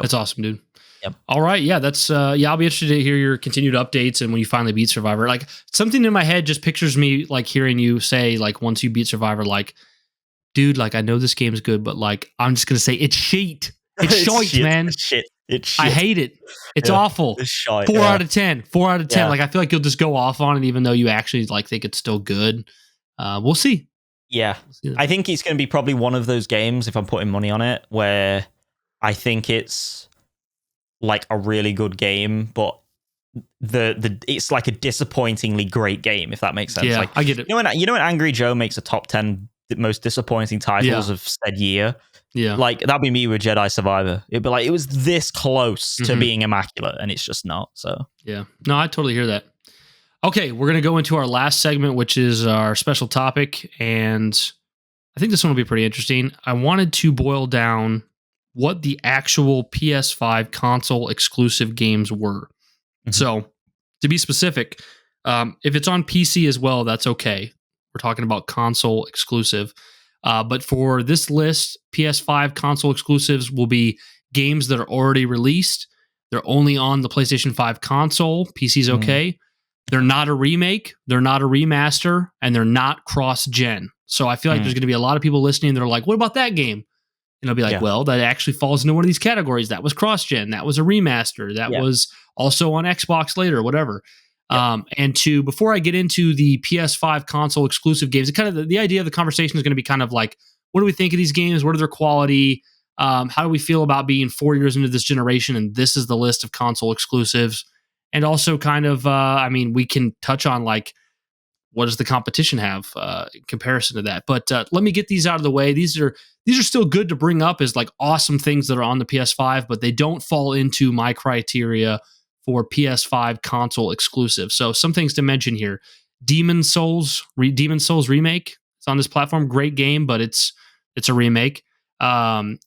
that's awesome, dude. Yep. All right, that's I'll be interested to hear your continued updates and when you finally beat Survivor. Like something in my head just pictures me like hearing you say like once you beat Survivor, like, dude, like I know this game's good, but like I'm just gonna say it's shit. It's shite, man. It's shit. It's shit. I hate it. It's awful. It's shite, 4 out of 10. 4 out of 10. Yeah. Like I feel like you'll just go off on it, even though you actually like think it's still good. We'll see. Yeah, I think it's going to be probably one of those games, if I'm putting money on it, where I think it's like a really good game, but it's like a disappointingly great game, if that makes sense. Yeah, like, I get it. You know when Angry Joe makes a top 10 most disappointing titles of said year. Yeah, like that'd be me with Jedi Survivor. It'd be like it was this close to being immaculate, and it's just not. So yeah, no, I totally hear that. Okay, we're gonna go into our last segment, which is our special topic, and I think this one will be pretty interesting. I wanted to boil down what the actual PS5 console exclusive games were. So, to be specific, if it's on PC as well, that's okay. We're talking about console exclusive. But for this list, PS5 console exclusives will be games that are already released. They're only on the PlayStation 5 console. PC's okay. They're not a remake. They're not a remaster. And they're not cross-gen. So I feel like there's going to be a lot of people listening that are like, what about that game? And they'll be like, well, that actually falls into one of these categories. That was cross-gen. That was a remaster. That was also on Xbox later, whatever. And before I get into the PS5 console exclusive games, it kind of the idea of the conversation is going to be kind of like, what do we think of these games? What are their quality? How do we feel about being 4 years into this generation? And this is the list of console exclusives. And also kind of, we can touch on like, what does the competition have in comparison to that? But let me get these out of the way. These are still good to bring up as like awesome things that are on the PS5, but they don't fall into my criteria for PS5 console exclusive. So some things to mention here. Demon Souls remake. It's on this platform. Great game, but it's a remake. Final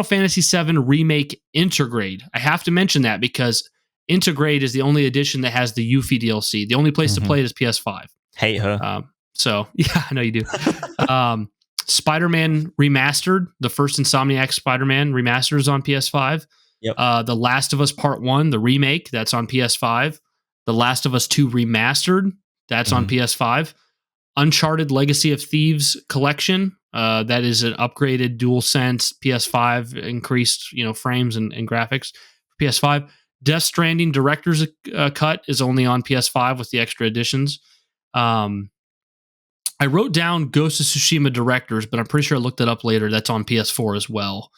Fantasy VII remake Intergrade. I have to mention that because Intergrade is the only edition that has the Yuffie DLC. The only place to play it is PS5. Hate her. So yeah, I know you do. Spider-Man Remastered, the first Insomniac Spider-Man remastered is on PS5. Yep. The Last of Us Part 1, the remake, that's on PS5. The Last of Us 2 Remastered, that's on PS5. Uncharted Legacy of Thieves Collection, that is an upgraded DualSense PS5, increased frames and graphics for PS5. Death Stranding Director's Cut is only on PS5 with the extra editions. I wrote down Ghost of Tsushima Directors, but I'm pretty sure I looked it up later. That's on PS4 as well.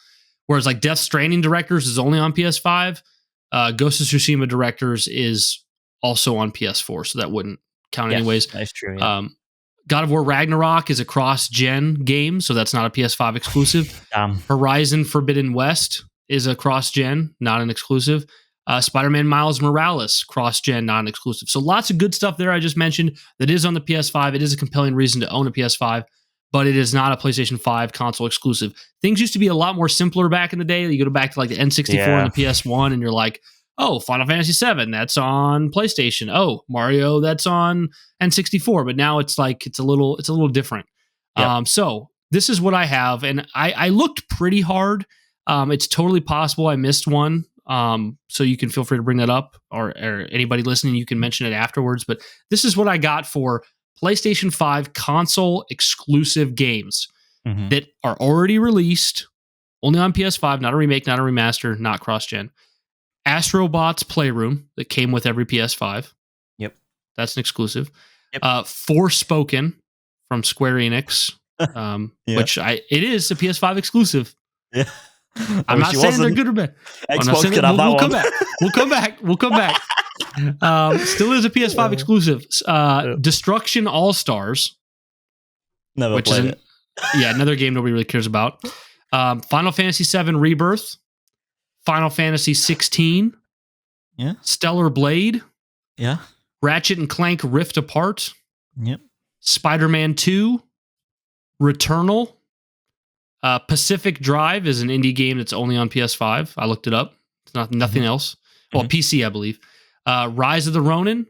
Whereas like Death Stranding Directors is only on PS5. Ghost of Tsushima Directors is also on PS4, so that wouldn't count anyways. That's true. Yeah. God of War Ragnarok is a cross-gen game, so that's not a PS5 exclusive. Damn. Horizon Forbidden West is a cross-gen, not an exclusive. Spider-Man Miles Morales, cross-gen, not an exclusive. So lots of good stuff there I just mentioned that is on the PS5. It is a compelling reason to own a PS5, but it is not a PlayStation 5 console exclusive. Things used to be a lot more simpler back in the day. You go back to like the N64 and the PS1, and you're like, oh, Final Fantasy VII, that's on PlayStation. Oh, Mario, that's on N64. But now it's like it's a little different. Yep. So this is what I have, and I looked pretty hard. It's totally possible I missed one. So you can feel free to bring that up, or anybody listening, you can mention it afterwards. But this is what I got for PlayStation 5 console exclusive games that are already released, only on PS5, not a remake, not a remaster, not cross-gen. Astrobot's Playroom that came with every PS5. Yep. That's an exclusive. Yep. Forspoken from Square Enix, which it is a PS5 exclusive. Yeah. I'm not saying they're good or bad. Xbox could have that we'll one. come back. We'll come back. Still is a PS5 exclusive. Destruction All Stars. Never played it. Another game nobody really cares about. Final Fantasy VII Rebirth. Final Fantasy 16. Yeah. Stellar Blade. Yeah. Ratchet and Clank Rift Apart. Yep. Spider-Man 2. Returnal. Pacific Drive is an indie game that's only on PS5. I looked it up. It's nothing else. Well, PC, I believe. Rise of the Ronin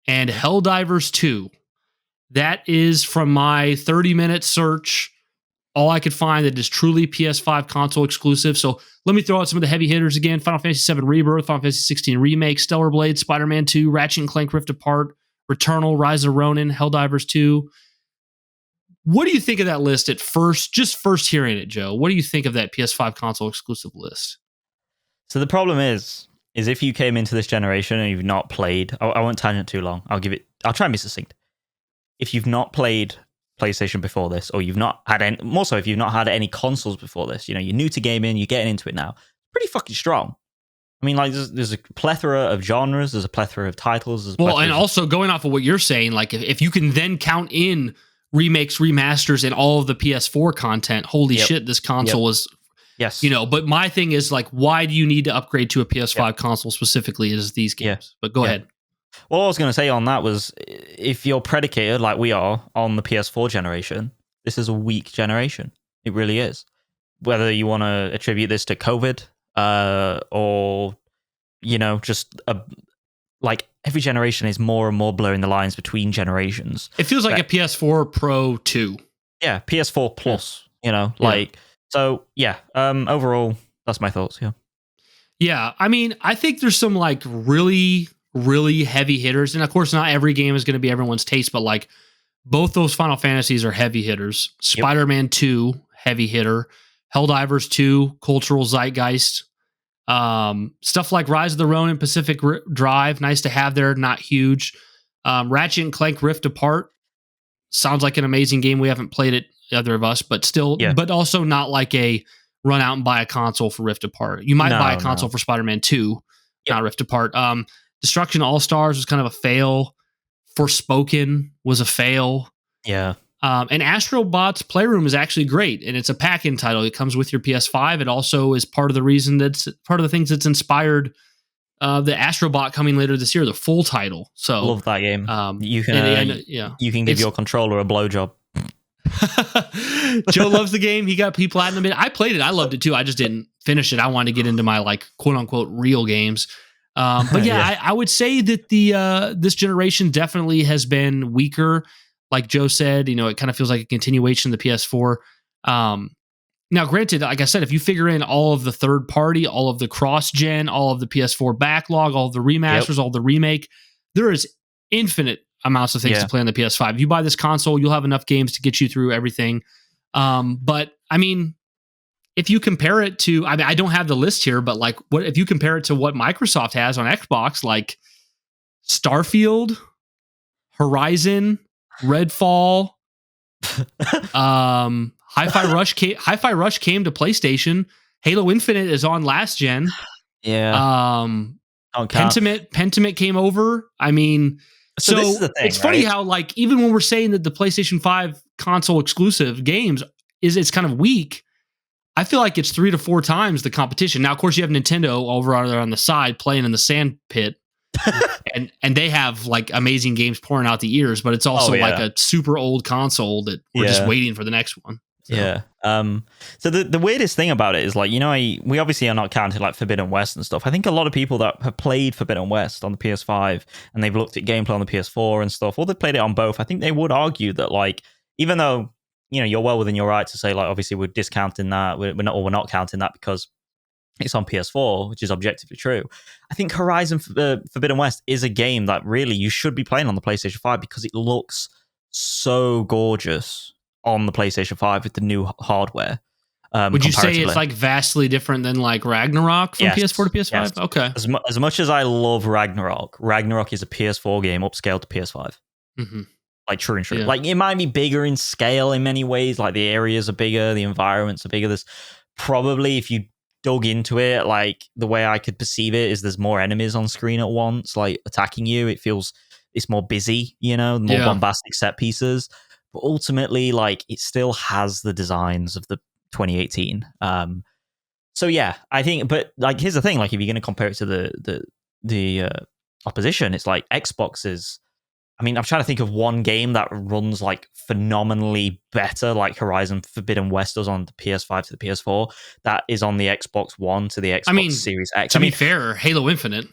and Helldivers 2. That is, from my 30-minute search, all I could find that is truly PS5 console exclusive. So let me throw out some of the heavy hitters again. Final Fantasy VII Rebirth, Final Fantasy 16 Remake, Stellar Blade, Spider-Man 2, Ratchet and Clank Rift Apart, Returnal, Rise of the Ronin, Helldivers 2. What do you think of that list at first, just first hearing it, Joe? What do you think of that PS5 console exclusive list? So the problem is if you came into this generation and you've not played, I won't tangent too long. I'll try and be succinct. If you've not played PlayStation before this, or you've not had any, more so if you've not had any consoles before this, you're new to gaming, you're getting into it now, pretty fucking strong. I mean, like, there's a plethora of genres, there's a plethora of titles. And also going off of what you're saying, like if you can then count in remakes, remasters, and all of the PS4 content, holy shit, this console is... Yes. But my thing is, like, why do you need to upgrade to a PS5 console specifically as these games? Yeah. But go ahead. Well, all I was going to say on that was, if you're predicated, like we are, on the PS4 generation, this is a weak generation. It really is. Whether you want to attribute this to COVID, or, just like every generation is more and more blurring the lines between generations. It feels like a PS4 Pro 2. Yeah, PS4 Plus, So, yeah, overall, that's my thoughts, yeah. Yeah, I mean, I think there's some, like, really, really heavy hitters. And, of course, not every game is going to be everyone's taste, but, like, both those Final Fantasies are heavy hitters. Spider-Man 2, heavy hitter. Helldivers 2, cultural zeitgeist. Stuff like Rise of the Ronin, Pacific Drive, nice to have there, not huge. Ratchet and Clank Rift Apart, sounds like an amazing game. We haven't played it, either of us, but still, but also not like a run out and buy a console for Rift Apart. You might buy a console for Spider-Man 2, not Rift Apart. Destruction All-Stars was kind of a fail. Forspoken was a fail. Yeah. And Astrobot's Playroom is actually great, and it's a pack-in title. It comes with your PS5. It also is part of the things that's inspired the Astrobot coming later this year, the full title. So I love that game. You can give your controller a blowjob. Joe loves the game. He got platinum in it. I played it. I loved it too. I just didn't finish it. I wanted to get into my, like, quote unquote real games. But I would say that this generation definitely has been weaker. Like Joe said, it kind of feels like a continuation of the PS4. Now, granted, like I said, if you figure in all of the third party, all of the cross-gen, all of the PS4 backlog, all of the remasters, all of the remake, there is infinite amounts of things to play on the PS5. If you buy this console, you'll have enough games to get you through everything. But I mean, if you compare it to, I don't have the list here, but like, what if you compare it to what Microsoft has on Xbox, like Starfield, Horizon, Redfall, Hi-Fi Rush came to PlayStation. Halo Infinite is on last gen. Yeah. Pentiment came over. I mean, so this is the thing, it's funny how, like, even when we're saying that the PlayStation 5 console exclusive games it's kind of weak, I feel like it's 3 to 4 times the competition. Now, of course, you have Nintendo over there on the side playing in the sand pit, and they have like amazing games pouring out the ears. But it's also like a super old console that we're just waiting for the next one. So. Yeah. So the weirdest thing about it is like, we obviously are not counting like Forbidden West and stuff. I think a lot of people that have played Forbidden West on the PS5 and they've looked at gameplay on the PS4 and stuff, or they've played it on both, I think they would argue that like, even though, you're well within your right to say like, obviously we're discounting that, we're not counting that because it's on PS4, which is objectively true. I think Horizon Forbidden West is a game that really you should be playing on the PlayStation 5 because it looks so gorgeous on the PlayStation 5 with the new hardware. Would you say it's like vastly different than like Ragnarok from PS4 to PS5? Yes. Okay. As much as I love Ragnarok is a PS4 game upscaled to PS5. Mm-hmm. Like true and true. Yeah. Like it might be bigger in scale in many ways. Like the areas are bigger, the environments are bigger. There's probably, if you dug into it, like the way I could perceive it is there's more enemies on screen at once, like attacking you. It's more busy, more bombastic set pieces. But ultimately, like it still has the designs of the 2018. So yeah, I think. But like, here's the thing: like, if you're going to compare it to the opposition, it's like Xbox is. I mean, I'm trying to think of one game that runs like phenomenally better, like Horizon Forbidden West does on the PS5 to the PS4. That is on the Xbox One to the Xbox Series X. To be fair, Halo Infinite.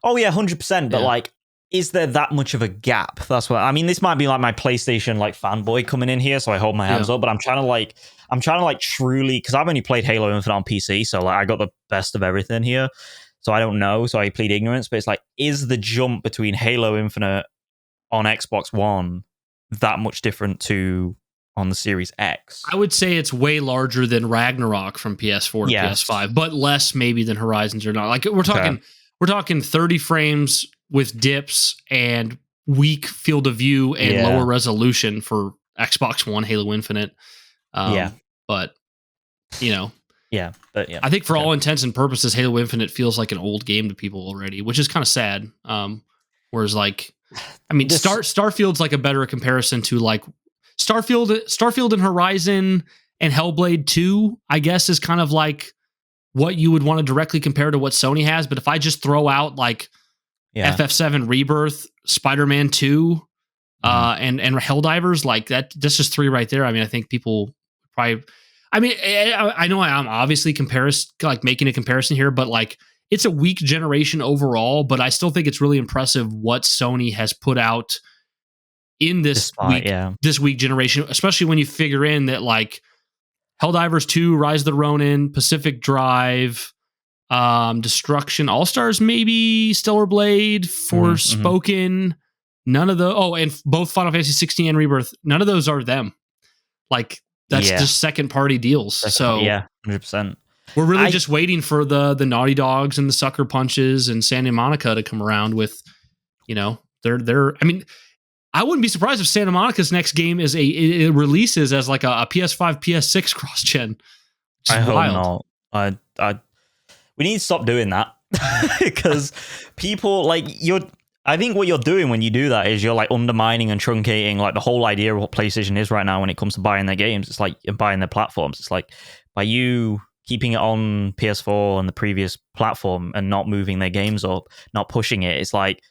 Oh yeah, 100%. But like, is there that much of a gap? That's what I mean. This might be like my PlayStation like fanboy coming in here, so I hold my hands up. But I'm trying to truly, because I've only played Halo Infinite on PC, so like I got the best of everything here. So I don't know. So I plead ignorance. But it's like, is the jump between Halo Infinite on Xbox One that much different to on the Series X? I would say it's way larger than Ragnarok from PS4 to PS5, but less maybe than Horizons or not. Like we're talking 30 frames with dips and weak field of view and lower resolution for Xbox One Halo Infinite. But I think for all intents and purposes, Halo Infinite feels like an old game to people already, which is kind of sad. Whereas like, I mean, Starfield's like a better comparison to like Starfield and Horizon and Hellblade 2, I guess, is kind of like what you would want to directly compare to what Sony has. But if I just throw out like FF7 Rebirth, Spider-Man 2, and Helldivers, like that's just 3 right there. I mean, I think people probably, I mean, I know I'm obviously making a comparison here, but like, it's a weak generation overall, but I still think it's really impressive what Sony has put out in this weak generation, especially when you figure in that like Helldivers 2, Rise of the Ronin, Pacific Drive, Destruction, All-Stars, maybe Stellar Blade, Forspoken, none of the and both Final Fantasy 16 and Rebirth, none of those are them. Like that's just second party deals. So 100%. We're really just waiting for the Naughty Dogs and the Sucker Punches and Santa Monica to come around with, they're. I mean, I wouldn't be surprised if Santa Monica's next game it releases as like a PS5, PS6 cross gen. I hope not. We need to stop doing that because people like I think what you're doing when you do that is you're like undermining and truncating like the whole idea of what PlayStation is right now when it comes to buying their games. It's like buying their platforms. It's like by you keeping it on PS4 and the previous platform and not moving their games up, not pushing it, it's like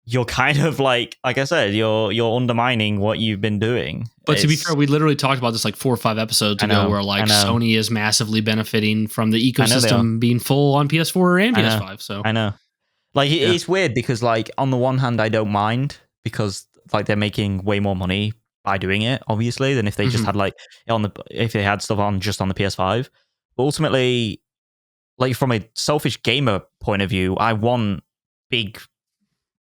you're kind of like I said, you're undermining what you've been doing. But to be fair, we literally talked about this like 4 or 5 episodes ago, where like Sony is massively benefiting from the ecosystem being full on PS4 and PS5. So I know, like it's weird because like on the one hand, I don't mind because like they're making way more money by doing it, obviously, than if they just had like if they had stuff on just on the PS5. But ultimately, like from a selfish gamer point of view, I want big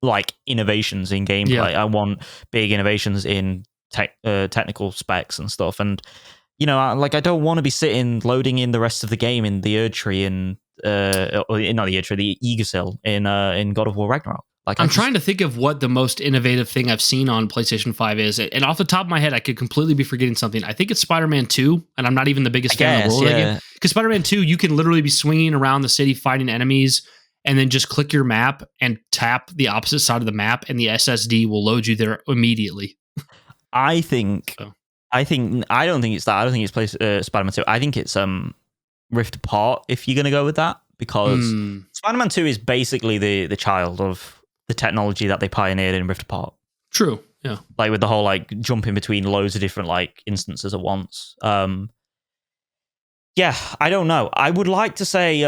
like innovations in gameplay. I want big innovations in technical specs and stuff. And I don't want to be sitting loading in the rest of the game in the Erdtree and not the Erdtree, the Yggdrasil in God of War Ragnarok. Like I'm trying to think of what the most innovative thing I've seen on PlayStation 5 is. And off the top of my head, I could completely be forgetting something. I think it's Spider-Man 2, and I'm not even the biggest fan in the world of that game. Because Spider-Man 2, you can literally be swinging around the city fighting enemies and then just click your map and tap the opposite side of the map and the SSD will load you there immediately. I don't think it's that. I don't think it's Spider-Man 2. I think it's Rift Apart if you're gonna go with that, because Spider-Man 2 is basically the child of the technology that they pioneered in Rift Apart. True. Yeah. Like with the whole like jumping between loads of different like instances at once. Yeah, I don't know. I would like to say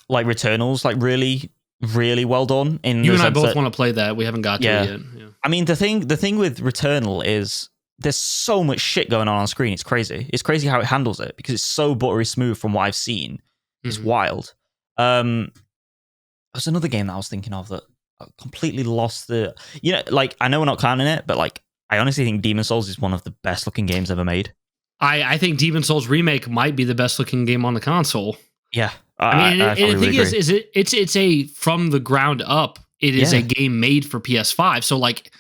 like Returnal's like really, really well done. You and I both want to play that. We haven't got to it yet. Yeah. I mean, the thing with Returnal is there's so much shit going on screen. It's crazy. It's crazy how it handles it because it's so buttery smooth from what I've seen. It's wild. There's another game that I was thinking of that I completely lost the... You know, like, I know we're not counting it, but like, I honestly think Demon's Souls is one of the best looking games ever made. I think Demon's Souls Remake might be the best looking game on the console. Yeah. I mean, and the thing is it's a from the ground up. It is a game made for PS5. So like,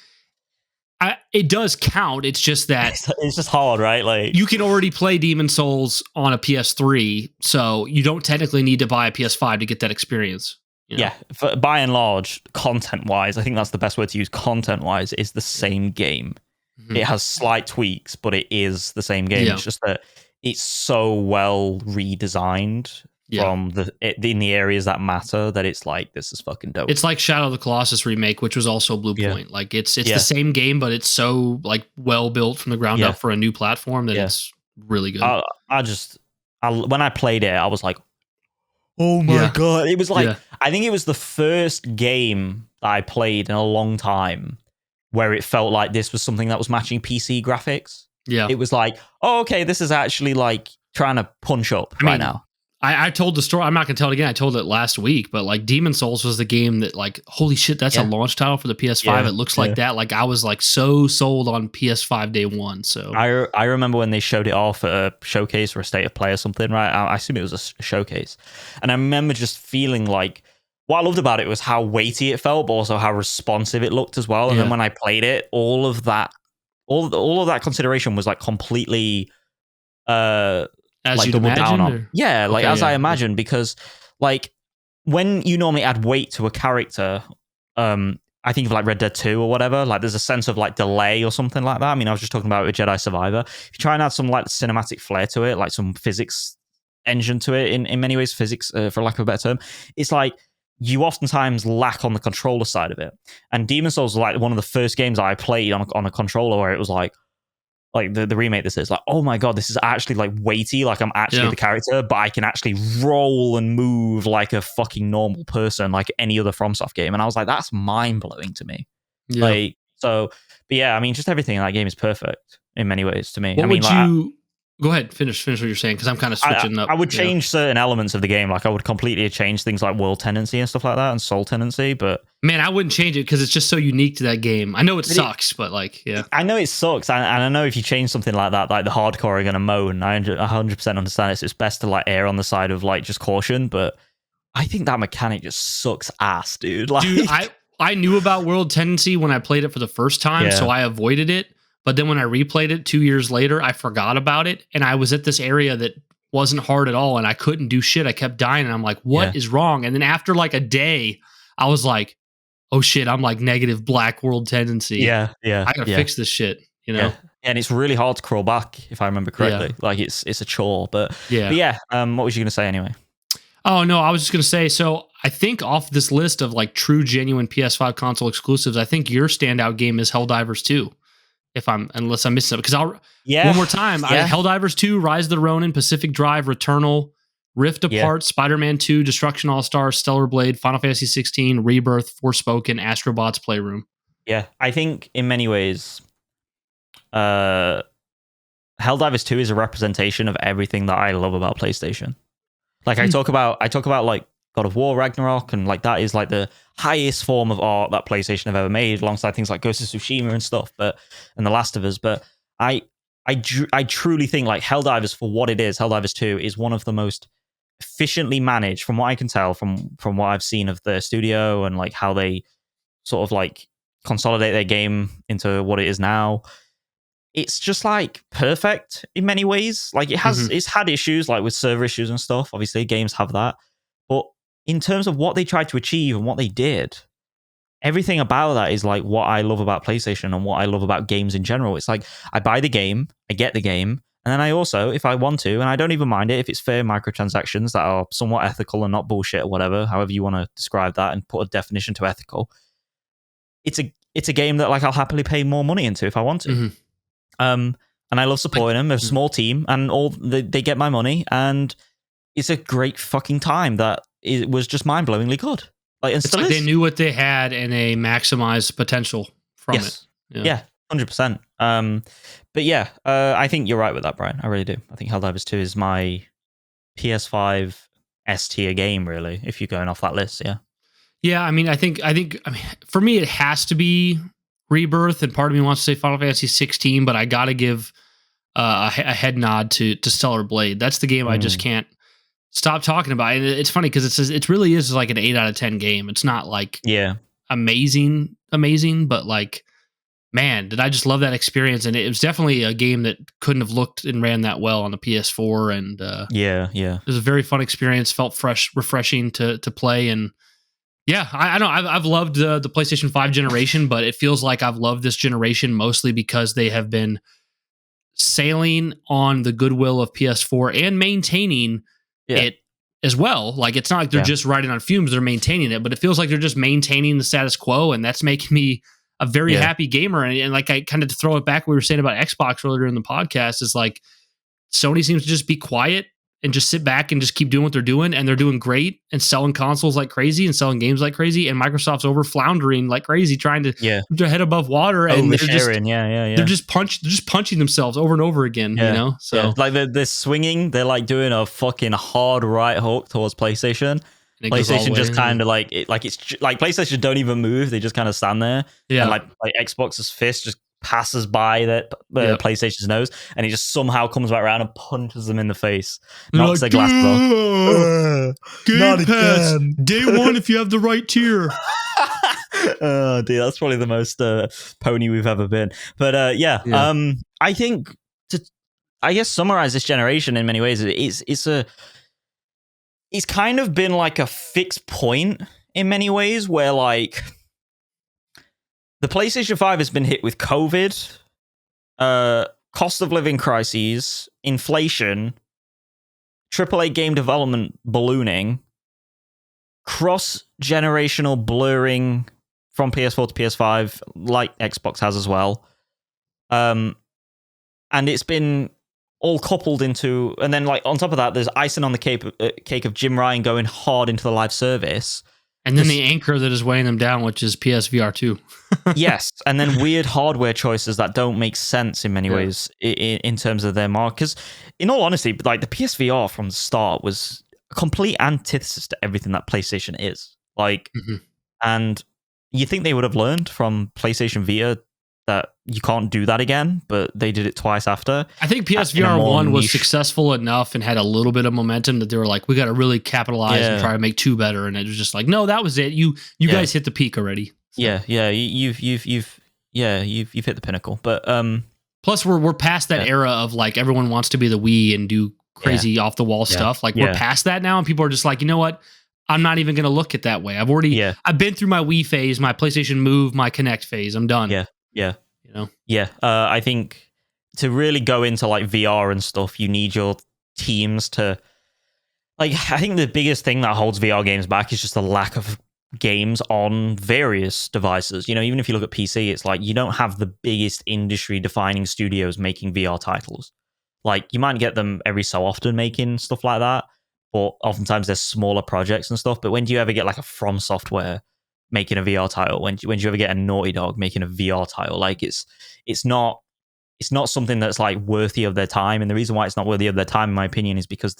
it does count. It's just that it's just hard, right? Like you can already play Demon's Souls on a PS3, so you don't technically need to buy a PS5 to get that experience. You know? Yeah, by and large, content-wise, I think that's the best word to use. Content-wise, is the same game. It has slight tweaks, but it is the same game. It's just that it's so well redesigned from in the areas that matter that it's like, this is fucking dope. It's like Shadow of the Colossus remake, which was also Blue Point. Like it's the same game, but it's so like well built from the ground up for a new platform that it's really good. When I played it, I was like, oh my god! It was like I think it was the first game that I played in a long time where it felt like this was something that was matching PC graphics. Yeah, it was like, oh, okay, this is actually like trying to punch up now. I told the story. I'm not going to tell it again. I told it last week, but like Demon's Souls was the game that like, holy shit, that's a launch title for the PS5. It looks like that. Like I was like so sold on PS5 day one. So I remember when they showed it off at a showcase or a state of play or something, right? I assume it was a showcase. And I remember just feeling like, what I loved about it was how weighty it felt, but also how responsive it looked as well. And then when I played it, all of that consideration was like completely, as like you'd double imagine, down on. or? Yeah, like as I imagined, because like when you normally add weight to a character, I think of like Red Dead 2 or whatever, like there's a sense of like delay or something like that. I mean, I was just talking about it with Jedi Survivor. If you try and add some like cinematic flair to it, like some physics engine to it, in many ways, physics, for lack of a better term, it's like you oftentimes lack on the controller side of it. And Demon's Souls was like one of the first games I played on a controller where it was like the remake, this is like, oh my god, this is actually like weighty, like I'm actually the character, but I can actually roll and move like a fucking normal person, like any other FromSoft game. And I was like, that's mind-blowing to me. Like, so, but yeah, I mean, just everything in that game is perfect in many ways to me. Go ahead, finish what you're saying, because I'm kind of switching up. I would change certain elements of the game. Like I would completely change things like world tendency and stuff like that, and soul tendency. But man, I wouldn't change it because it's just so unique to that game. I know it sucks, but like, I know it sucks, and I know if you change something like that, like the hardcore are gonna moan. I 100% understand it. So it's best to like err on the side of like just caution. But I think that mechanic just sucks ass, dude. Like, dude, I knew about world tendency when I played it for the first time, so I avoided it. But then when I replayed it 2 years later, I forgot about it. And I was at this area that wasn't hard at all. And I couldn't do shit. I kept dying. And I'm like, what is wrong? And then after like a day, I was like, oh shit, I'm like negative black world tendency. Yeah. I gotta fix this shit, you know? Yeah. And it's really hard to crawl back, if I remember correctly. Like it's a chore. But yeah, what was you going to say anyway? Oh, no, I was just going to say, so I think off this list of like true, genuine PS5 console exclusives, I think your standout game is Helldivers 2. Unless I'm missing it, because one more time, Helldivers 2, Rise of the Ronin, Pacific Drive, Returnal, Rift Apart, Spider-Man 2, Destruction All-Stars, Stellar Blade, Final Fantasy 16, Rebirth, Forspoken, Astrobots Playroom. Yeah, I think in many ways, Helldivers 2 is a representation of everything that I love about PlayStation. Like I talk about like God of War, Ragnarok, and like that is like the highest form of art that PlayStation have ever made, alongside things like Ghost of Tsushima and stuff, and The Last of Us. But I truly think like Helldivers, for what it is, Helldivers 2 is one of the most efficiently managed, from what I can tell, from what I've seen of the studio and like how they sort of like consolidate their game into what it is now. It's just like perfect in many ways. Like it's had issues like with server issues and stuff. Obviously, games have that. But in terms of what they tried to achieve and what they did, everything about that is like what I love about PlayStation and what I love about games in general. It's like I buy the game, I get the game, And then I also, if I want to, and I don't even mind it if it's fair microtransactions that are somewhat ethical and not bullshit or whatever, however you want to describe that and put a definition to ethical. It's a game that like I'll happily pay more money into if I want to. And I love supporting them. They're a small team, and they get my money, and it's a great fucking time that it was just mind-blowingly good. Like, and it's like they knew what they had and they maximized potential from it. Yeah, 100%. But yeah, I think you're right with that, Brian. I really do. I think Helldivers 2 is my PS5 S tier game, really, if you're going off that list, yeah. Yeah, I mean, I think for me it has to be Rebirth, and part of me wants to say Final Fantasy 16, but I got to give a head nod to Stellar Blade. That's the game I just can't stop talking about. And it's funny because it really is like an 8 out of 10 game. It's not like amazing, but like, man, did I just love that experience. And it was definitely a game that couldn't have looked and ran that well on the PS4. And it was a very fun experience. Felt refreshing to play. And yeah, I know I've loved the PlayStation 5 generation, but it feels like I've loved this generation mostly because they have been sailing on the goodwill of PS4 and maintaining it as well. Like, it's not like they're just riding on fumes, they're maintaining it, but it feels like they're just maintaining the status quo, and that's making me a very happy gamer. And like, I kind of, to throw it back, we were saying about Xbox earlier in the podcast, is like Sony seems to just be quiet and just sit back and just keep doing what they're doing, and they're doing great and selling consoles like crazy and selling games like crazy, and Microsoft's over floundering like crazy, trying to keep their head above water, and they're just punching themselves over and over again, you know? So like they're swinging, they're like doing a fucking hard right hook towards PlayStation. PlayStation just kind of like it's like PlayStation don't even move, they just kind of stand there, and like Xbox's fist just passes by that PlayStation's nose, and he just somehow comes back around and punches them in the face, knocks their glasses off. Game Pass, day one if you have the right tier. Oh dude, that's probably the most pony we've ever been. But I think to summarize this generation in many ways, it's kind of been like a fixed point in many ways, where like the PlayStation 5 has been hit with COVID, cost of living crises, inflation, AAA game development ballooning, cross-generational blurring from PS4 to PS5, like Xbox has as well. And it's been all coupled into, and then like on top of that, there's icing on the cake of Jim Ryan going hard into the live service. And then the anchor that is weighing them down, which is PSVR 2. Yes, and then weird hardware choices that don't make sense in many ways in terms of their mark. Because in all honesty, like the PSVR from the start was a complete antithesis to everything that PlayStation is. Like, and you think they would have learned from PlayStation Vita that you can't do that again, but they did it twice after. I think PSVR 1 was successful enough and had a little bit of momentum that they were like, we got to really capitalize and try to make 2 better. And it was just like, no, that was it. You guys hit the peak already. So. You've hit the pinnacle. But plus we're past that era of like everyone wants to be the Wii and do crazy off the wall stuff. Like we're past that now, and people are just like, you know what? I'm not even going to look at that way. I've been through my Wii phase, my PlayStation Move, my Kinect phase. I'm done. I think to really go into like VR and stuff, you need your teams to, like, I think the biggest thing that holds VR games back is just the lack of games on various devices. You know, even if you look at PC, it's like you don't have the biggest industry defining studios making VR titles. Like, you might get them every so often making stuff like that, but oftentimes there's smaller projects and stuff. But when do you ever get like a From Software making a VR title? When do you ever get a Naughty Dog making a VR title? Like, it's not something that's like worthy of their time. And the reason why it's not worthy of their time, in my opinion, is because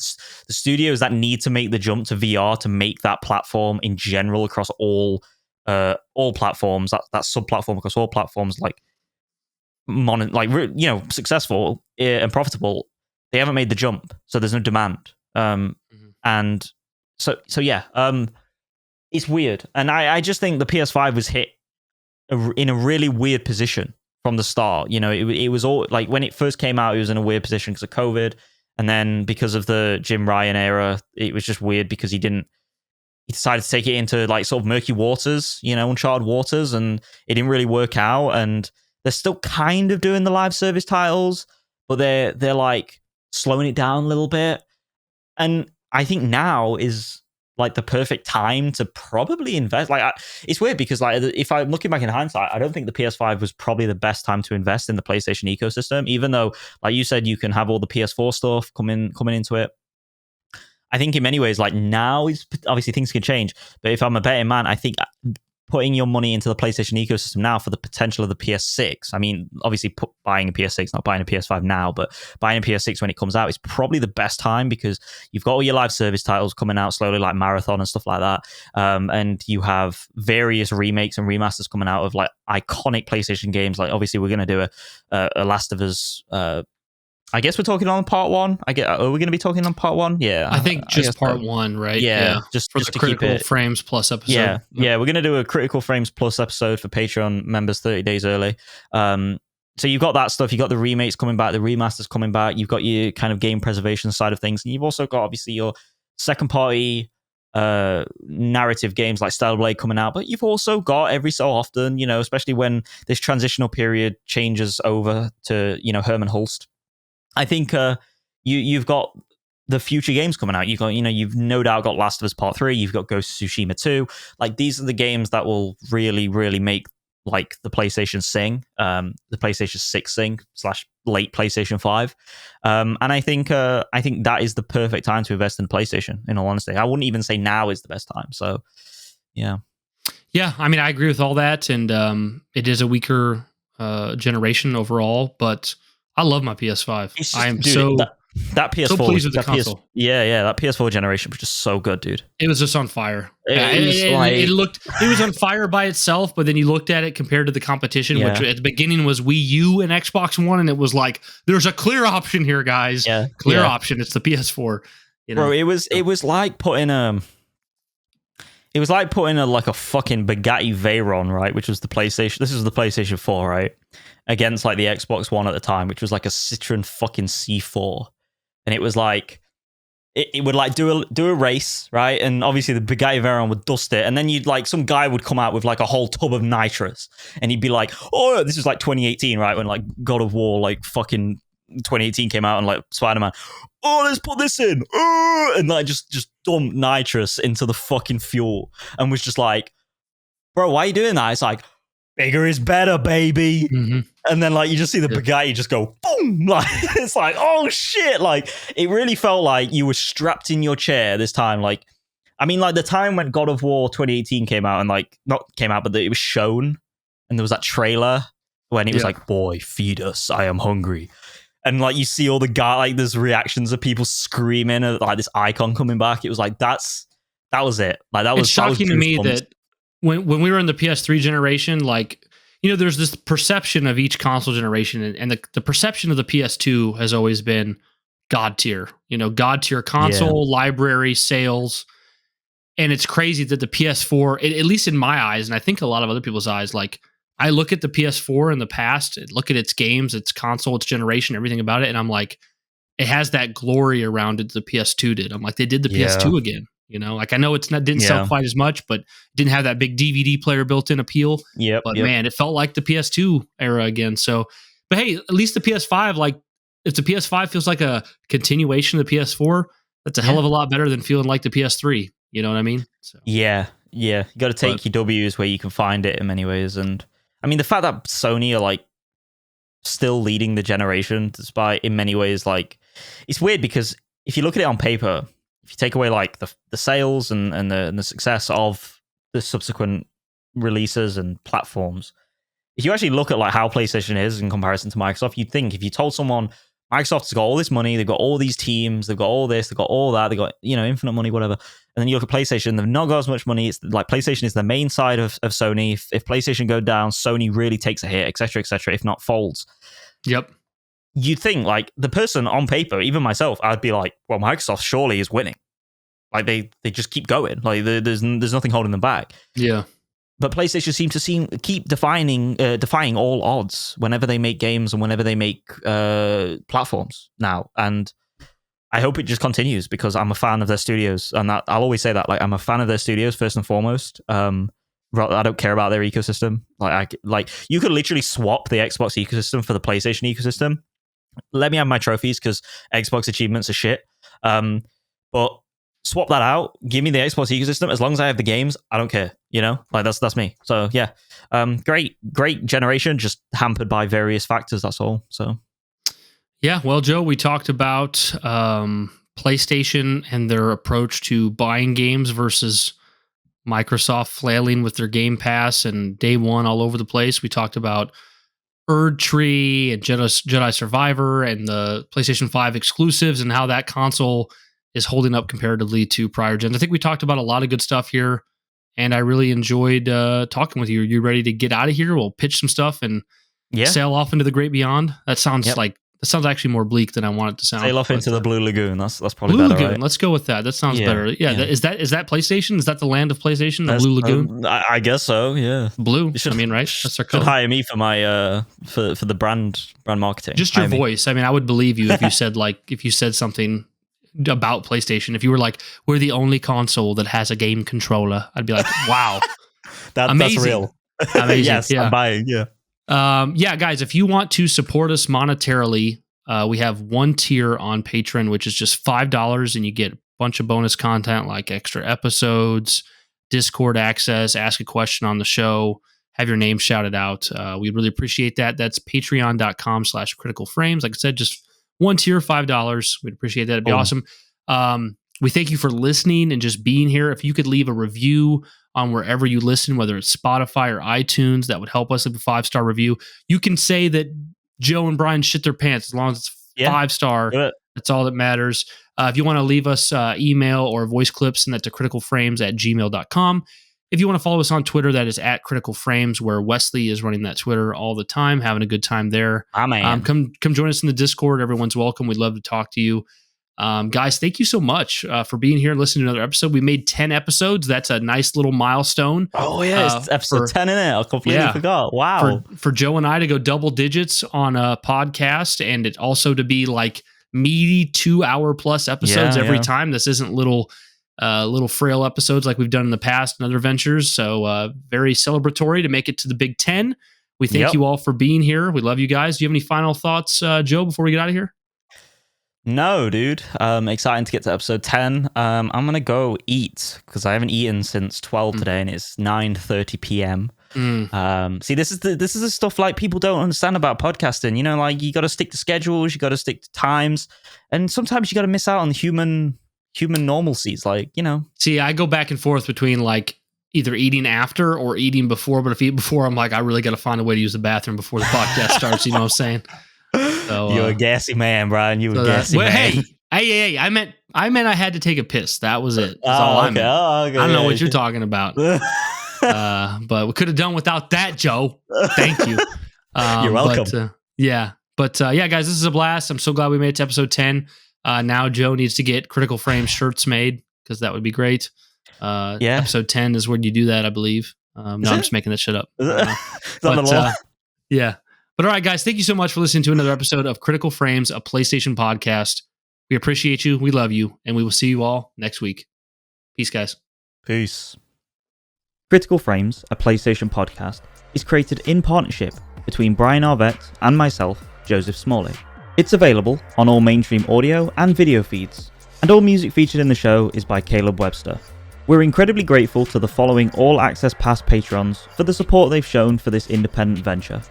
the studios that need to make the jump to VR to make that platform in general across all platforms, that sub-platform across all platforms, successful and profitable, they haven't made the jump, so there's no demand. And so it's weird. And I just think the PS5 was hit in a really weird position from the start. You know, it was all like when it first came out, it was in a weird position because of COVID. And then because of the Jim Ryan era, it was just weird because he decided to take it into like sort of murky waters, you know, uncharted waters, and it didn't really work out. And they're still kind of doing the live service titles, but they're like slowing it down a little bit. And I think now is like the perfect time to probably invest. Like, it's weird because like if I'm looking back in hindsight, I don't think the PS5 was probably the best time to invest in the PlayStation ecosystem. Even though, like you said, you can have all the PS4 stuff coming into it. I think in many ways, like now is obviously things can change. But if I'm a betting man, I think putting your money into the PlayStation ecosystem now for the potential of the PS6. I mean, obviously buying a PS6, not buying a PS5 now, but buying a PS6 when it comes out is probably the best time because you've got all your live service titles coming out slowly, like Marathon and stuff like that. And you have various remakes and remasters coming out of like iconic PlayStation games. Like obviously we're going to do a Last of Us. I guess we're talking on part one. Are we going to be talking on part one? Yeah, I think just part one, right? Yeah, just for the Critical Frames Plus episode. Yeah, we're going to do a Critical Frames Plus episode for Patreon members 30 days early. So you've got that stuff. You've got the remakes coming back, the remasters coming back. You've got your kind of game preservation side of things, and you've also got obviously your second party narrative games like Stellar Blade coming out. But you've also got every so often, especially when this transitional period changes over to Herman Hulst. I think you've got the future games coming out. You've no doubt got Last of Us Part 3. You've got Ghost of Tsushima 2. Like these are the games that will really, really make like the PlayStation sing, the PlayStation 6 sing / late PlayStation 5. And I think that is the perfect time to invest in PlayStation. In all honesty, I wouldn't even say now is the best time. So, yeah. Yeah, I mean, I agree with all that, and it is a weaker generation overall, but I love my PS5. I am that PS4. So pleased with the console. That PS4 generation was just so good, dude. It was just on fire. It was on fire by itself, but then you looked at it compared to the competition, which at the beginning was Wii U and Xbox One, and it was like, there's a clear option here, guys. Yeah, clear option. It's the PS4. Bro, it was like putting It was like putting like a fucking Bugatti Veyron, right? Which was the PlayStation. This was the PlayStation 4, right? Against like the Xbox One at the time, which was like a Citroen fucking C4. And it was like, it would like do a race, right? And obviously the Bugatti Veyron would dust it. And then you'd like, some guy would come out with like a whole tub of nitrous. And he'd be like, oh, this is like 2018, right? When like God of War, like fucking 2018 came out and like Spider-Man, oh, let's put this in, and like just dumped nitrous into the fucking fuel and was just like, bro, why are you doing that? It's like, bigger is better, baby. Mm-hmm. And then like you just see the Bugatti just go boom, like it's like, oh shit, like it really felt like you were strapped in your chair this time. Like, I mean, like the time when God of War 2018 came out and like not came out, but it was shown and there was that trailer when it was like, boy, feed us, I am hungry. And like you see all the guy, like there's reactions of people screaming at like this icon coming back. It was like that was it. Like that was shocking to me that when we were in the PS3 generation, like, you know, there's this perception of each console generation, and the perception of the PS2 has always been God tier. You know, God tier console, library, sales. And it's crazy that the PS4, at least in my eyes, and I think a lot of other people's eyes, like I look at the PS4 in the past, look at its games, its console, its generation, everything about it, and I'm like, it has that glory around it the PS2 did. I'm like, they did the PS2 again. You know, like I know didn't sell quite as much, but didn't have that big DVD player built-in appeal. But man, it felt like the PS2 era again. So, but hey, at least the PS5, like if the PS5 feels like a continuation of the PS4, that's a hell of a lot better than feeling like the PS3. You know what I mean? So. Yeah. You got to take your W's where you can find it in many ways. And I mean, the fact that Sony are like still leading the generation, despite in many ways, like it's weird because if you look at it on paper, if you take away like the sales and the success of the subsequent releases and platforms, if you actually look at like how PlayStation is in comparison to Microsoft, you'd think if you told someone Microsoft's got all this money, they've got all these teams, they've got all this, they've got all that, they've got, you know, infinite money, whatever. And then you look at PlayStation, they've not got as much money. It's like PlayStation is the main side of Sony. If PlayStation go down, Sony really takes a hit, etc., if not folds. Yep. You'd think like the person on paper, even myself, I'd be like, well, Microsoft surely is winning. Like they just keep going. Like there's nothing holding them back. Yeah. But PlayStation seem to keep defying all odds whenever they make games and whenever they make platforms now. And I hope it just continues because I'm a fan of their studios, and that I'll always say that. Like I'm a fan of their studios first and foremost. I don't care about their ecosystem. Like you could literally swap the Xbox ecosystem for the PlayStation ecosystem, let me have my trophies because Xbox achievements are shit. But swap that out. Give me the Xbox ecosystem. As long as I have the games, I don't care. Like that's me. So yeah, great generation, just hampered by various factors. That's all. So yeah, well, Joe, we talked about PlayStation and their approach to buying games versus Microsoft flailing with their Game Pass and day one all over the place. We talked about Erd Tree and Jedi Survivor and the PlayStation 5 exclusives and how that console is holding up comparatively to prior gens. I think we talked about a lot of good stuff here, and I really enjoyed talking with you. Are you ready to get out of here? We'll pitch some stuff and sail off into the great beyond. That sounds actually more bleak than I want it to sound. Sail off into the Blue Lagoon. That's probably Blue better. Lagoon. Right? Let's go with that. That sounds better. Yeah. Is that PlayStation? Is that the land of PlayStation? The Blue Lagoon? I guess so. Yeah. Blue. Right? That's their color. Should hire me for my for the brand marketing. Just your voice. I mean, I would believe you if you said something about PlayStation. If you were like, we're the only console that has a game controller, I'd be like, wow, that's real. Amazing. Yes, yeah. I'm buying. Yeah. Guys, if you want to support us monetarily, we have one tier on Patreon, which is just $5, and you get a bunch of bonus content like extra episodes, Discord access, ask a question on the show, have your name shouted out. We really appreciate that. That's patreon.com/criticalframes. Like I said, just one tier, $5. We'd appreciate that. It'd be awesome. We thank you for listening and just being here. If you could leave a review on wherever you listen, whether it's Spotify or iTunes, that would help us with a 5-star review. You can say that Joe and Bryan shit their pants as long as it's 5-star. That's all that matters. If you want to leave us email or voice clips, send that to criticalframes@gmail.com. If you want to follow us on Twitter, that is @criticalframes, where Wesley is running that Twitter all the time, having a good time there. Come join us in the Discord. Everyone's welcome. We'd love to talk to you. Guys, thank you so much for being here and listening to another episode. We made 10 episodes. That's a nice little milestone. Oh, yeah. It's episode 10 in it. I completely forgot. Wow. For Joe and I to go double digits on a podcast, and it also to be like meaty 2-hour plus episodes every time. This isn't little frail episodes like we've done in the past and other ventures. So very celebratory to make it to the Big 10. We thank you all for being here. We love you guys. Do you have any final thoughts, Joe, before we get out of here? No, dude. Exciting to get to episode 10. I'm going to go eat because I haven't eaten since 12 today, and it's 9:30 p.m. See, this is the stuff like people don't understand about podcasting. Like you got to stick to schedules, you got to stick to times, and sometimes you got to miss out on human normalcies. See, I go back and forth between like either eating after or eating before. But if I eat before, I'm like, I really got to find a way to use the bathroom before the podcast starts. You know what I'm saying? So, you're a gassy man, Bryan. You a gassy man. Hey! I meant I had to take a piss. That was it. That's all I meant. Okay, I don't know what you're talking about. But we could have done without that, Joe. Thank you. You're welcome. But guys, this is a blast. I'm so glad we made it to episode 10. Now Joe needs to get Critical Frame shirts made because that would be great. Episode 10 is where you do that, I believe. I'm just making that shit up. Yeah. But all right, guys, thank you so much for listening to another episode of Critical Frames, a PlayStation podcast. We appreciate you. We love you. And we will see you all next week. Peace, guys. Peace. Critical Frames, a PlayStation podcast, is created in partnership between Bryan Arvett and myself, Joseph Smalley. It's available on all mainstream audio and video feeds, and all music featured in the show is by Caleb Webster. We're incredibly grateful to the following All Access Pass patrons for the support they've shown for this independent venture: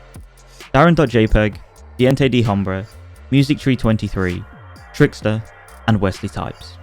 Darren.jpg, Diente D. Hombre, Music Tree 23, Trickster, and Wesley Types.